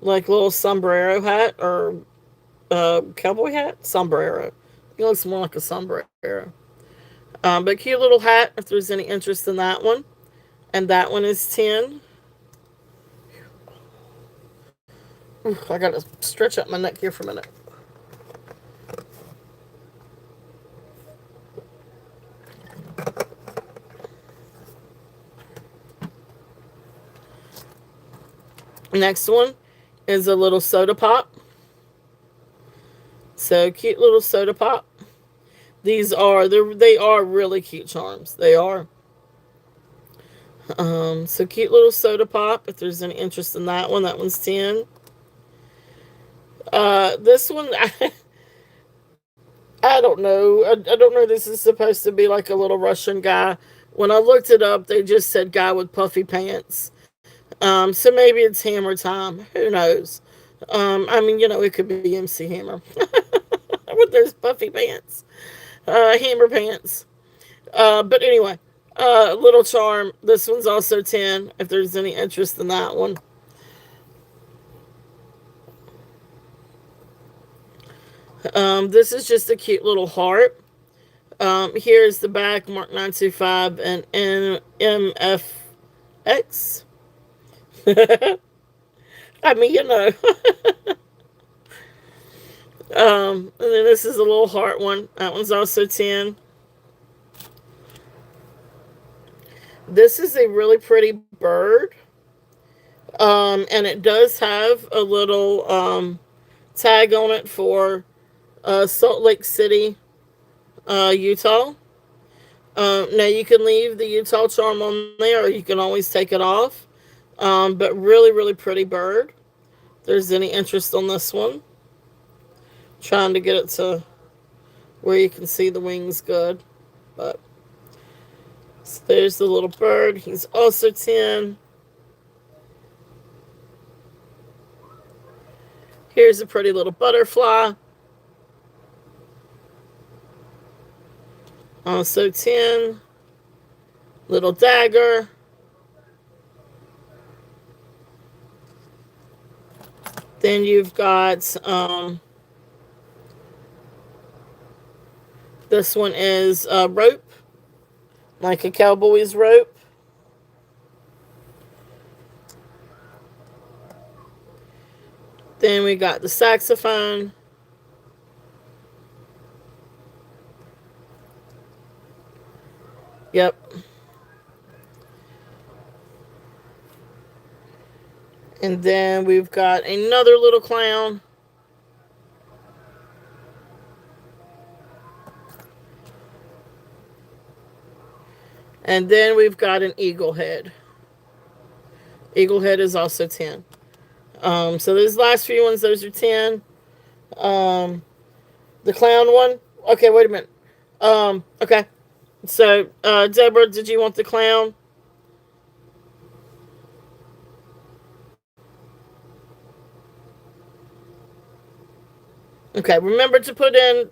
like little sombrero hat or cowboy hat? Sombrero. It looks more like a sombrero. But cute little hat if there's any interest in that one. And that one is 10. Ooh, I gotta stretch out my neck here for a minute. Next one is a little soda pop. So cute little soda pop. These are they are really cute charms. They are. So cute little soda pop. If there's any interest in that one's 10. This one, I don't know. I don't know. This is supposed to be like a little Russian guy. When I looked it up, they just said guy with puffy pants. So maybe it's Hammer time. Who knows? I mean, you know, it could be MC Hammer with those puffy pants. Hammer pants. But anyway, little charm. This one's also 10. If there's any interest in that one. This is just a cute little heart. Here's the back, Mark 925 and NMFX. I mean, you know. And then this is a little heart one. That one's also 10. This is a really pretty bird. And it does have a little tag on it for Salt Lake City, Utah. Now you can leave the Utah charm on there, or you can always take it off. But really, really pretty bird. If there's any interest on this one, trying to get it to where you can see the wings good. But so there's the little bird. He's also 10. Here's a pretty little butterfly. Also 10. Little dagger. Then you've got this one is rope, like a cowboy's rope. Then we got the saxophone. Yep. And then we've got another little clown. And then we've got an eagle head. Eagle head is also 10. So those last few ones, those are 10. The clown one. Okay, wait a minute. Okay. So, Deborah, did you want the clown? Okay, remember to put in,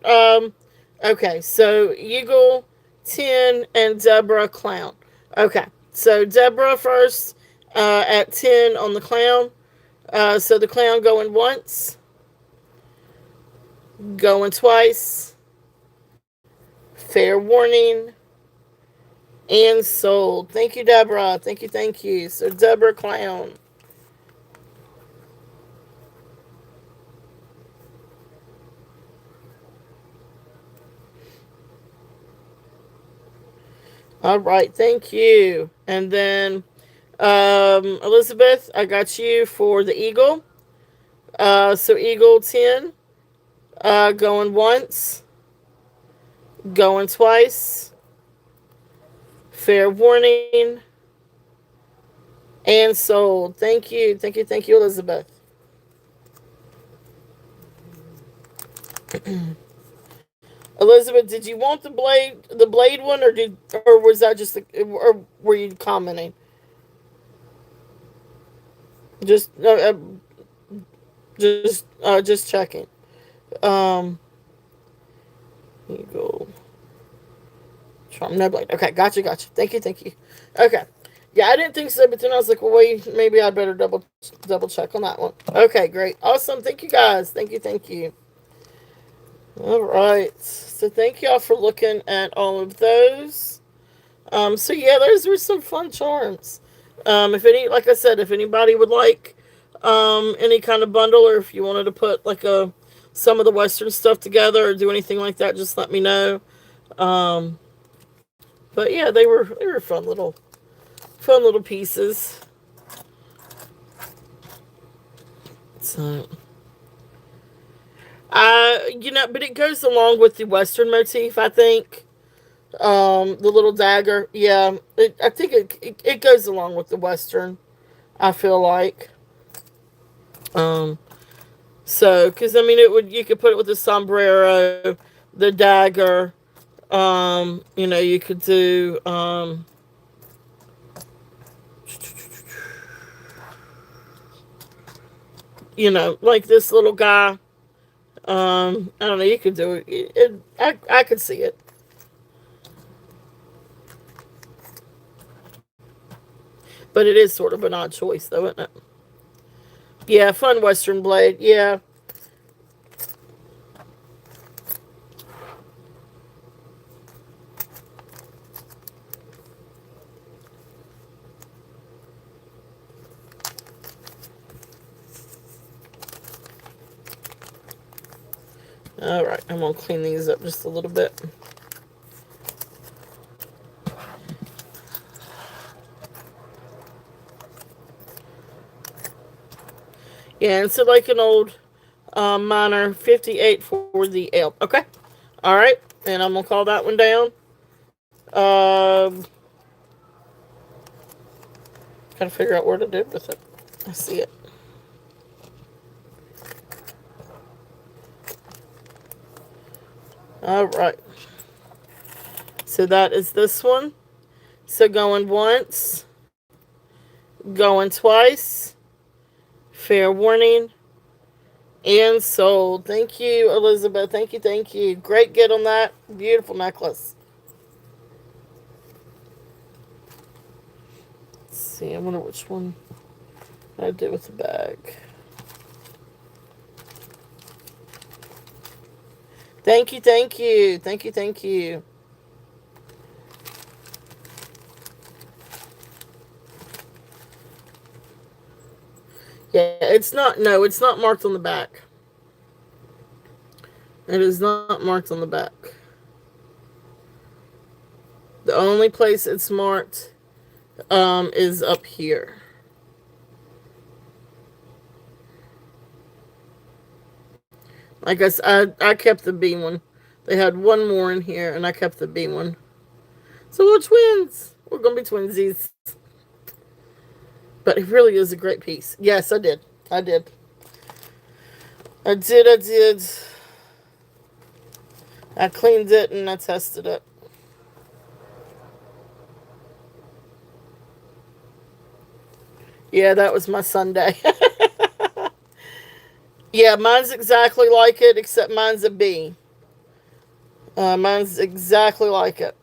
okay, so Eagle, 10, and Deborah, clown. Okay, so Deborah first, at 10 on the clown. So the clown going once, going twice, fair warning, and sold. Thank you, Deborah. Thank you, thank you. So Deborah, clown. All right, thank you. And then Elizabeth, I got you for the eagle. So eagle 10, going once, going twice, fair warning, and sold. Thank you, thank you, thank you, Elizabeth. Elizabeth, did you want the blade one, or was that just, or were you commenting? Just, just checking. Um, here you go. Charm no blade. Okay, gotcha, gotcha. Thank you, thank you. Okay, yeah, I didn't think so, but then I was like, well, wait, maybe I better double check on that one. Okay, great, awesome. Thank you, guys. Thank you, thank you. All right. So thank y'all for looking at all of those. So yeah, those were some fun charms. Like I said, if anybody would like any kind of bundle, or if you wanted to put like some of the Western stuff together or do anything like that, just let me know. Um, but yeah, they were fun little pieces. So. But it goes along with the Western motif, I think. The little dagger, yeah, I think it goes along with the Western, I feel like. Um, so, because, I mean, you could put it with the sombrero, the dagger, you could do, like this little guy. I don't know. You could do it. I could see it. But it is sort of an odd choice, though, isn't it? Yeah, fun Western blade. Yeah. Alright, I'm going to clean these up just a little bit. Yeah, and so like an old miner, 58 for the L. Okay. Alright, and I'm going to call that one down. Gotta figure out where to do with it. I see it. Alright. So that is this one. So going once. Going twice. Fair warning. And sold. Thank you, Elizabeth. Thank you, thank you. Great get on that. Beautiful necklace. Let's see, I wonder which one I did with the bag. Thank you, thank you. Thank you, thank you. Yeah, it's not, no, it's not marked on the back. It is not marked on the back. The only place it's marked is up here. I guess I kept the B one. They had one more in here, and I kept the B one. So we're twins. We're going to be twinsies. But it really is a great piece. Yes, I did. I did. I did. I cleaned it and I tested it. Yeah, that was my Sunday. Yeah, mine's exactly like it, except mine's a B. Mine's exactly like it.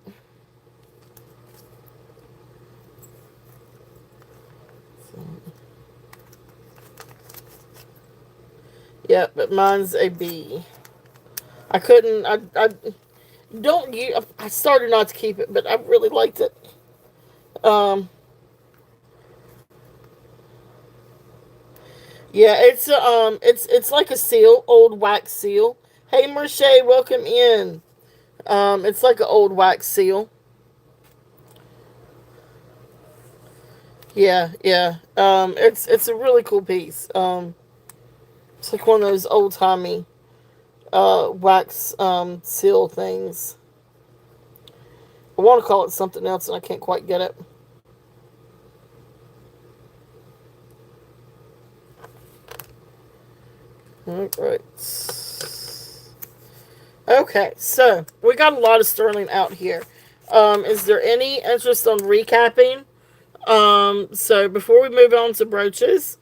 Yeah, but mine's a B. I couldn't. I don't. I started not to keep it, but I really liked it. Um. Yeah, it's like a seal, old wax seal. Hey, Merche, welcome in. It's like an old wax seal. Yeah, yeah. It's a really cool piece. It's like one of those old timey wax seal things. I want to call it something else, and I can't quite get it. All right. Okay, so we got a lot of sterling out here. Is there any interest on recapping? So before we move on to brooches,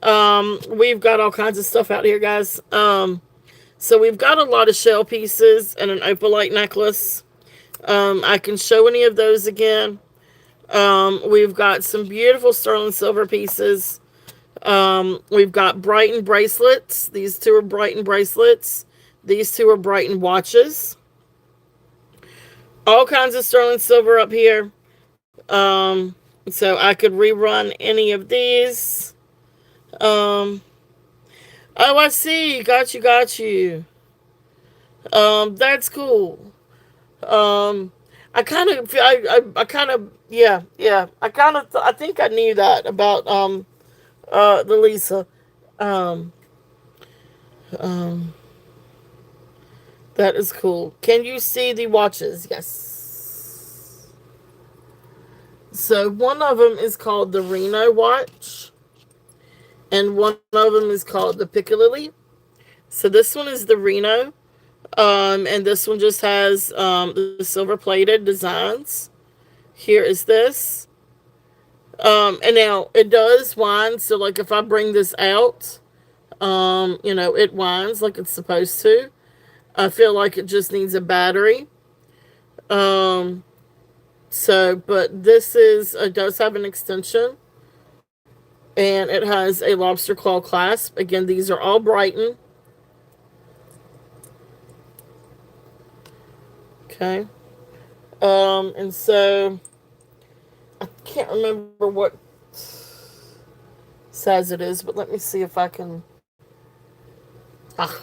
we've got all kinds of stuff out here, guys. So we've got a lot of shell pieces and an opalite necklace. I can show any of those again. We've got some beautiful sterling silver pieces. We've got Brighton bracelets. These two are Brighton bracelets. These two are Brighton watches. All kinds of sterling silver up here. So I could rerun any of these. Oh, I see. Got you. That's cool. I kind of, I kind of, yeah. I think I knew that about, the Lisa. Um, um, that is cool. Can you see the watches? Yes. So one of them is called the Reno watch, and one of them is called the Piccadilly. So this one is the Reno, and this one just has the silver plated designs. Here is this. And now it does wind, so like if I bring this out, it winds like it's supposed to. I feel like it just needs a battery. But this is, it does have an extension. And it has a lobster claw clasp. Again, these are all Brighton. Okay. And so I can't remember what size it is, but let me see if I can. Ah,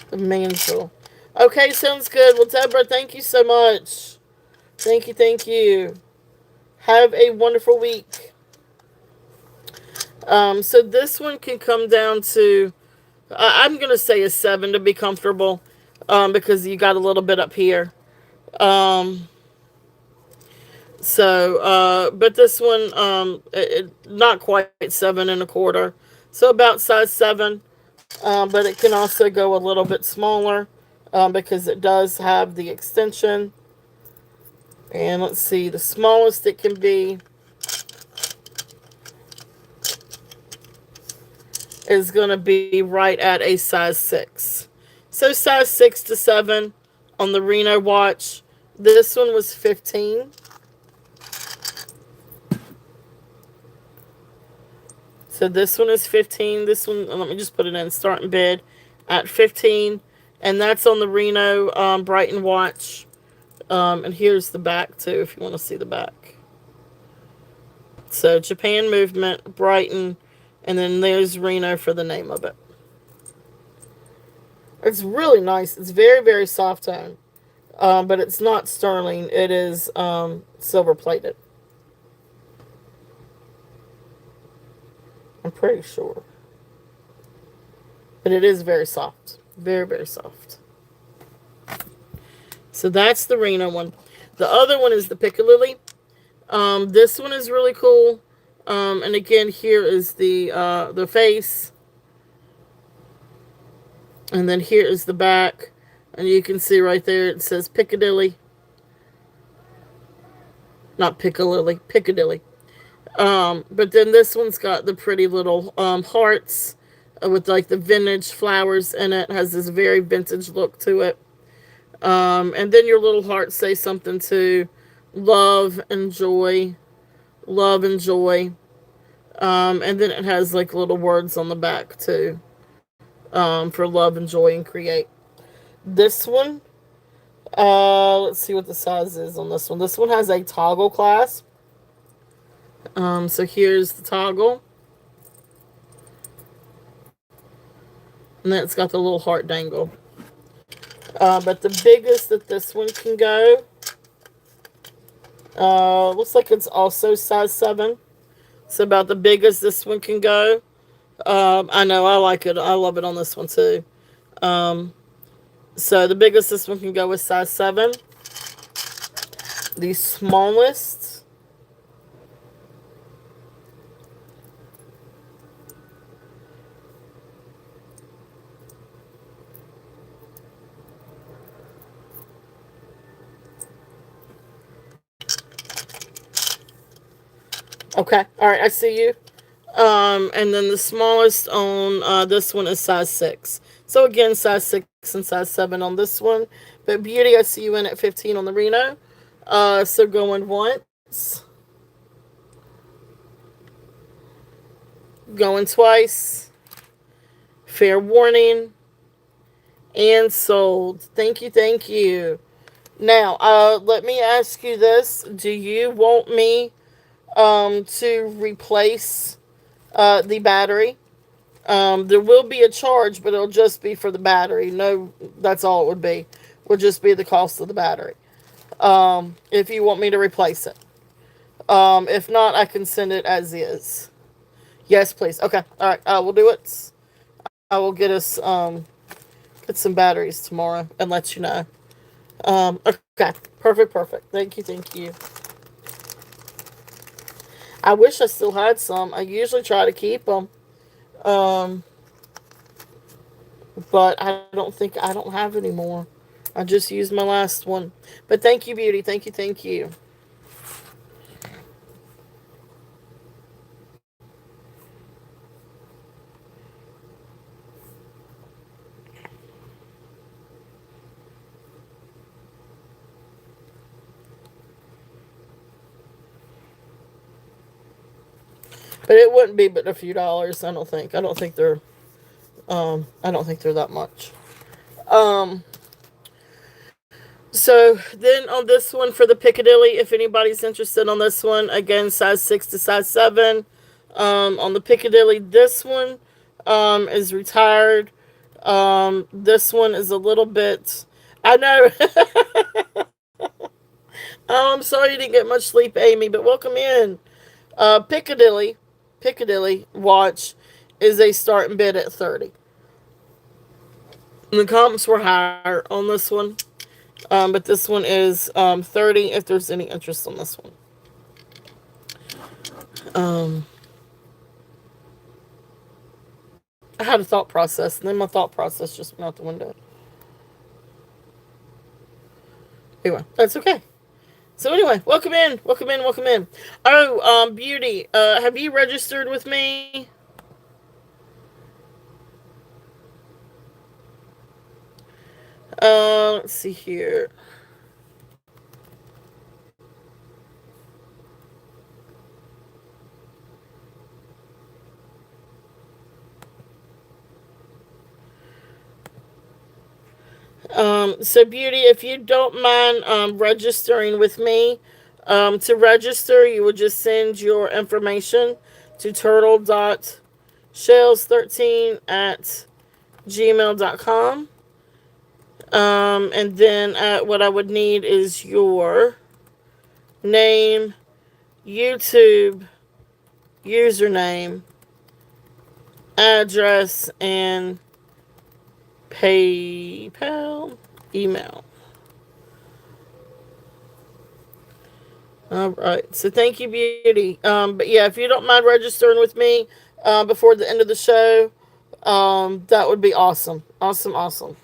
the mansell. Okay, sounds good. Well, Deborah, thank you so much. Thank you, thank you. Have a wonderful week. So this one can come down to, I'm going to say a 7 to be comfortable, because you got a little bit up here. Um, but this one, not quite 7 1/4. So about size 7. But it can also go a little bit smaller, because it does have the extension. And let's see, the smallest it can be is going to be right at a size 6. So size 6 to 7 on the Reno watch. This one was 15. So this one is 15. This one, let me just put it in starting bid at 15. And that's on the Reno Brighton watch. And here's the back too, if you want to see the back. So Japan Movement, Brighton, and then there's Reno for the name of it. It's really nice. It's very, very soft tone. But it's not sterling. It is silver plated. I'm pretty sure. But it is very soft. Very, very soft. So that's the Reno one. The other one is the Piccadilly. This one is really cool. And again, here is the face. And then here is the back. And you can see right there it says Piccadilly. Not Piccadilly, Piccadilly. But then this one's got the pretty little hearts with like the vintage flowers in it. Has this very vintage look to it. And then your little hearts say something to love and joy. Love and joy. And then it has like little words on the back too. For love and joy and create. This one, let's see what the size is on this one. This one has a toggle clasp. So here's the toggle. And then it's got the little heart dangle. But the biggest that this one can go, looks like it's also size 7. So about the biggest this one can go. I know, I like it. I love it on this one too. So the biggest this one can go is size 7. The smallest, okay, all right, I see you. And then the smallest on this one is size 6. So again, size 6 and size 7 on this one. But Beauty, I see you in at 15 on the Reno. So going once. Going twice. Fair warning. And sold. Thank you, thank you. Now, let me ask you this. Do you want me to replace the battery? There will be a charge, but it'll just be for the battery. No, that's all it would be. Would just be the cost of the battery. If you want me to replace it. If not, I can send it as is. Yes, please. Okay. All right. I will do it. I will get us get some batteries tomorrow and let you know. Okay. Perfect. Perfect. Thank you. Thank you. I wish I still had some. I usually try to keep them. But I don't have any more. I just used my last one. But thank you, Beauty. Thank you. Thank you. But it wouldn't be but a few dollars, I don't think. I don't think they're that much. Um, so then on this one for the Piccadilly, if anybody's interested on this one, again, size 6 to size 7. On the Piccadilly, this one is retired. This one is a little bit. I know. Oh, I'm sorry you didn't get much sleep, Amy, but welcome in. Piccadilly watch is a starting bid at 30. The comps were higher on this one, but this one is 30 if there's any interest on this one. I had a thought process, and then my thought process just went out the window. Anyway, that's okay. So anyway, welcome in, welcome in, welcome in. Oh, Beauty, have you registered with me? Let's see here. So Beauty, if you don't mind registering with me, to register, you would just send your information to turtle.shells13 at gmail.com. And then what I would need is your name, YouTube, username, address, and PayPal email. All right. So thank you, Beauty. But yeah, if you don't mind registering with me before the end of the show, that would be awesome. Awesome, awesome.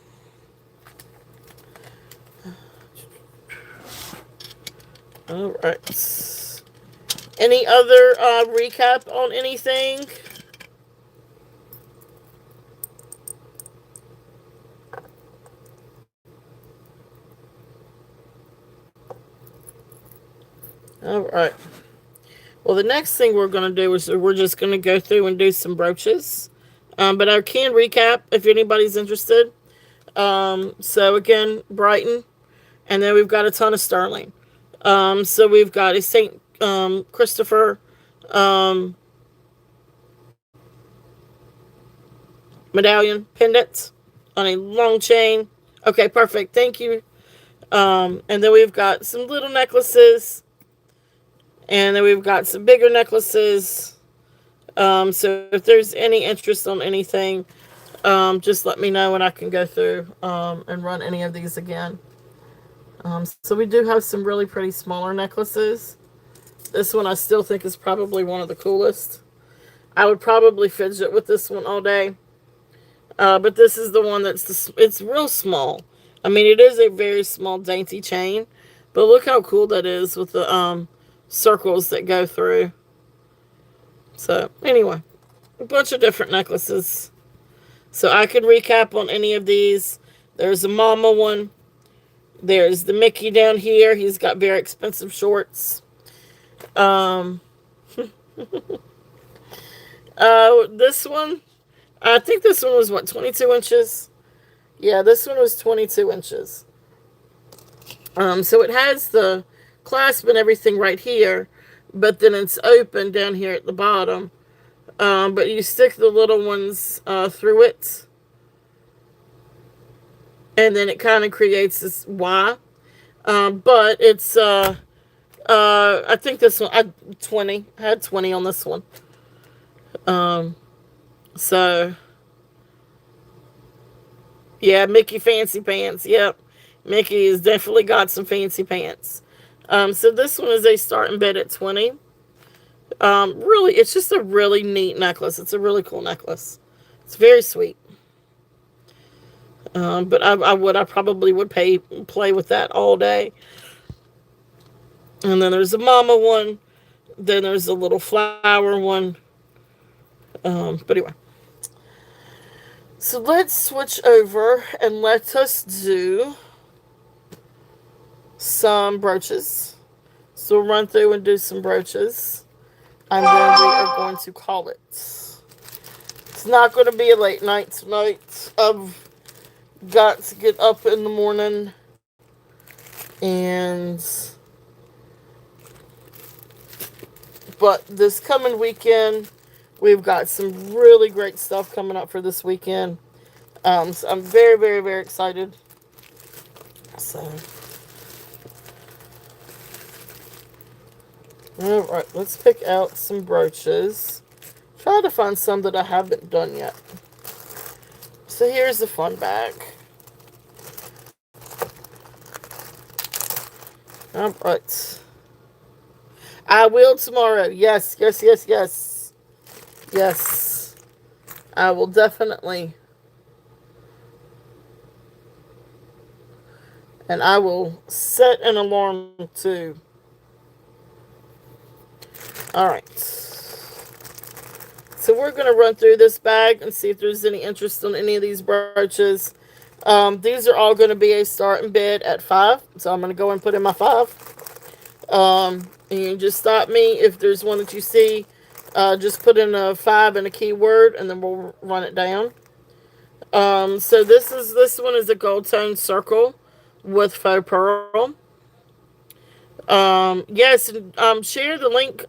All right. Any other recap on anything? All right. Well, the next thing we're going to do is we're just going to go through and do some brooches. But I can recap if anybody's interested. So again, Brighton. And then we've got a ton of sterling. So we've got a St. Christopher medallion pendant on a long chain. Okay, perfect. Thank you. And then we've got some little necklaces. And then we've got some bigger necklaces. So if there's any interest on anything, just let me know and I can go through and run any of these again. So we do have some really pretty smaller necklaces. This one I still think is probably one of the coolest. I would probably fidget with this one all day. But this is the one it's real small. I mean, it is a very small, dainty chain. But look how cool that is with the circles that go through. So, anyway, a bunch of different necklaces. So I could recap on any of these. There's a mama one. There's the Mickey down here. He's got very expensive shorts. This one, I think this one was what, 22 inches? Yeah, this one was 22 inches. So it has the clasp and everything right here, but then it's open down here at the bottom. But you stick the little ones through it. And then it kind of creates this Y. But it's, I think this one, I had 20 on this one. So, yeah, Mickey Fancy Pants. Yep. Mickey has definitely got some fancy pants. So this one is a starting bid at 20. Really, it's just a really neat necklace. It's a really cool necklace. It's very sweet. But I probably would play with that all day. And then there's a mama one. Then there's a little flower one. But anyway. So let's switch over and let us do some brooches. So we'll run through and do some brooches. and then we are going to call it. It's not going to be a late night tonight. I've got to get up in the morning, and but this coming weekend, we've got some really great stuff coming up for this weekend. So I'm very, very, very excited. So, all right, let's pick out some brooches. Try to find some that I haven't done yet. So here's the fun bag. All right. I will tomorrow. Yes, yes, yes, yes. Yes. I will definitely. And I will set an alarm too. Alright. So we're going to run through this bag and see if there's any interest on any of these brooches. These are all going to be a starting bid at 5. So I'm going to go and put in my 5. And you can just stop me if there's one that you see. Just put in a 5 and a keyword, and then we'll run it down. So this one is a gold tone circle with faux pearl. Yes, share the link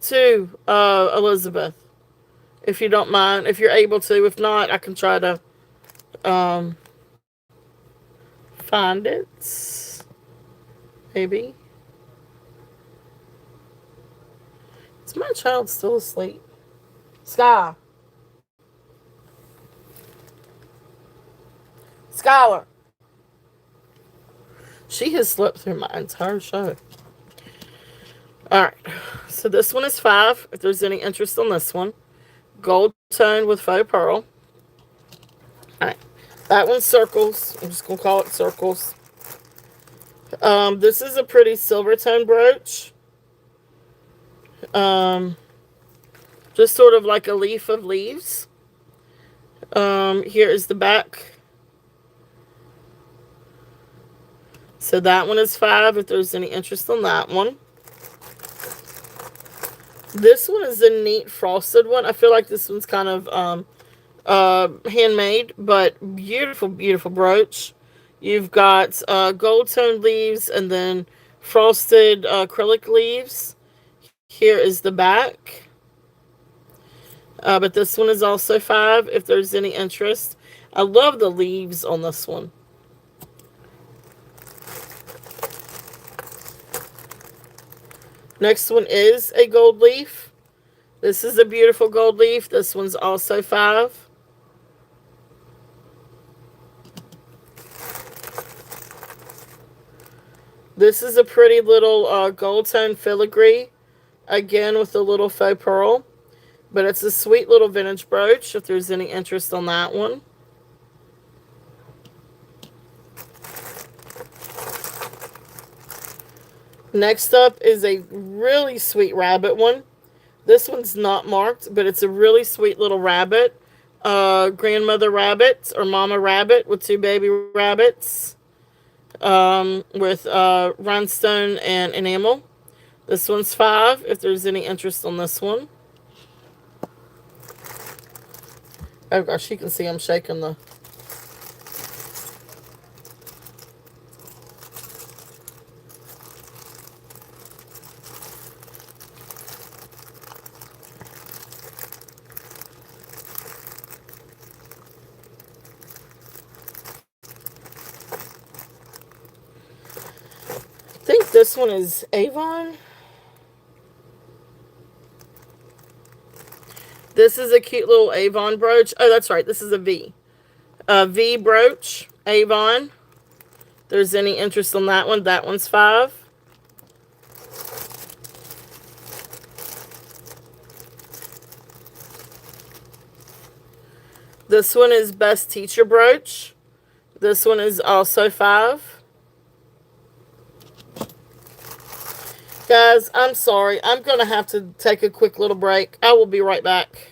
to Elizabeth if you don't mind, if you're able to. If not, I can try to um, find it. Maybe. Is my child still asleep? Sky. Skylar. She has slept through my entire show. Alright. So this one is 5. If there's any interest on this one. Gold tone with faux pearl. Alright. That one's circles. I'm just going to call it circles. This is a pretty silver tone brooch. Just sort of like a leaf of leaves. Here is the back. So that one is 5 if there's any interest on that one. This one is a neat frosted one. I feel like this one's kind of handmade, but beautiful, beautiful brooch. You've got gold toned leaves and then frosted acrylic leaves. Here is the back. But this one is also 5 if there's any interest. I love the leaves on this one. Next one is a gold leaf. This is a beautiful gold leaf. This one's also 5. This is a pretty little gold tone filigree. Again with a little faux pearl. But it's a sweet little vintage brooch if there's any interest on that one. Next up is a really sweet rabbit one. This one's not marked, but it's a really sweet little rabbit. Grandmother rabbit or mama rabbit with 2 baby rabbits. With rhinestone and enamel. This one's 5 if there's any interest on this one. Oh gosh, you can see I'm shaking the... I think this one is Avon. This is a cute little Avon brooch. Oh, that's right. This is a V. A V brooch. Avon. If there's any interest on that one. That one's 5. This one is Best Teacher brooch. This one is also 5. Guys, I'm sorry. I'm going to have to take a quick little break. I will be right back.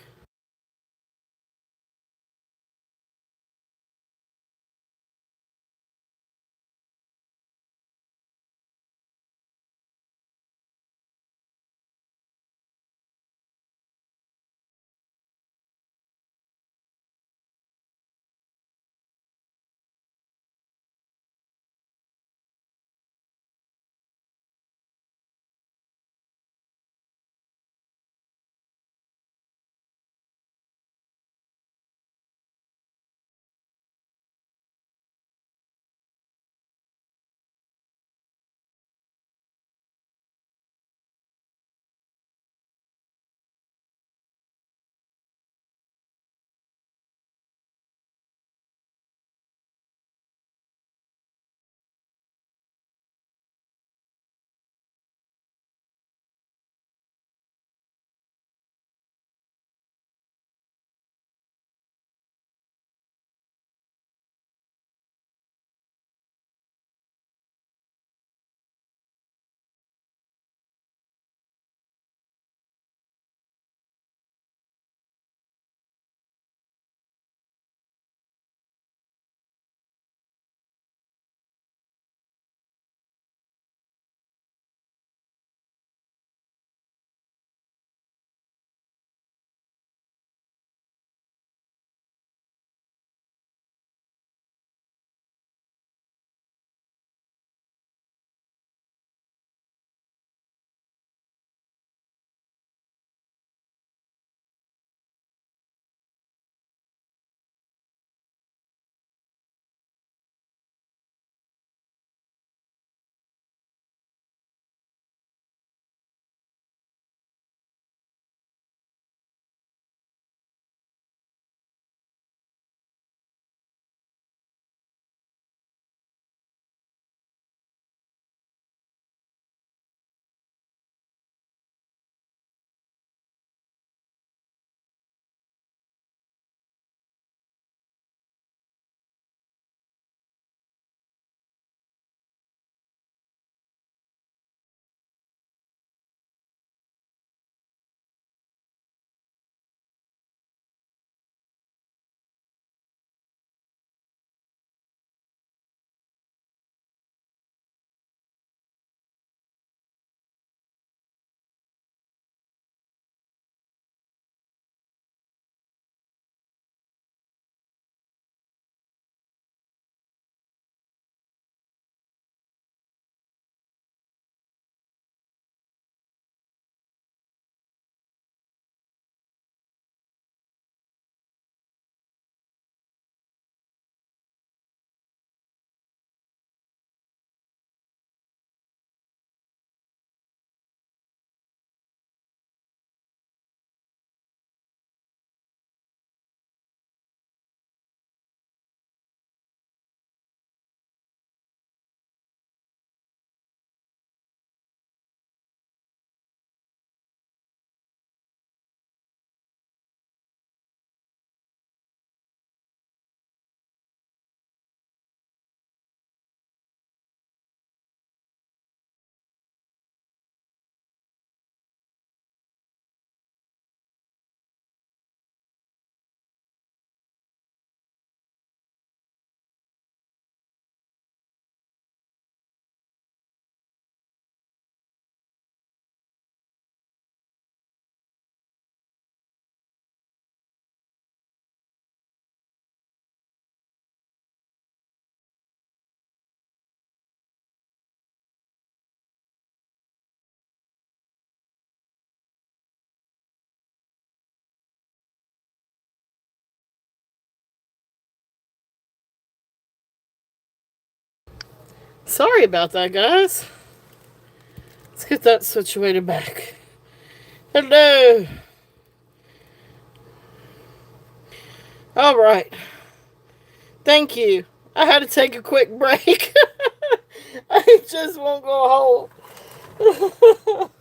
Sorry about that, guys. Let's get that situated back. Hello. All right. Thank you. I had to take a quick break. I just won't go hold.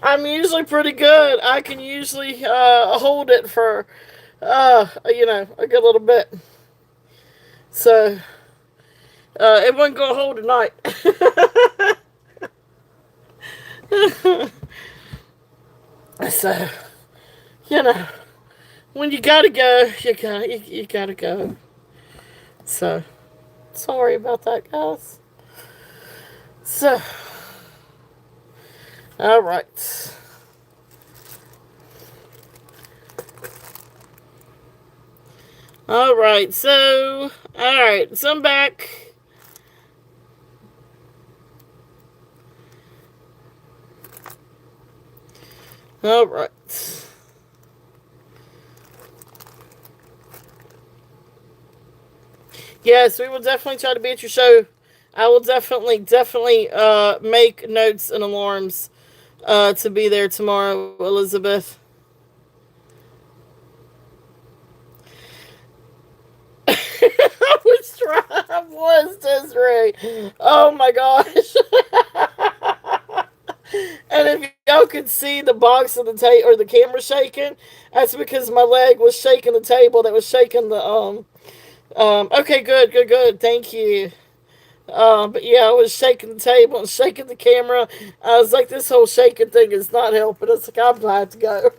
I'm usually pretty good. I can usually hold it for, a good little bit. So, it wasn't going to hold tonight. So, you know, when you gotta go, you gotta go. So, sorry about that, guys. So, all right. All right. So, all right. So I'm back. All right. Yes, we will definitely try to be at your show. I will definitely make notes and alarms to be there tomorrow, Elizabeth. I was Desiree. Oh my gosh. And if y'all could see the box of the table or the camera shaking, that's because my leg was shaking the table that was shaking the okay, good. Thank you. But yeah, I was shaking the table and shaking the camera. I was like, this whole shaking thing is not helping. It's like, I'm glad to go.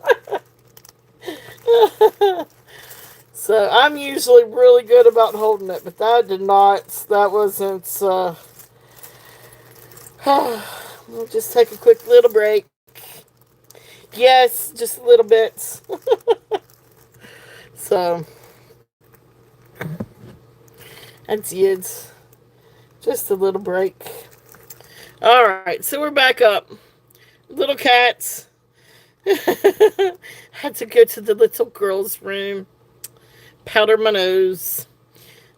So I'm usually really good about holding it, but that did not. That wasn't. We'll just take a quick little break. Yes, just a little bit. So that's it. Just a little break. All right, so we're back up. Little cats. Had to go to the little girl's room. Powder my nose.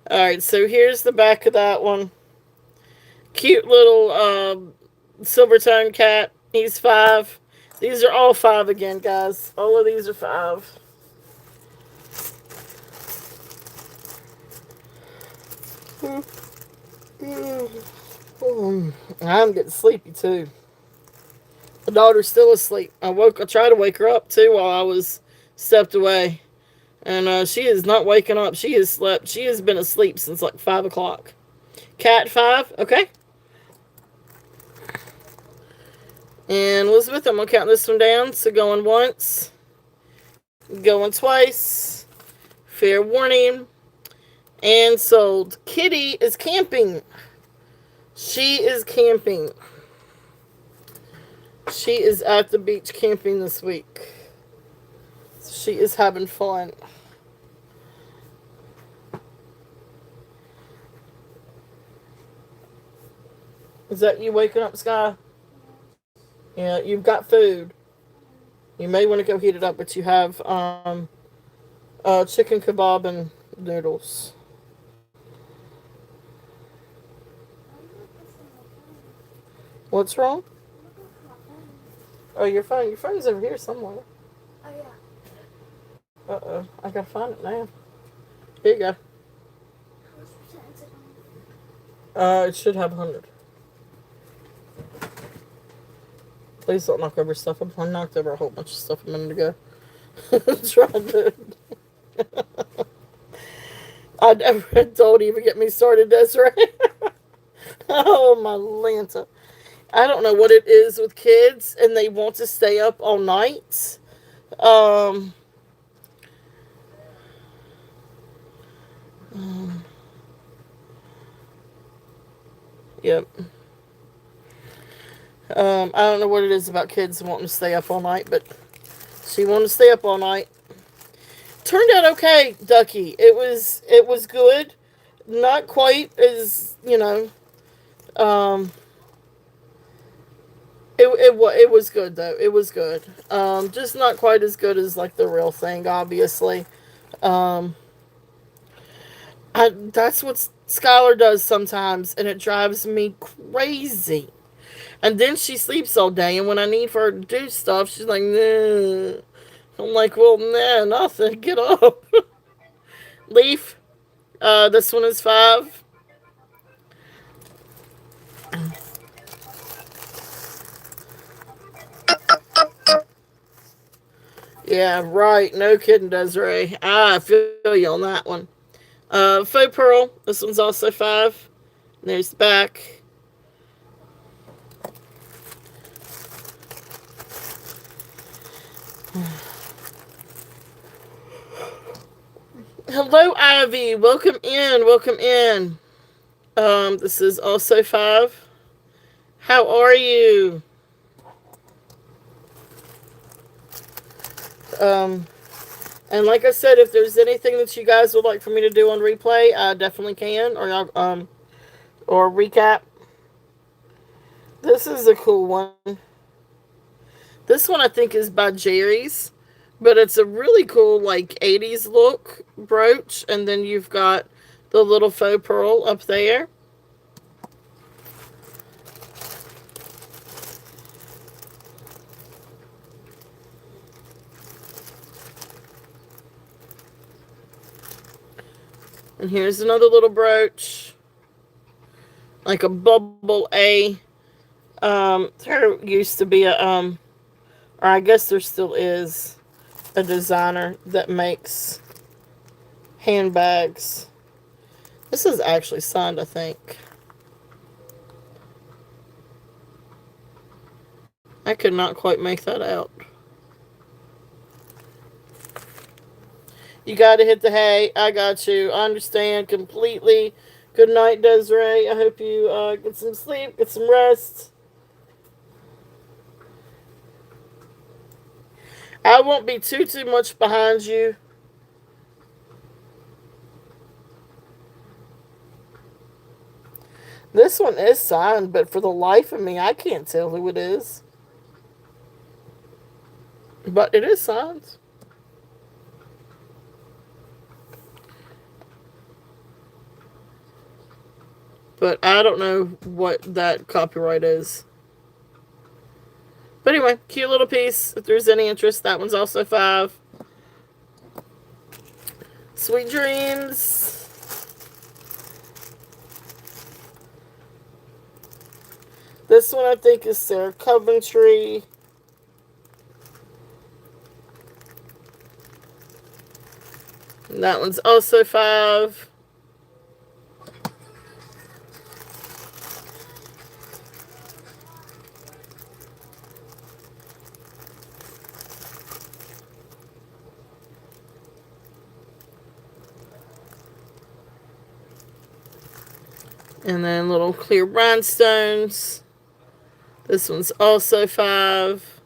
All right, so here's the back of that one. Cute little silver tongue cat. He's 5. These are all 5 again, guys. All of these are 5. I'm getting sleepy too. The daughter's still asleep. I tried to wake her up too while I was stepped away. And she is not waking up. She has slept. She has been asleep since like 5 o'clock. Cat 5, okay. And Elizabeth, I'm going to count this one down. So going once. Going twice. Fair warning. And sold. Kitty is camping. She is camping. She is at the beach camping this week. She is having fun. Is that you waking up, Sky? Yeah, you've got food. You may want to go heat it up, but you have chicken kebab and noodles. What's wrong? Oh, your phone. Your phone's over here somewhere. Oh, yeah. Uh-oh. I gotta find it now. Here you go. It should have 100. Please don't knock over stuff. I knocked over a whole bunch of stuff a minute ago. Trying to. Don't even get me started, Desiree. Oh, my Lanta. I don't know what it is with kids, and they want to stay up all night. Yep. I don't know what it is about kids wanting to stay up all night, but she wanted to stay up all night. Turned out okay, Ducky. It was good. Not quite as, it was good though. It was good. Just not quite as good as like the real thing, obviously. That's what's Skylar does sometimes, and it drives me crazy. And then she sleeps all day, and when I need for her to do stuff, she's like, nah. I'm like, well, nah, nothing. Get up. Leaf, this one is 5. Yeah, right. No kidding, Desiree. I feel you on that one. Faux Pearl, this one's also 5. There's the back. Hello, Ivy. Welcome in. Welcome in. This is also 5. How are you? Um, and like I said, if there's anything that you guys would like for me to do on replay, I definitely can, or recap. This is a cool one. This one I think is by Jerry's, but it's a really cool like 80s look brooch, and then you've got the little faux pearl up there. And here's another little brooch, like a bubble A. There used to be or I guess there still is, a designer that makes handbags. This is actually signed, I think. I could not quite make that out. You got to hit the hay. I got you. I understand completely. Good night, Desiree. I hope you get some sleep, get some rest. I won't be too much behind you. This one is signed, but for the life of me, I can't tell who it is. But it is signed. But I don't know what that copyright is. But anyway, cute little piece. If there's any interest, that one's also 5. Sweet dreams. This one I think is Sarah Coventry. And that one's also 5. And then little clear rhinestones. This one's also 5.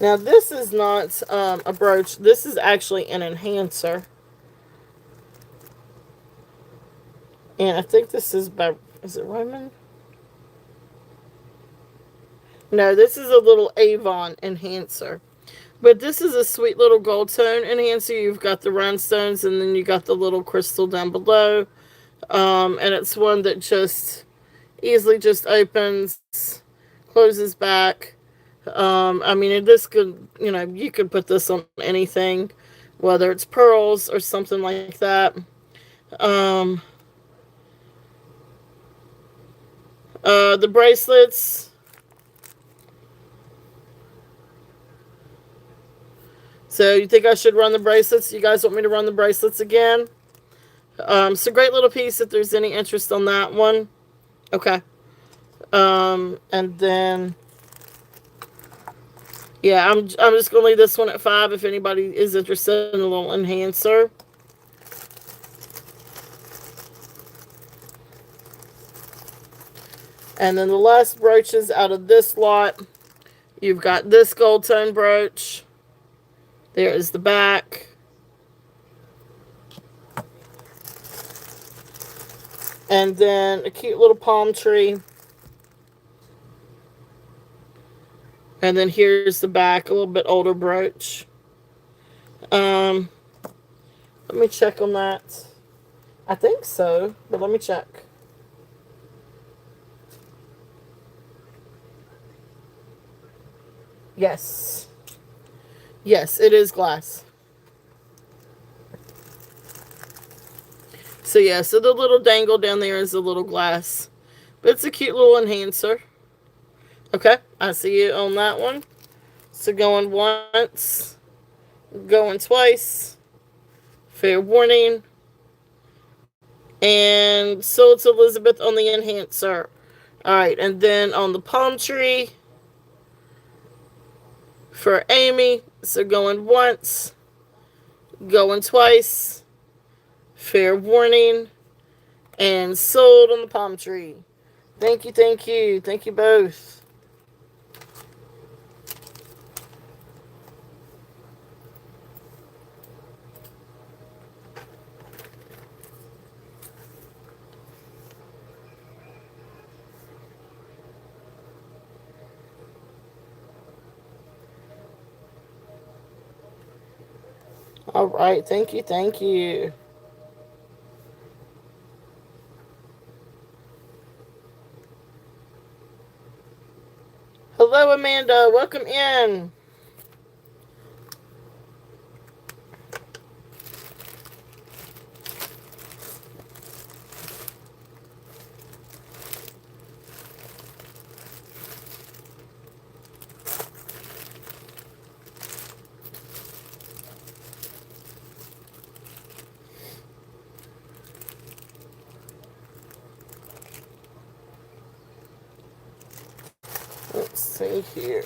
Now this is not a brooch. This is actually an enhancer. And I think this is by, is it Roman? No, this is a little Avon enhancer. But this is a sweet little gold tone enhancer. You've got the rhinestones, and then you got the little crystal down below. And it's one that just easily just opens, closes back. I mean, this could, you could put this on anything, whether it's pearls or something like that. The bracelets. So you think I should run the bracelets? You guys want me to run the bracelets again? So great little piece if there's any interest on that one. Okay. And then, yeah, I'm just going to leave this one at 5 if anybody is interested in a little enhancer. And then the last brooches out of this lot, you've got this gold tone brooch. There is the back. And then a cute little palm tree. And then here's the back, a little bit older brooch. Um, let me check on that. I think so, but let me check. Yes. Yes, it is glass. So yeah, so the little dangle down there is a little glass. But it's a cute little enhancer. Okay, I see you on that one. So going once, going twice. Fair warning. And so it's Elizabeth on the enhancer. Alright, and then on the palm tree for Amy. So going once, going twice. Fair warning. And sold on the palm tree. Thank you, thank you. Thank you both. All right, thank you, thank you. Hello, Amanda. Welcome in. Let's see here.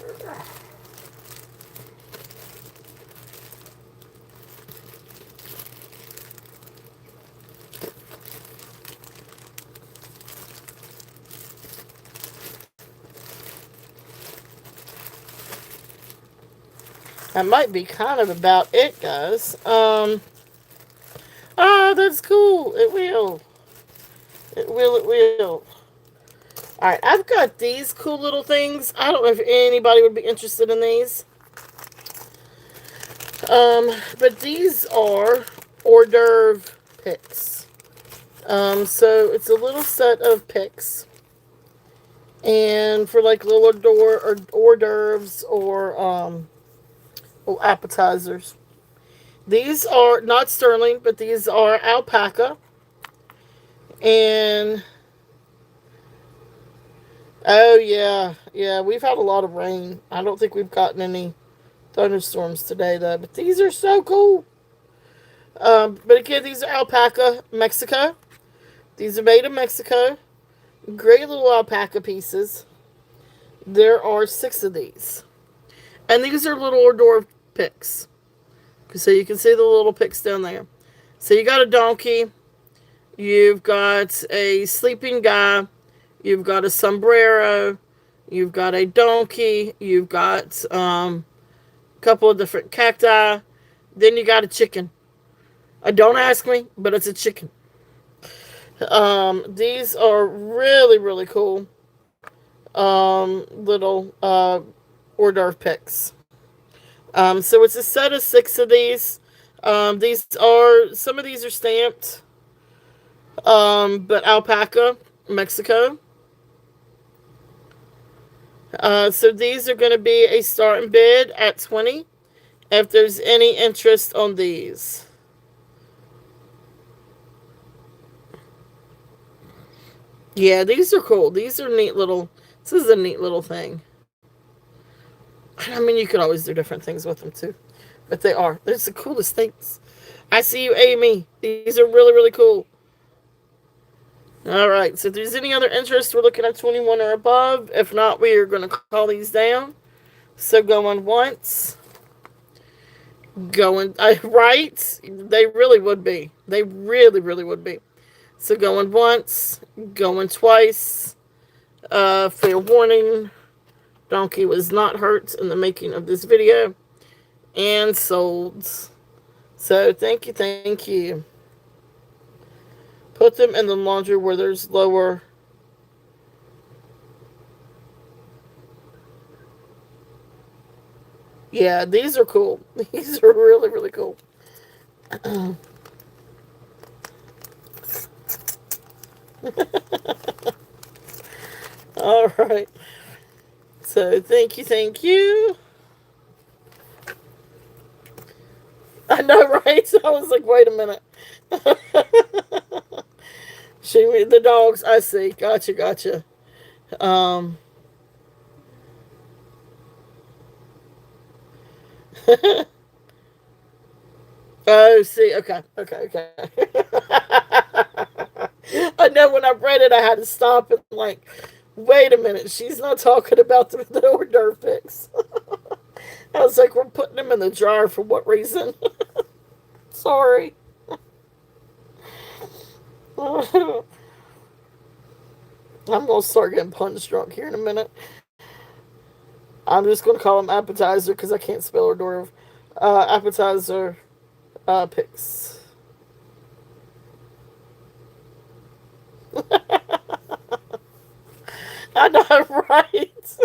That might be kind of about it, guys. That's cool. It will. It will, it will. Alright, I've got these cool little things. I don't know if anybody would be interested in these. But these are hors d'oeuvre picks. So it's a little set of picks. And for like little hors d'oeuvres or appetizers. These are not sterling, but these are alpaca. And oh yeah, we've had a lot of rain. I don't think we've gotten any thunderstorms today though, but these are so cool. But again, these are alpaca, Mexico. These are made in Mexico. Great little alpaca pieces. There are 6 of these. And these are little hors d'oeuvre picks. So you can see the little picks down there. So you got a donkey. You've got a sleeping guy. You've got a sombrero. You've got a donkey. You've got a couple of different cacti. Then you got a chicken. Don't ask me, but it's a chicken. These are really, really cool. Little hors d'oeuvre picks. So it's a set of 6 of these. Some of these are stamped. But alpaca, Mexico. So these are going to be a starting bid at 20. If there's any interest on these. Yeah, these are cool. These are neat little. This is a neat little thing. I mean, you could always do different things with them too. But they are. They're the coolest things. I see you, Amy. These are really, really cool. Alright, so if there's any other interest, we're looking at 21 or above. If not, we are going to call these down. So going once. Going, right? They really would be. They really, really would be. So going once. Going twice. Fair warning. Donkey was not hurt in the making of this video. And sold. So thank you, thank you. Put them in the laundry where there's lower. Yeah, these are cool. These are really, really cool. All right. So thank you, thank you. I know, right? I was like, wait a minute. She, the dogs. I see. Gotcha, gotcha. Um. Oh, see. Okay, okay, okay. I know when I read it, I had to stop and like, wait a minute. She's not talking about the hors d'oeuvre picks. I was like, we're putting them in the jar for what reason? Sorry. I'm gonna start getting punch drunk here in a minute. I'm just gonna call them appetizer because I can't spell hors d'oeuvre. Appetizer picks. I know, right?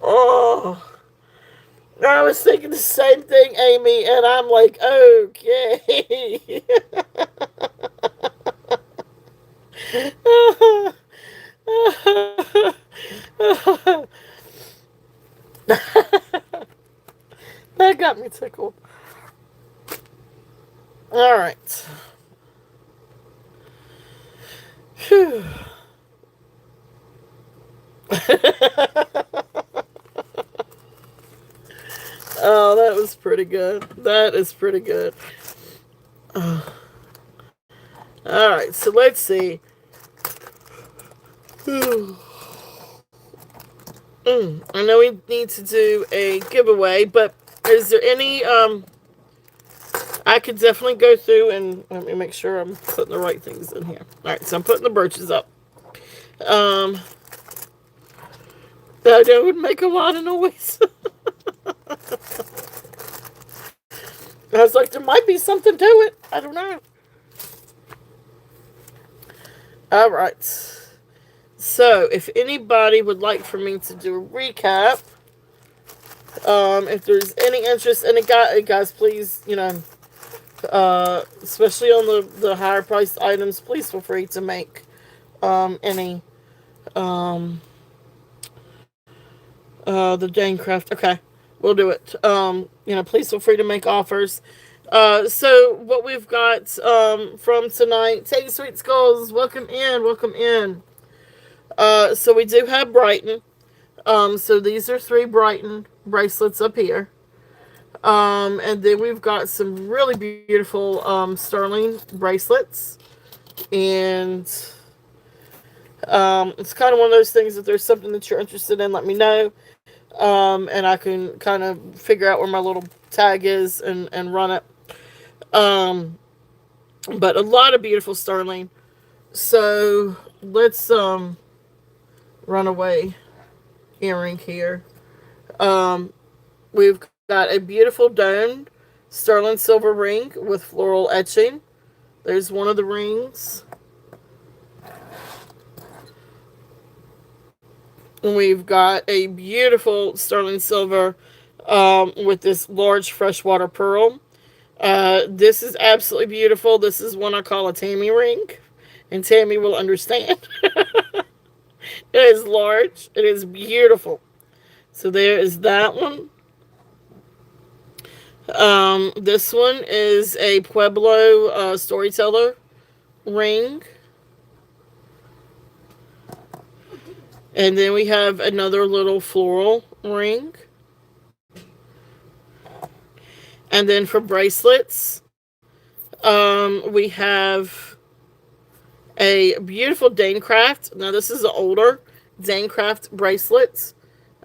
Oh, I was thinking the same thing, Amy, and I'm like, okay. That got me tickled. All right. Phew. Oh, that was pretty good. That is pretty good. Uh, all right, so let's see. I know we need to do a giveaway, but is there any I could definitely go through and let me make sure I'm putting the right things in here. All right, so I'm putting the birches up. Um, that would make a lot of noise. I was like, there might be something to it. I don't know. All right. So, if anybody would like for me to do a recap, if there's any interest in it, guys, please, especially on the higher priced items, please feel free to make any um, the Danecraft. Okay, we'll do it. Please feel free to make offers. So what we've got from tonight, Take Sweet Skulls, welcome in, welcome in. So we do have Brighton. So these are 3 Brighton bracelets up here. And then we've got some really beautiful sterling bracelets. And it's kind of one of those things, if there's something that you're interested in, let me know. And I can kind of figure out where my little tag is and run it. But a lot of beautiful sterling. So let's run away earring here. We've got a beautiful domed sterling silver ring with floral etching. There's one of the rings. And we've got a beautiful sterling silver with this large freshwater pearl. This is absolutely beautiful. This is one I call a Tammy ring. And Tammy will understand. It is large. It is beautiful. So there is that one. This one is a Pueblo storyteller ring. And then we have another little floral ring. And then for bracelets, we have a beautiful Danecraft. Now this is an older Danecraft bracelet.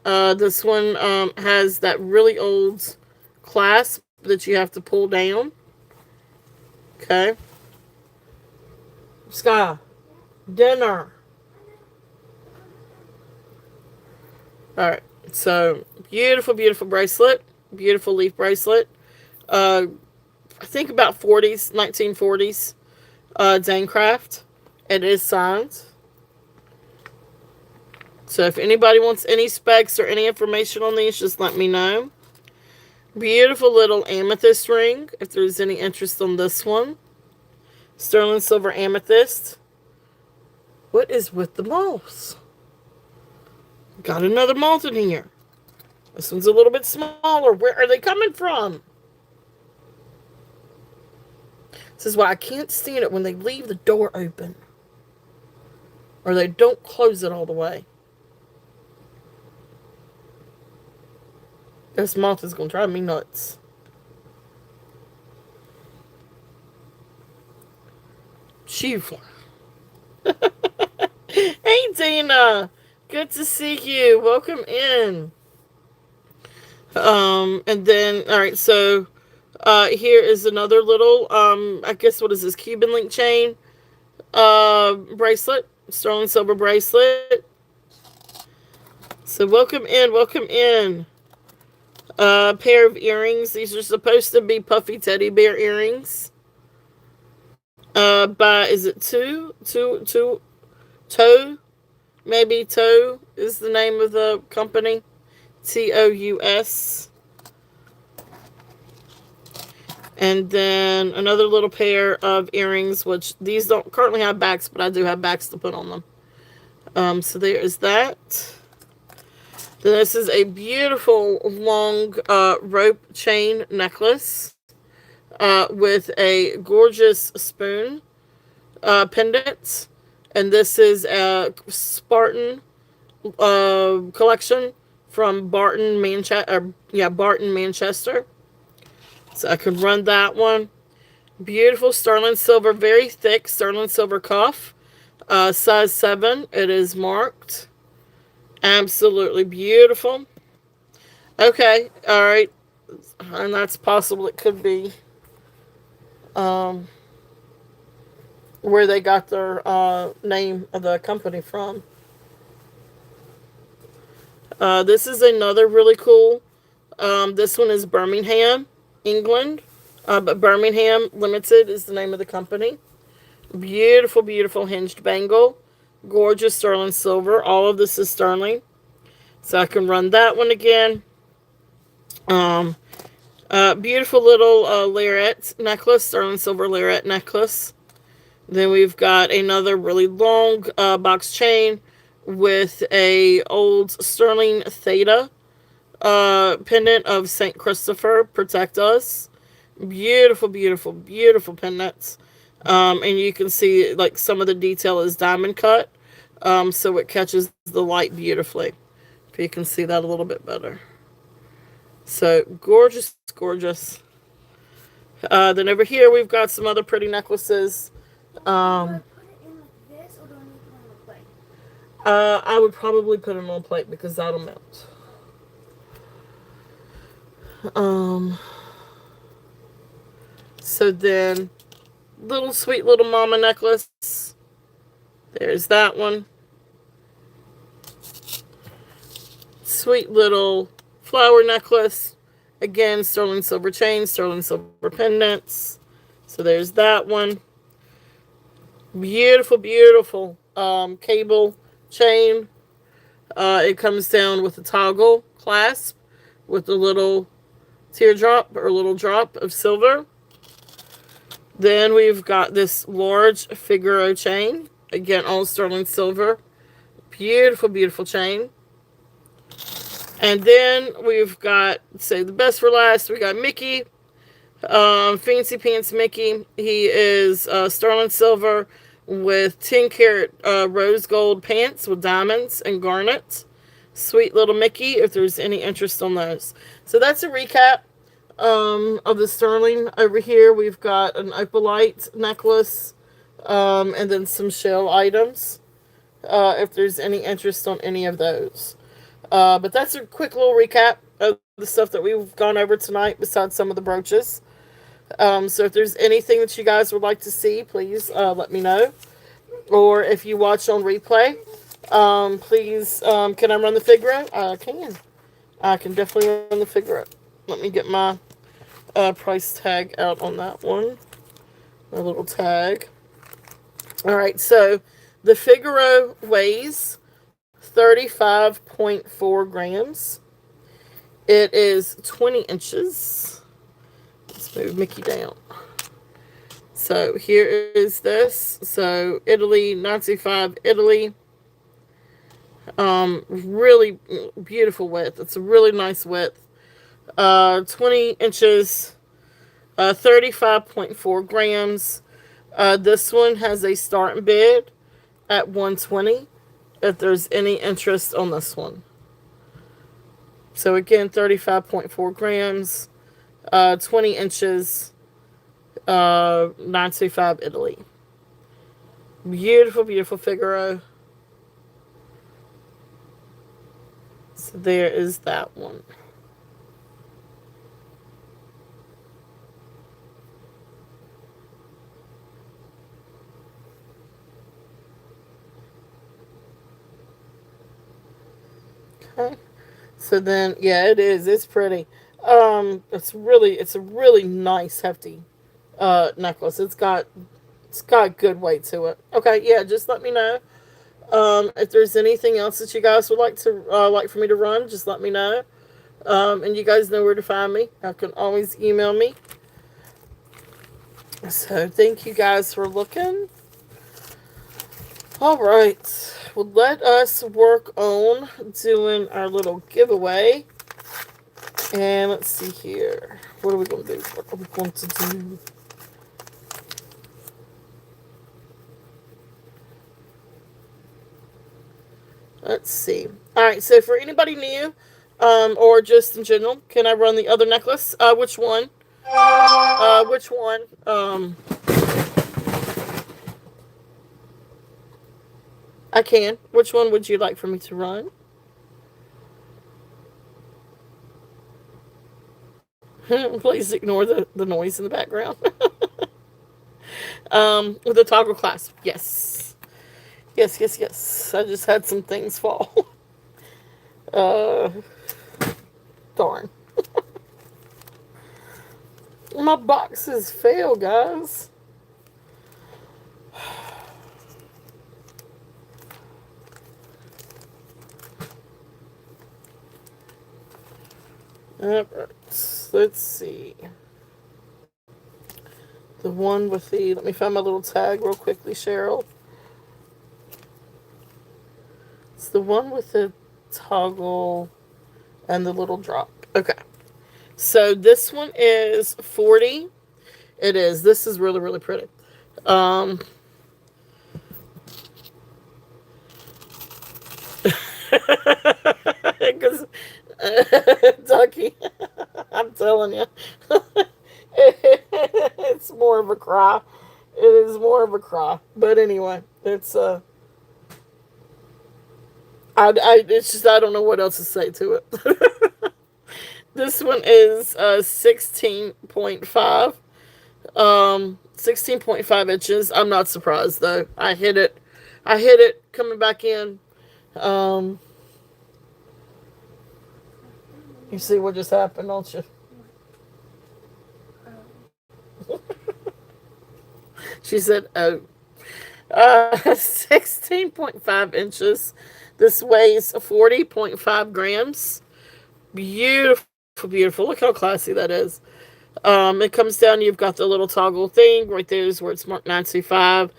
This one has that really old clasp that you have to pull down. Okay. Sky. Dinner. Alright. So, beautiful, beautiful bracelet. Beautiful leaf bracelet. I think about 40s, 1940s. Danecraft. It is signed. So if anybody wants any specs or any information on these, just let me know. Beautiful little amethyst ring, if there's any interest on this one. Sterling silver amethyst. What is with the moths? Got another moth in here. This one's a little bit smaller. Where are they coming from? This is why I can't stand it when they leave the door open. Or they don't close it all the way. This moth is going to drive me nuts. Chief. Hey, Dina. Good to see you. Welcome in. And then, alright, so, here is another little, I guess, what is this, Cuban link chain, bracelet, sterling silver bracelet. So, welcome in, welcome in. Pair of earrings. These are supposed to be puffy teddy bear earrings. Is it Toe? Maybe Toe is the name of the company. Tous. And then another little pair of earrings, which these don't currently have backs, but I do have backs to put on them. So there is that. Then this is a beautiful long rope chain necklace with a gorgeous spoon pendant. And this is a Spartan collection from Barton, Manchester. So I could run that one. Beautiful sterling silver, very thick sterling silver cuff. Size 7. It is marked. Absolutely beautiful. Okay, alright. And that's possible. It could be where they got their name of the company from. This is another really cool. This one is Birmingham, England. But Birmingham Limited is the name of the company. Beautiful, beautiful hinged bangle. Gorgeous sterling silver. All of this is sterling. So I can run that one again. Beautiful little lariat necklace. Sterling silver lariat necklace. Then we've got another really long box chain with a old sterling theta pendant of St. Christopher. Protect us. Beautiful, beautiful, beautiful pendants. And you can see like some of the detail is diamond cut. So it catches the light beautifully. If you can see that a little bit better. So gorgeous, gorgeous. Then over here we've got some other pretty necklaces. I would probably put them on a plate because that'll melt. So then, little sweet little mama necklace. There's that one. Sweet little flower necklace. Again, sterling silver chain, sterling silver pendants. So there's that one. Beautiful, beautiful cable chain. It comes down with a toggle clasp with a little teardrop or little drop of silver. Then we've got this large Figaro chain. Again, all sterling silver. Beautiful, beautiful chain. And then we've got, say the best for last, we got Mickey. Fancy Pants Mickey. He is sterling silver with 10 karat rose gold pants with diamonds and garnets. Sweet little Mickey, if there's any interest on those. So that's a recap of the sterling. Over here we've got an opalite necklace and then some shell items if there's any interest on any of those. But that's a quick little recap of the stuff that we've gone over tonight besides some of the brooches. So if there's anything that you guys would like to see, please let me know. Or if you watch on replay, please, can I run the Figaro? I can. I can definitely run the Figaro. Let me get my price tag out on that one. My little tag. All right, so the Figaro weighs 35.4 grams. It is 20 inches. Let's move Mickey down. So here is this. So Italy, 925 Italy. Really beautiful width. It's a really nice width. 20 inches, 35.4 grams. This one has a starting bid at 120 if there's any interest on this one. So again, 35.4 grams, 20 inches, 925 Italy. Beautiful, beautiful Figaro. So there is that one. Okay. So then, yeah, it is. It's pretty. It's a really nice, hefty, necklace. It's got good weight to it. Okay, yeah, just let me know. If there's anything else that you guys would like for me to run, just let me know. And you guys know where to find me. You can always email me. So thank you guys for looking. All right. Well, let us work on doing our little giveaway. And let's see here. What are we going to do? What are we going to do? Let's see. All right. So for anybody new, or just in general, can I run the other necklace? Which one? Which one? I can. Which one would you like for me to run? Please ignore the noise in the background. With the toggle clasp. Yes. Yes, yes, yes. I just had some things fall. Uh, darn. My boxes fail, guys. Alright, let's see. The one with the, let me find my little tag real quickly, Cheryl. It's the one with the toggle and the little drop. Okay. So this one is 40. It is. This is really, really pretty. Because, Ducky, I'm telling you, it's more of a cry. It is more of a cry. But anyway, it's just, I don't know what else to say to it. This one is 16.5. 16.5 inches. I'm not surprised though. I hit it. Coming back in. Um, you see what just happened, don't you? She said, "Oh, 16.5 inches. This weighs 40.5 grams. Beautiful, beautiful. Look how classy that is. It comes down. You've got the little toggle thing right there is where it's marked 925.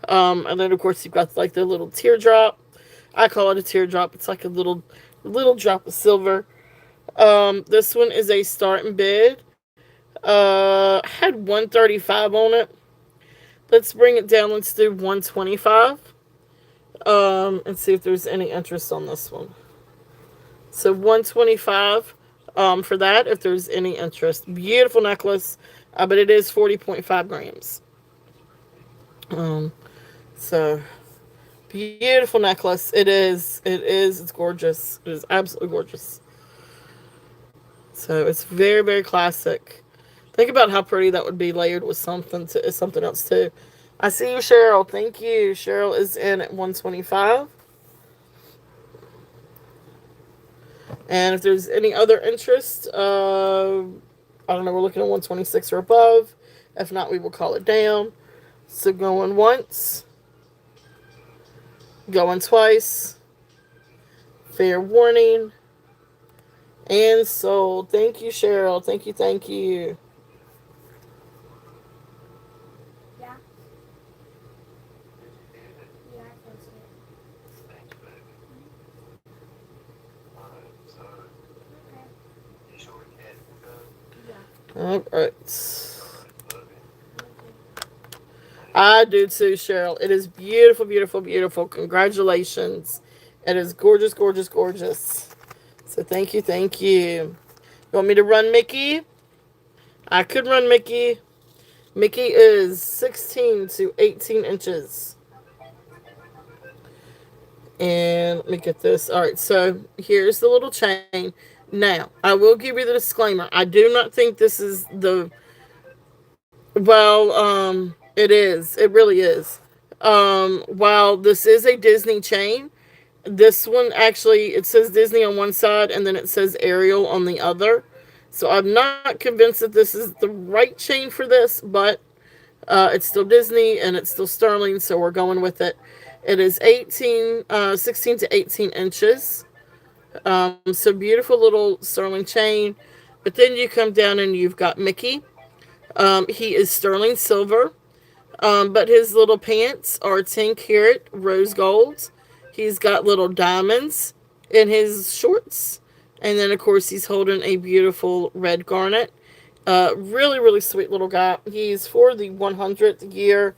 And then of course you've got like the little teardrop. I call it a teardrop. It's like a little drop of silver. This one is a starting bid. Had 135 on it. Let's bring it down. Let's do 125. And see if there's any interest on this one. So 125 for that, if there's any interest. Beautiful necklace, but it is 40.5 grams. So beautiful necklace. It is. It's gorgeous. It is absolutely gorgeous. So it's very, very classic. Think about how pretty that would be layered with something else too. I see you, Cheryl. Thank you. Cheryl is in at 125. And if there's any other interest, I don't know, we're looking at 126 or above. If not, we will call it down. So going once, Going twice. Fair warning. And sold. Thank you, Cheryl. Thank you, thank you. Yeah. Yeah, I can see it. Okay. Yeah. Alright. I do too, Cheryl. It is beautiful, beautiful, beautiful. Congratulations. It is gorgeous, gorgeous, gorgeous. So thank you, thank you. You want me to run Mickey? I could run Mickey. Mickey is 16 to 18 inches. And let me get this. All right, so here's the little chain. Now, I will give you the disclaimer. I do not think this is the it is. It really is. While this is a Disney chain, this one actually it says Disney on one side and then it says Ariel on the other. So I'm not convinced that this is the right chain for this, but it's still Disney and it's still sterling, so we're going with it. It is 16 to 18 inches. So beautiful little sterling chain. But then you come down and you've got Mickey. He is sterling silver, but his little pants are 10 karat rose gold. He's got little diamonds in his shorts. And then, of course, he's holding a beautiful red garnet. Really, really sweet little guy. He's for the 100th year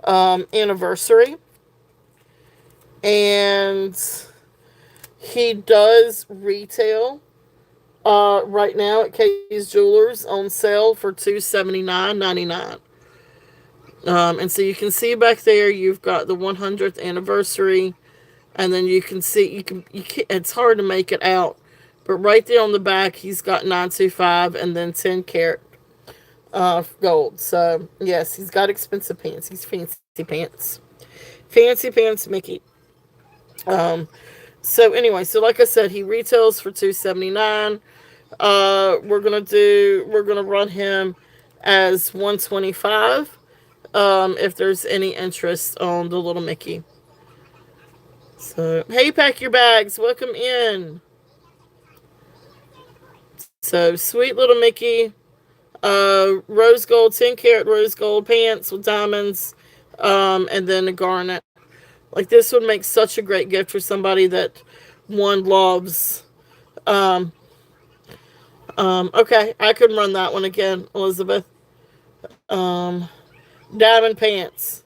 anniversary. And he does retail right now at Katie's Jewelers on sale for $279.99. And so you can see back there, you've got the 100th anniversary, and then you can see it's hard to make it out, but right there on the back, he's got 925 and then 10 karat gold. So yes, he's got expensive pants. He's fancy pants, Mickey. Um, so anyway, so like I said, he retails for $279. We're gonna run him as 125. If there's any interest on the little Mickey. So hey, pack your bags. Welcome in. So sweet little Mickey. Rose gold, 10 karat rose gold pants with diamonds, and then a garnet. Like this would make such a great gift for somebody that one loves. Um, okay, I could run that one again, Elizabeth. Um, diamond pants.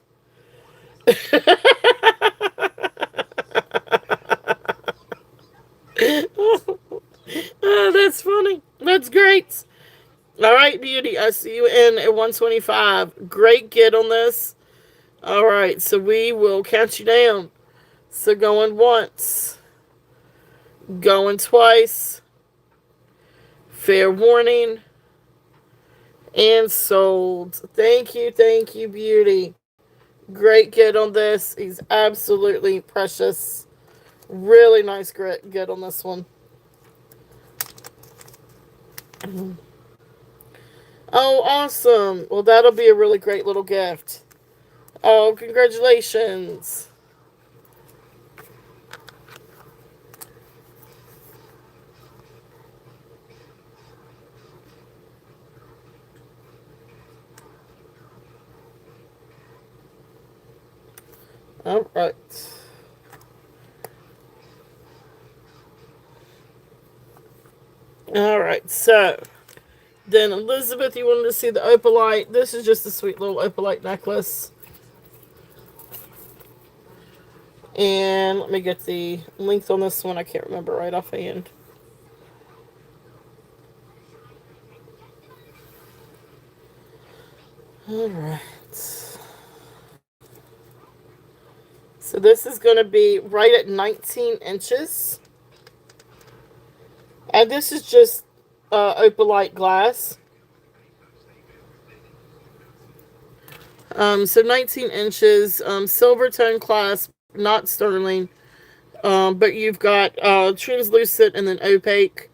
Oh, that's funny. That's great. All right, beauty. I see you in at 125. Great get on this. All right, so we will count you down. So going once, going twice, fair warning, and sold. Thank you, beauty. Great get on this. He's absolutely precious. Really nice get on this one. Oh, awesome. Well, that'll be a really great little gift. Oh, congratulations. All right. All right, so then Elizabeth, you wanted to see the opalite. This is just a sweet little opalite necklace. And let me get the length on this one. I can't remember right offhand. All right. So this is going to be right at 19 inches. And this is just opalite glass. So 19 inches, silver tone clasp, not sterling. But you've got translucent and then opaque,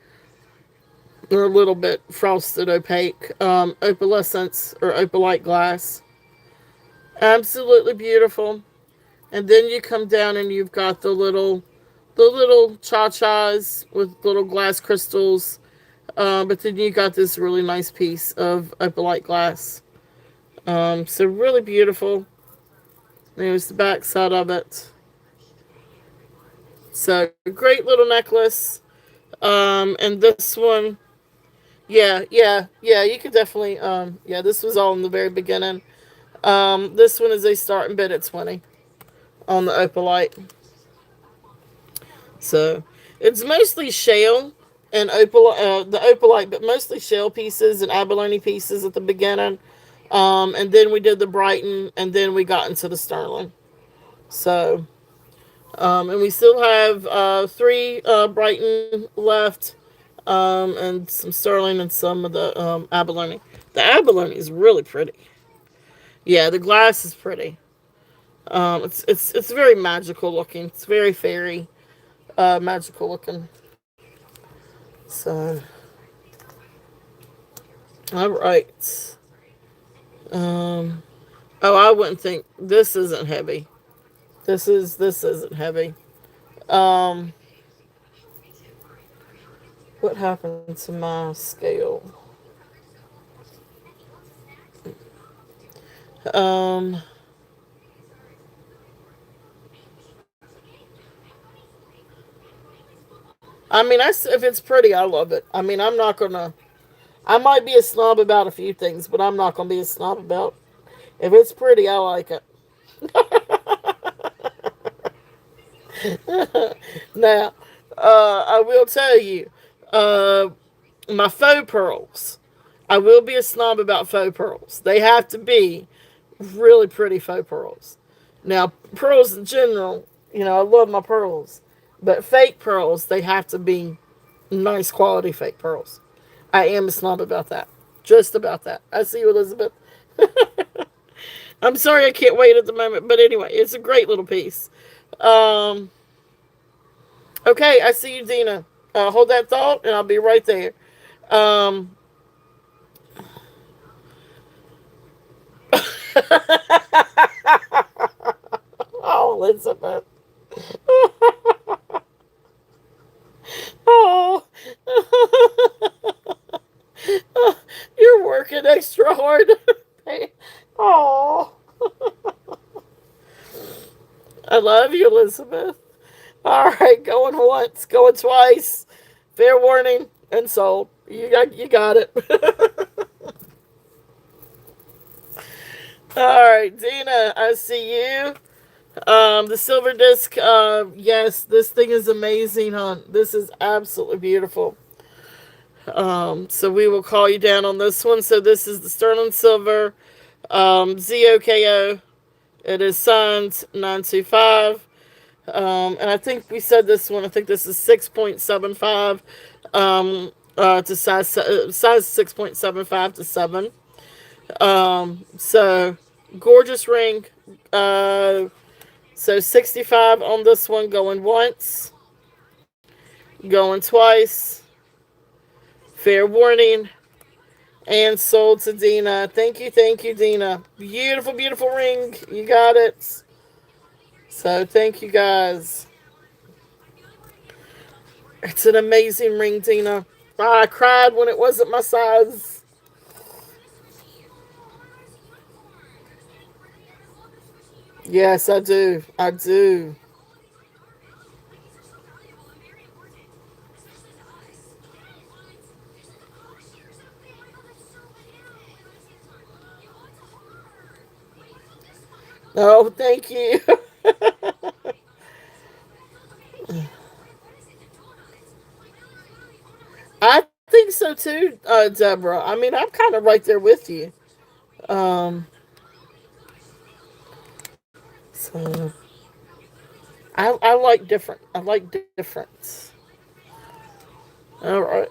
or a little bit frosted opaque, opalescence or opalite glass. Absolutely beautiful. And then you come down and you've got the little cha-chas with little glass crystals. But then you got this really nice piece of opalite glass. So really beautiful. There's the back side of it. So great little necklace. And this one, yeah, you could definitely, yeah, this was all in the very beginning. This one is a starting bid at 20 on the opalite. So it's mostly shell and the opalite, but mostly shell pieces and abalone pieces at the beginning. And then we did the Brighton, and then we got into the sterling. So, and we still have three Brighton left, and some sterling and some of the abalone. The abalone is really pretty. Yeah, the glass is pretty. It's very magical looking. It's very fairy, magical looking. So, all right. Um, oh, I wouldn't think this isn't heavy. This isn't heavy. Um, what happened to my scale? Um, I mean, if it's pretty, I love it. I mean, I'm not gonna. I might be a snob about a few things, but I'm not gonna be a snob about. If it's pretty, I like it. Now, I will tell you, uh, my faux pearls. I will be a snob about faux pearls. They have to be really pretty faux pearls. Now, pearls in general, I love my pearls, but fake pearls, they have to be nice quality fake pearls. I am a snob about that. Just about that. I see you, Elizabeth. I'm sorry I can't wait at the moment, but anyway, it's a great little piece. Um, okay, I see you, Dina. Hold that thought, and I'll be right there. Um, oh, Elizabeth. Oh, you're working extra hard. Oh, I love you, Elizabeth. All right, going once, going twice. Fair warning and sold. You got it. All right, Dina, I see you. The silver disc. Yes, this thing is amazing, hon. This is absolutely beautiful. So we will call you down on this one. So this is the sterling silver, ZOKO. It is signed 925. And I think we said this one. I think this is 6.75. To size 6.75 to 7. So gorgeous ring. So 65 on this one, going once, going twice. Fair warning. And sold to Dina. Thank you, Dina. Beautiful, beautiful ring. You got it. So thank you, guys. It's an amazing ring, Dina. I cried when it wasn't my size. Yes, I do. I do. Oh, thank you. I think so too, Deborah. I mean, I'm kind of right there with you. Um, so I like different. I like different. All right.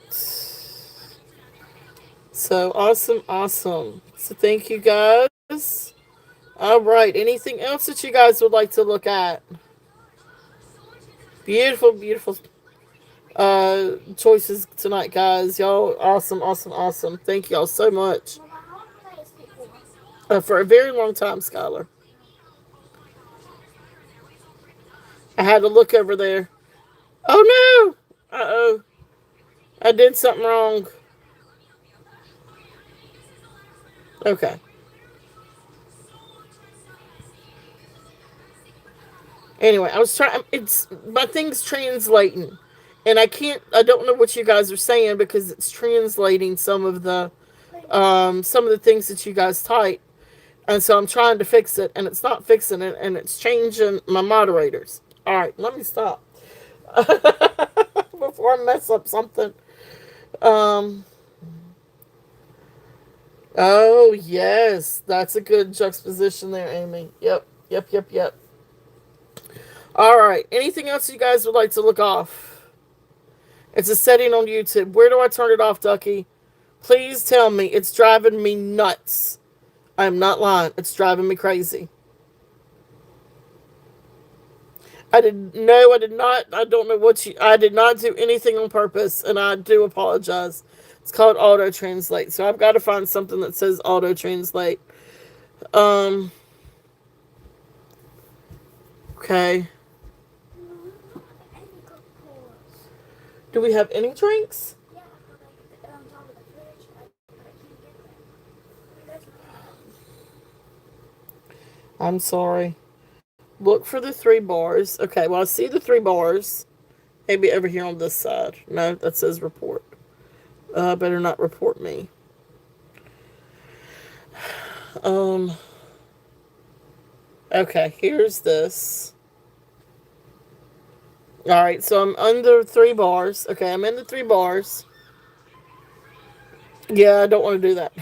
So awesome, awesome. So thank you, guys. All right. Anything else that you guys would like to look at? Beautiful, beautiful choices tonight, guys. Y'all awesome, awesome, awesome. Thank y'all so much. Mama, how long is before? For a very long time, Skylar. I had to look over there. Oh no! Uh-oh. I did something wrong. Okay. Anyway, I was trying. It's my thing's translating, and I can't. I don't know what you guys are saying because it's translating some of the things that you guys type, and so I'm trying to fix it, and it's not fixing it, and it's changing my moderators. All right, let me stop before I mess up something. Um. Oh yes, that's a good juxtaposition there, Amy. Yep. Yep. Yep. Yep. All right. Anything else you guys would like to look off? It's a setting on YouTube. Where do I turn it off, Ducky? Please tell me. It's driving me nuts. I'm not lying. It's driving me crazy. I did not. I don't know what you. I did not do anything on purpose, and I do apologize. It's called auto translate. So I've got to find something that says auto translate. Um. Okay. Any Coca-Colas? Do we have any drinks? Yeah, but like they're on top of the fridge, but I can't get them. That's I'm sorry. Look for the 3 bars. Okay, well, I see the 3 bars. Maybe over here on this side. No, that says report. Better not report me. Um, okay, here's this. Alright, so I'm under 3 bars. Okay, I'm in the 3 bars. Yeah, I don't want to do that.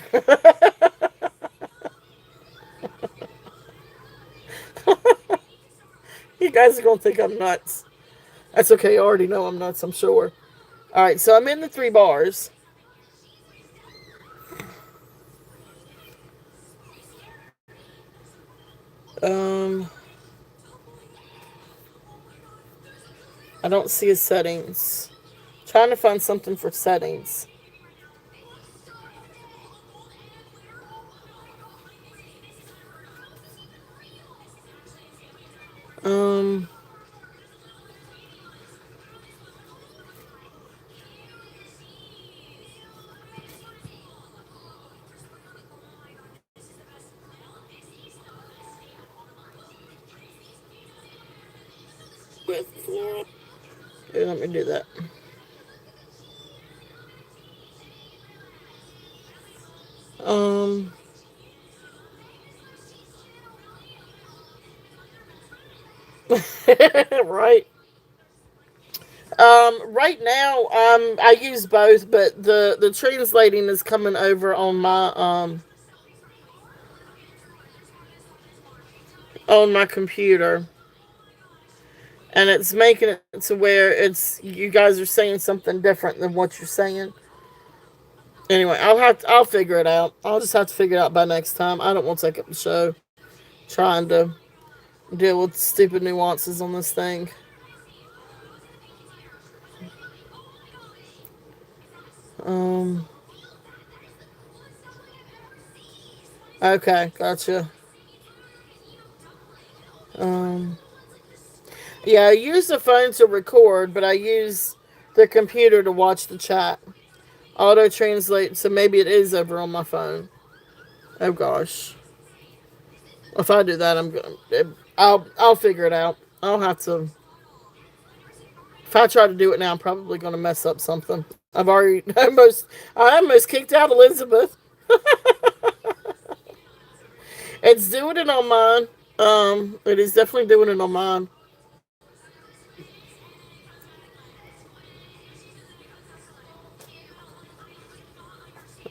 You guys are going to think I'm nuts. That's okay, you already know I'm nuts, I'm sure. Alright, so I'm in the 3 bars. Um, I don't see a settings. Trying to find something for settings. Um, okay, let me do that. Um, right. Right now, I use both, but the translating is coming over on my computer, and it's making it to where it's you guys are saying something different than what you're saying. Anyway, I'll figure it out. I'll just have to figure it out by next time. I don't want to take up the show trying to deal with stupid nuances on this thing. Um. Okay, gotcha. Um. Yeah, I use the phone to record, but I use the computer to watch the chat. Auto translate, so maybe it is over on my phone. Oh gosh. If I do that, I'm gonna. I'll figure it out. I'll have to. If I try to do it now, I'm probably gonna mess up something. I've already I almost kicked out Elizabeth. It's doing it on mine. It is definitely doing it on mine.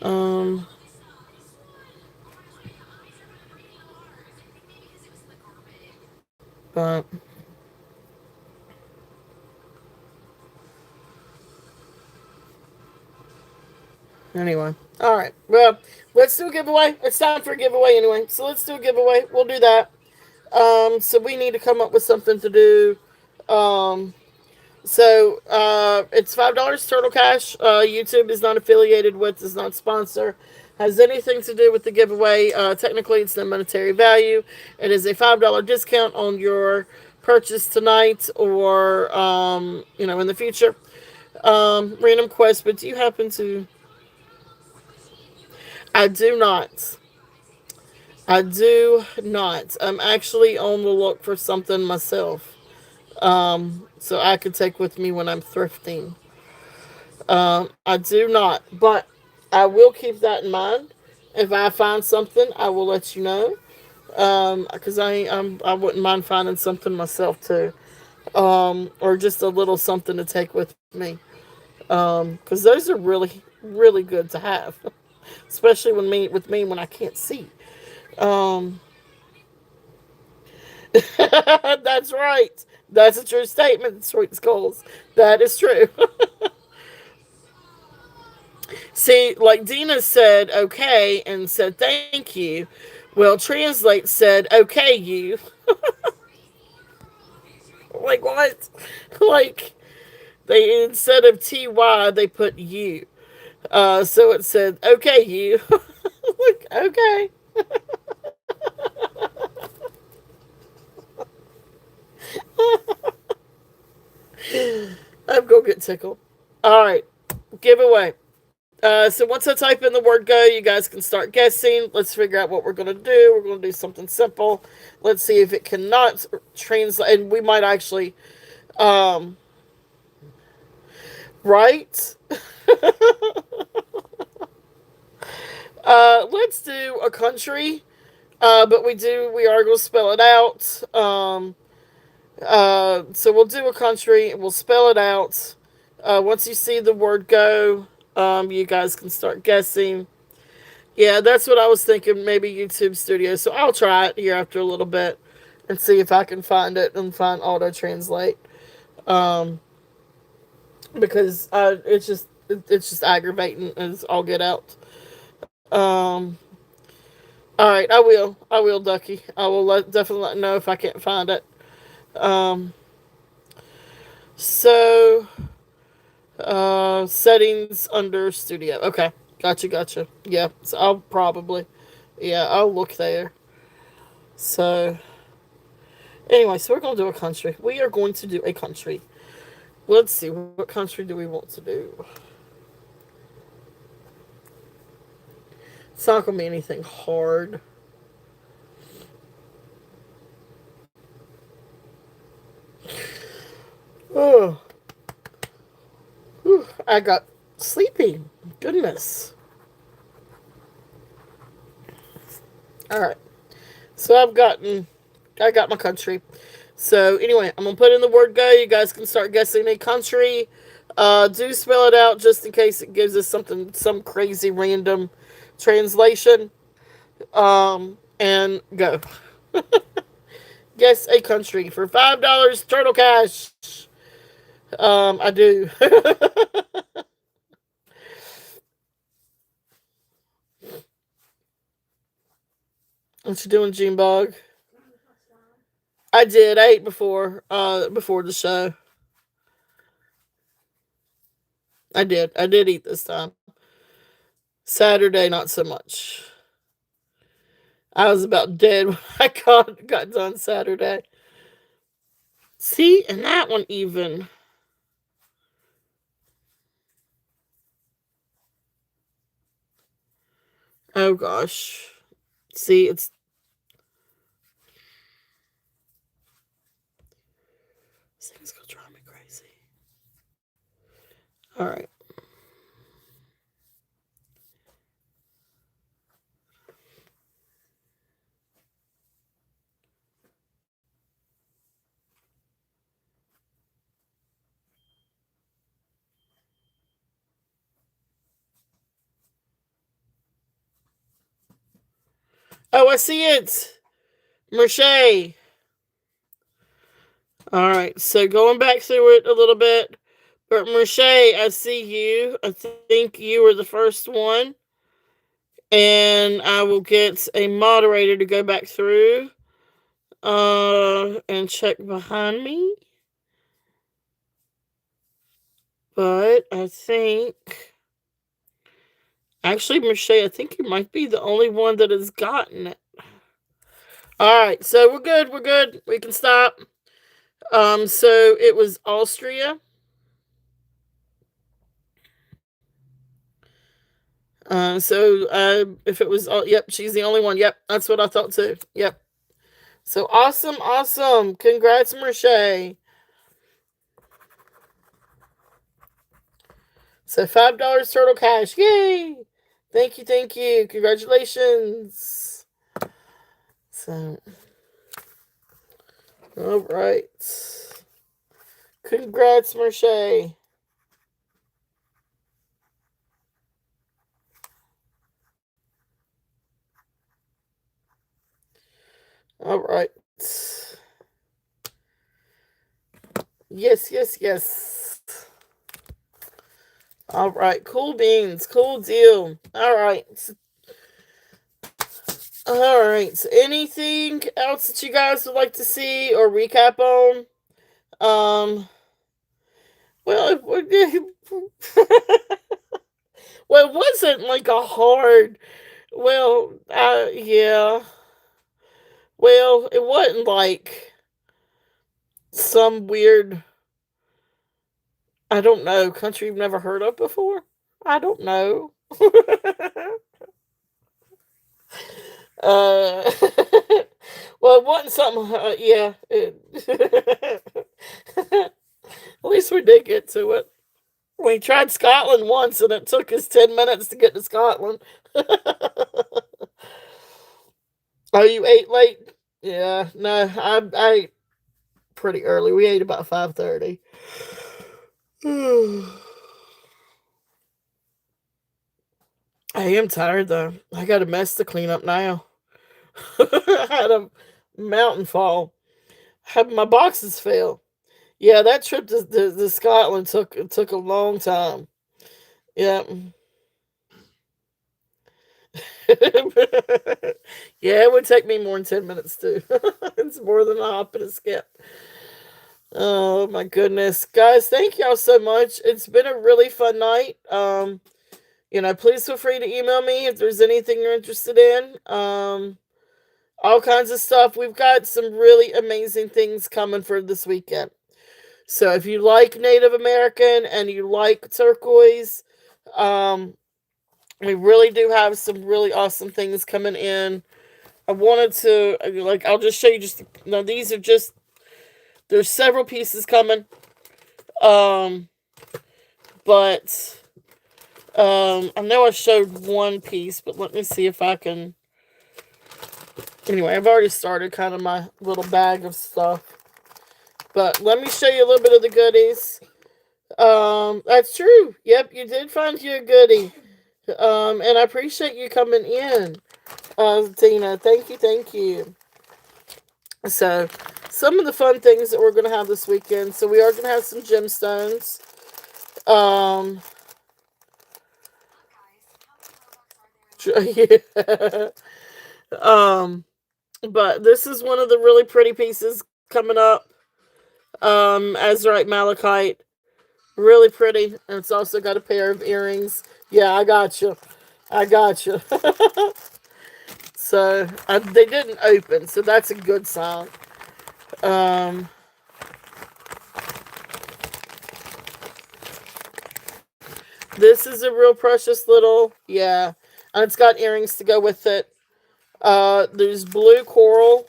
Um, but anyway, all right. Well, let's do a giveaway. It's time for a giveaway anyway. So let's do a giveaway. We'll do that. So we need to come up with something to do. Um, it's $5 Turtle Cash. YouTube is not affiliated with, is not sponsor, has anything to do with the giveaway. Technically, it's no monetary value. It is a $5 discount on your purchase tonight or in the future. Random quest, but do you happen to? I do not. I do not. I'm actually on the look for something myself. So I could take with me when I'm thrifting. I do not, but I will keep that in mind. If I find something, I will let you know. Because I wouldn't mind finding something myself too. Or just a little something to take with me. Because those are really, really good to have, especially with me when I can't see. Um, that's right. That's a true statement, Sweet Skulls. That is true. See, like Dina said, okay, and said thank you. Well, Translate said, okay, you. Like, what? Like, they, instead of TY, they put you. So it said, okay, you. Like, okay. I'm gonna get tickled. All right, giveaway. So once I type in the word go, you guys can start guessing. Let's figure out what we're going to do. We're going to do something simple. Let's see if it cannot translate. And we might actually, um, right? Let's do a country. But we are going to spell it out. So we'll do a country. We'll spell it out. Once you see the word go, you guys can start guessing. Yeah, that's what I was thinking. Maybe YouTube Studio. So I'll try it here after a little bit and see if I can find it and find auto translate. Um, because it's just aggravating as all get out. Um, all right, I will, Ducky. I will definitely let you know if I can't find it. Um, so settings under Studio. Okay, gotcha. Yeah, so I'll look there. So anyway, so we're going to do a country. We are going to do a country. Let's see, what country do we want to do? It's not going to be anything hard. Oh, whew, I got sleepy. Goodness. All right. So I got my country. So anyway, I'm gonna put in the word go. You guys can start guessing a country. Do spell it out just in case it gives us some crazy random translation. And go. Guess a country for $5 Turtle Cash. I do. What you doing, Gene Bug? I did. I ate before the show. I did. I did eat this time. Saturday, not so much. I was about dead when I got done Saturday. See, and that one even. Oh gosh. See, this thing's gonna drive me crazy. All right. Oh, I see it. Merche. All right. So going back through it a little bit. But Merche, I see you. I think you were the first one. And I will get a moderator to go back through and check behind me. But I think actually, Merche, I think you might be the only one that has gotten it. All right, so we're good. We can stop. So it was Austria. If it was, yep, she's the only one. Yep, that's what I thought too. Yep. So awesome, awesome. Congrats, Merche. So $5 Turtle Cash. Yay! Thank you, thank you. Congratulations. So, all right. Congrats, Merche. All right. Yes, yes, yes. All right. Cool beans. Cool deal. All right. All right. So anything else that you guys would like to see or recap on? Well, well, it wasn't like a hard. Well, yeah. Well, it wasn't like some weird, I don't know, country you've never heard of before. I don't know. uh, well, it wasn't something. Yeah. At least we did get to it. We tried Scotland once, and it took us 10 minutes to get to Scotland. Oh, you ate late? Yeah, no, I ate pretty early. We ate about 5:30. I am tired though. I got a mess to clean up now. I had a mountain fall. Had my boxes fell. Yeah, that trip to Scotland took a long time. Yeah. Yeah, it would take me more than 10 minutes too. It's more than a hop and a skip. Oh my goodness. Guys, thank y'all so much. It's been a really fun night. Please feel free to email me if there's anything you're interested in. All kinds of stuff. We've got some really amazing things coming for this weekend. So if you like Native American and you like turquoise, we really do have some really awesome things coming in. I wanted to, I'll just show you now these are just, there's several pieces coming. But I know I showed one piece, but let me see if I can. Anyway, I've already started kind of my little bag of stuff. But let me show you a little bit of the goodies. That's true. Yep, you did find you a goodie. And I appreciate you coming in, Tina. Thank you, thank you. So, some of the fun things that we're going to have this weekend. So, we are going to have some gemstones. Yeah. But this is one of the really pretty pieces coming up. Azurite malachite. Really pretty. And it's also got a pair of earrings. Yeah, I got you. I got you. So, they didn't open, so that's a good sign. This is a real precious little, yeah. And it's got earrings to go with it. There's blue coral.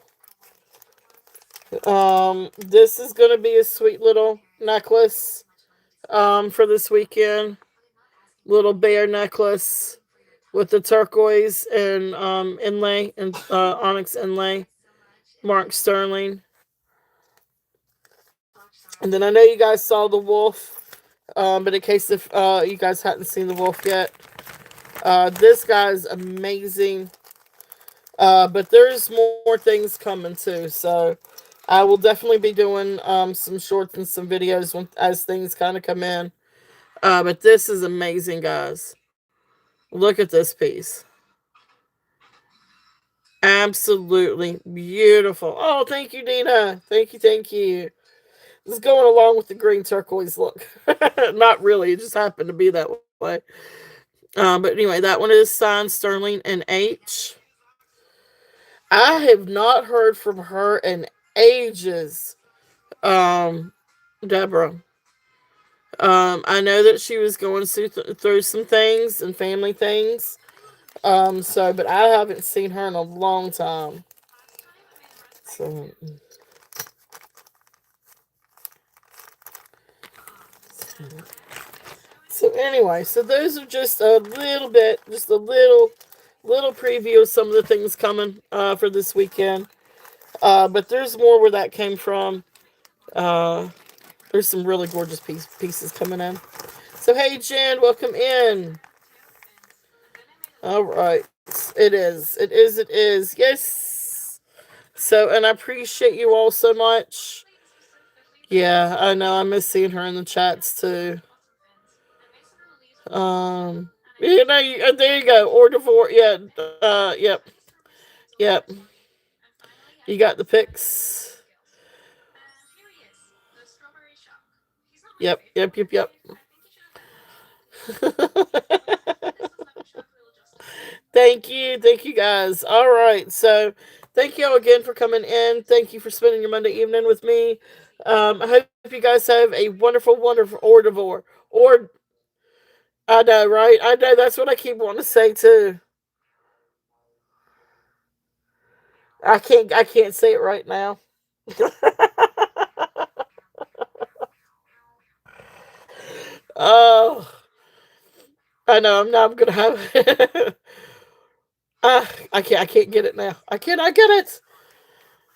This is going to be a sweet little necklace, for this weekend. Little bear necklace with the turquoise and, inlay and, onyx inlay. Mark Sterling. And then I know you guys saw the wolf. But in case if you guys hadn't seen the wolf yet, this guy's amazing. But there's more things coming too. So I will definitely be doing some shorts and some videos as things kind of come in. But this is amazing, guys. Look at this piece. Absolutely beautiful. Oh, thank you, Dina. Thank you, thank you. This is going along with the green turquoise look. Not really, it just happened to be that way. But anyway, that one is signed Sterling and H. I have not heard from her in ages. um, Deborah. I know that she was going through some things and family things. So, but I haven't seen her in a long time. So, so anyway, so those are just a little bit, just a little preview of some of the things coming for this weekend. But there's more where that came from. Uh, there's some really gorgeous pieces coming in. So hey Jen, welcome in. All right, it is, it is, it is. Yes. So, and I appreciate you all so much. Yeah, I know. I miss seeing her in the chats too. There you go. Or divorce. Yeah. Yep. Yep. You got the pics. Yep. Yep. Yep. Yep. Thank you guys. All right, so thank you all again for coming in. Thank you for spending your Monday evening with me. I hope you guys have a wonderful, wonderful or I know, right? I know that's what I keep wanting to say too. I can't say it right now. Oh, I know. I'm gonna have. I can't get it now. I cannot get it.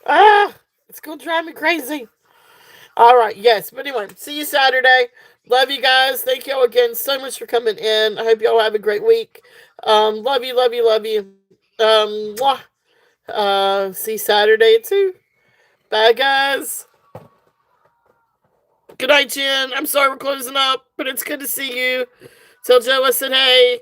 Ah, it's gonna drive me crazy. All right, yes. But anyway, see you Saturday. Love you guys. Thank y'all again so much for coming in. I hope y'all have a great week. Love you, love you, love you. Mwah. See you Saturday at 2. Bye, guys. Good night, Jen. I'm sorry we're closing up, but it's good to see you. Tell Joe I said hey.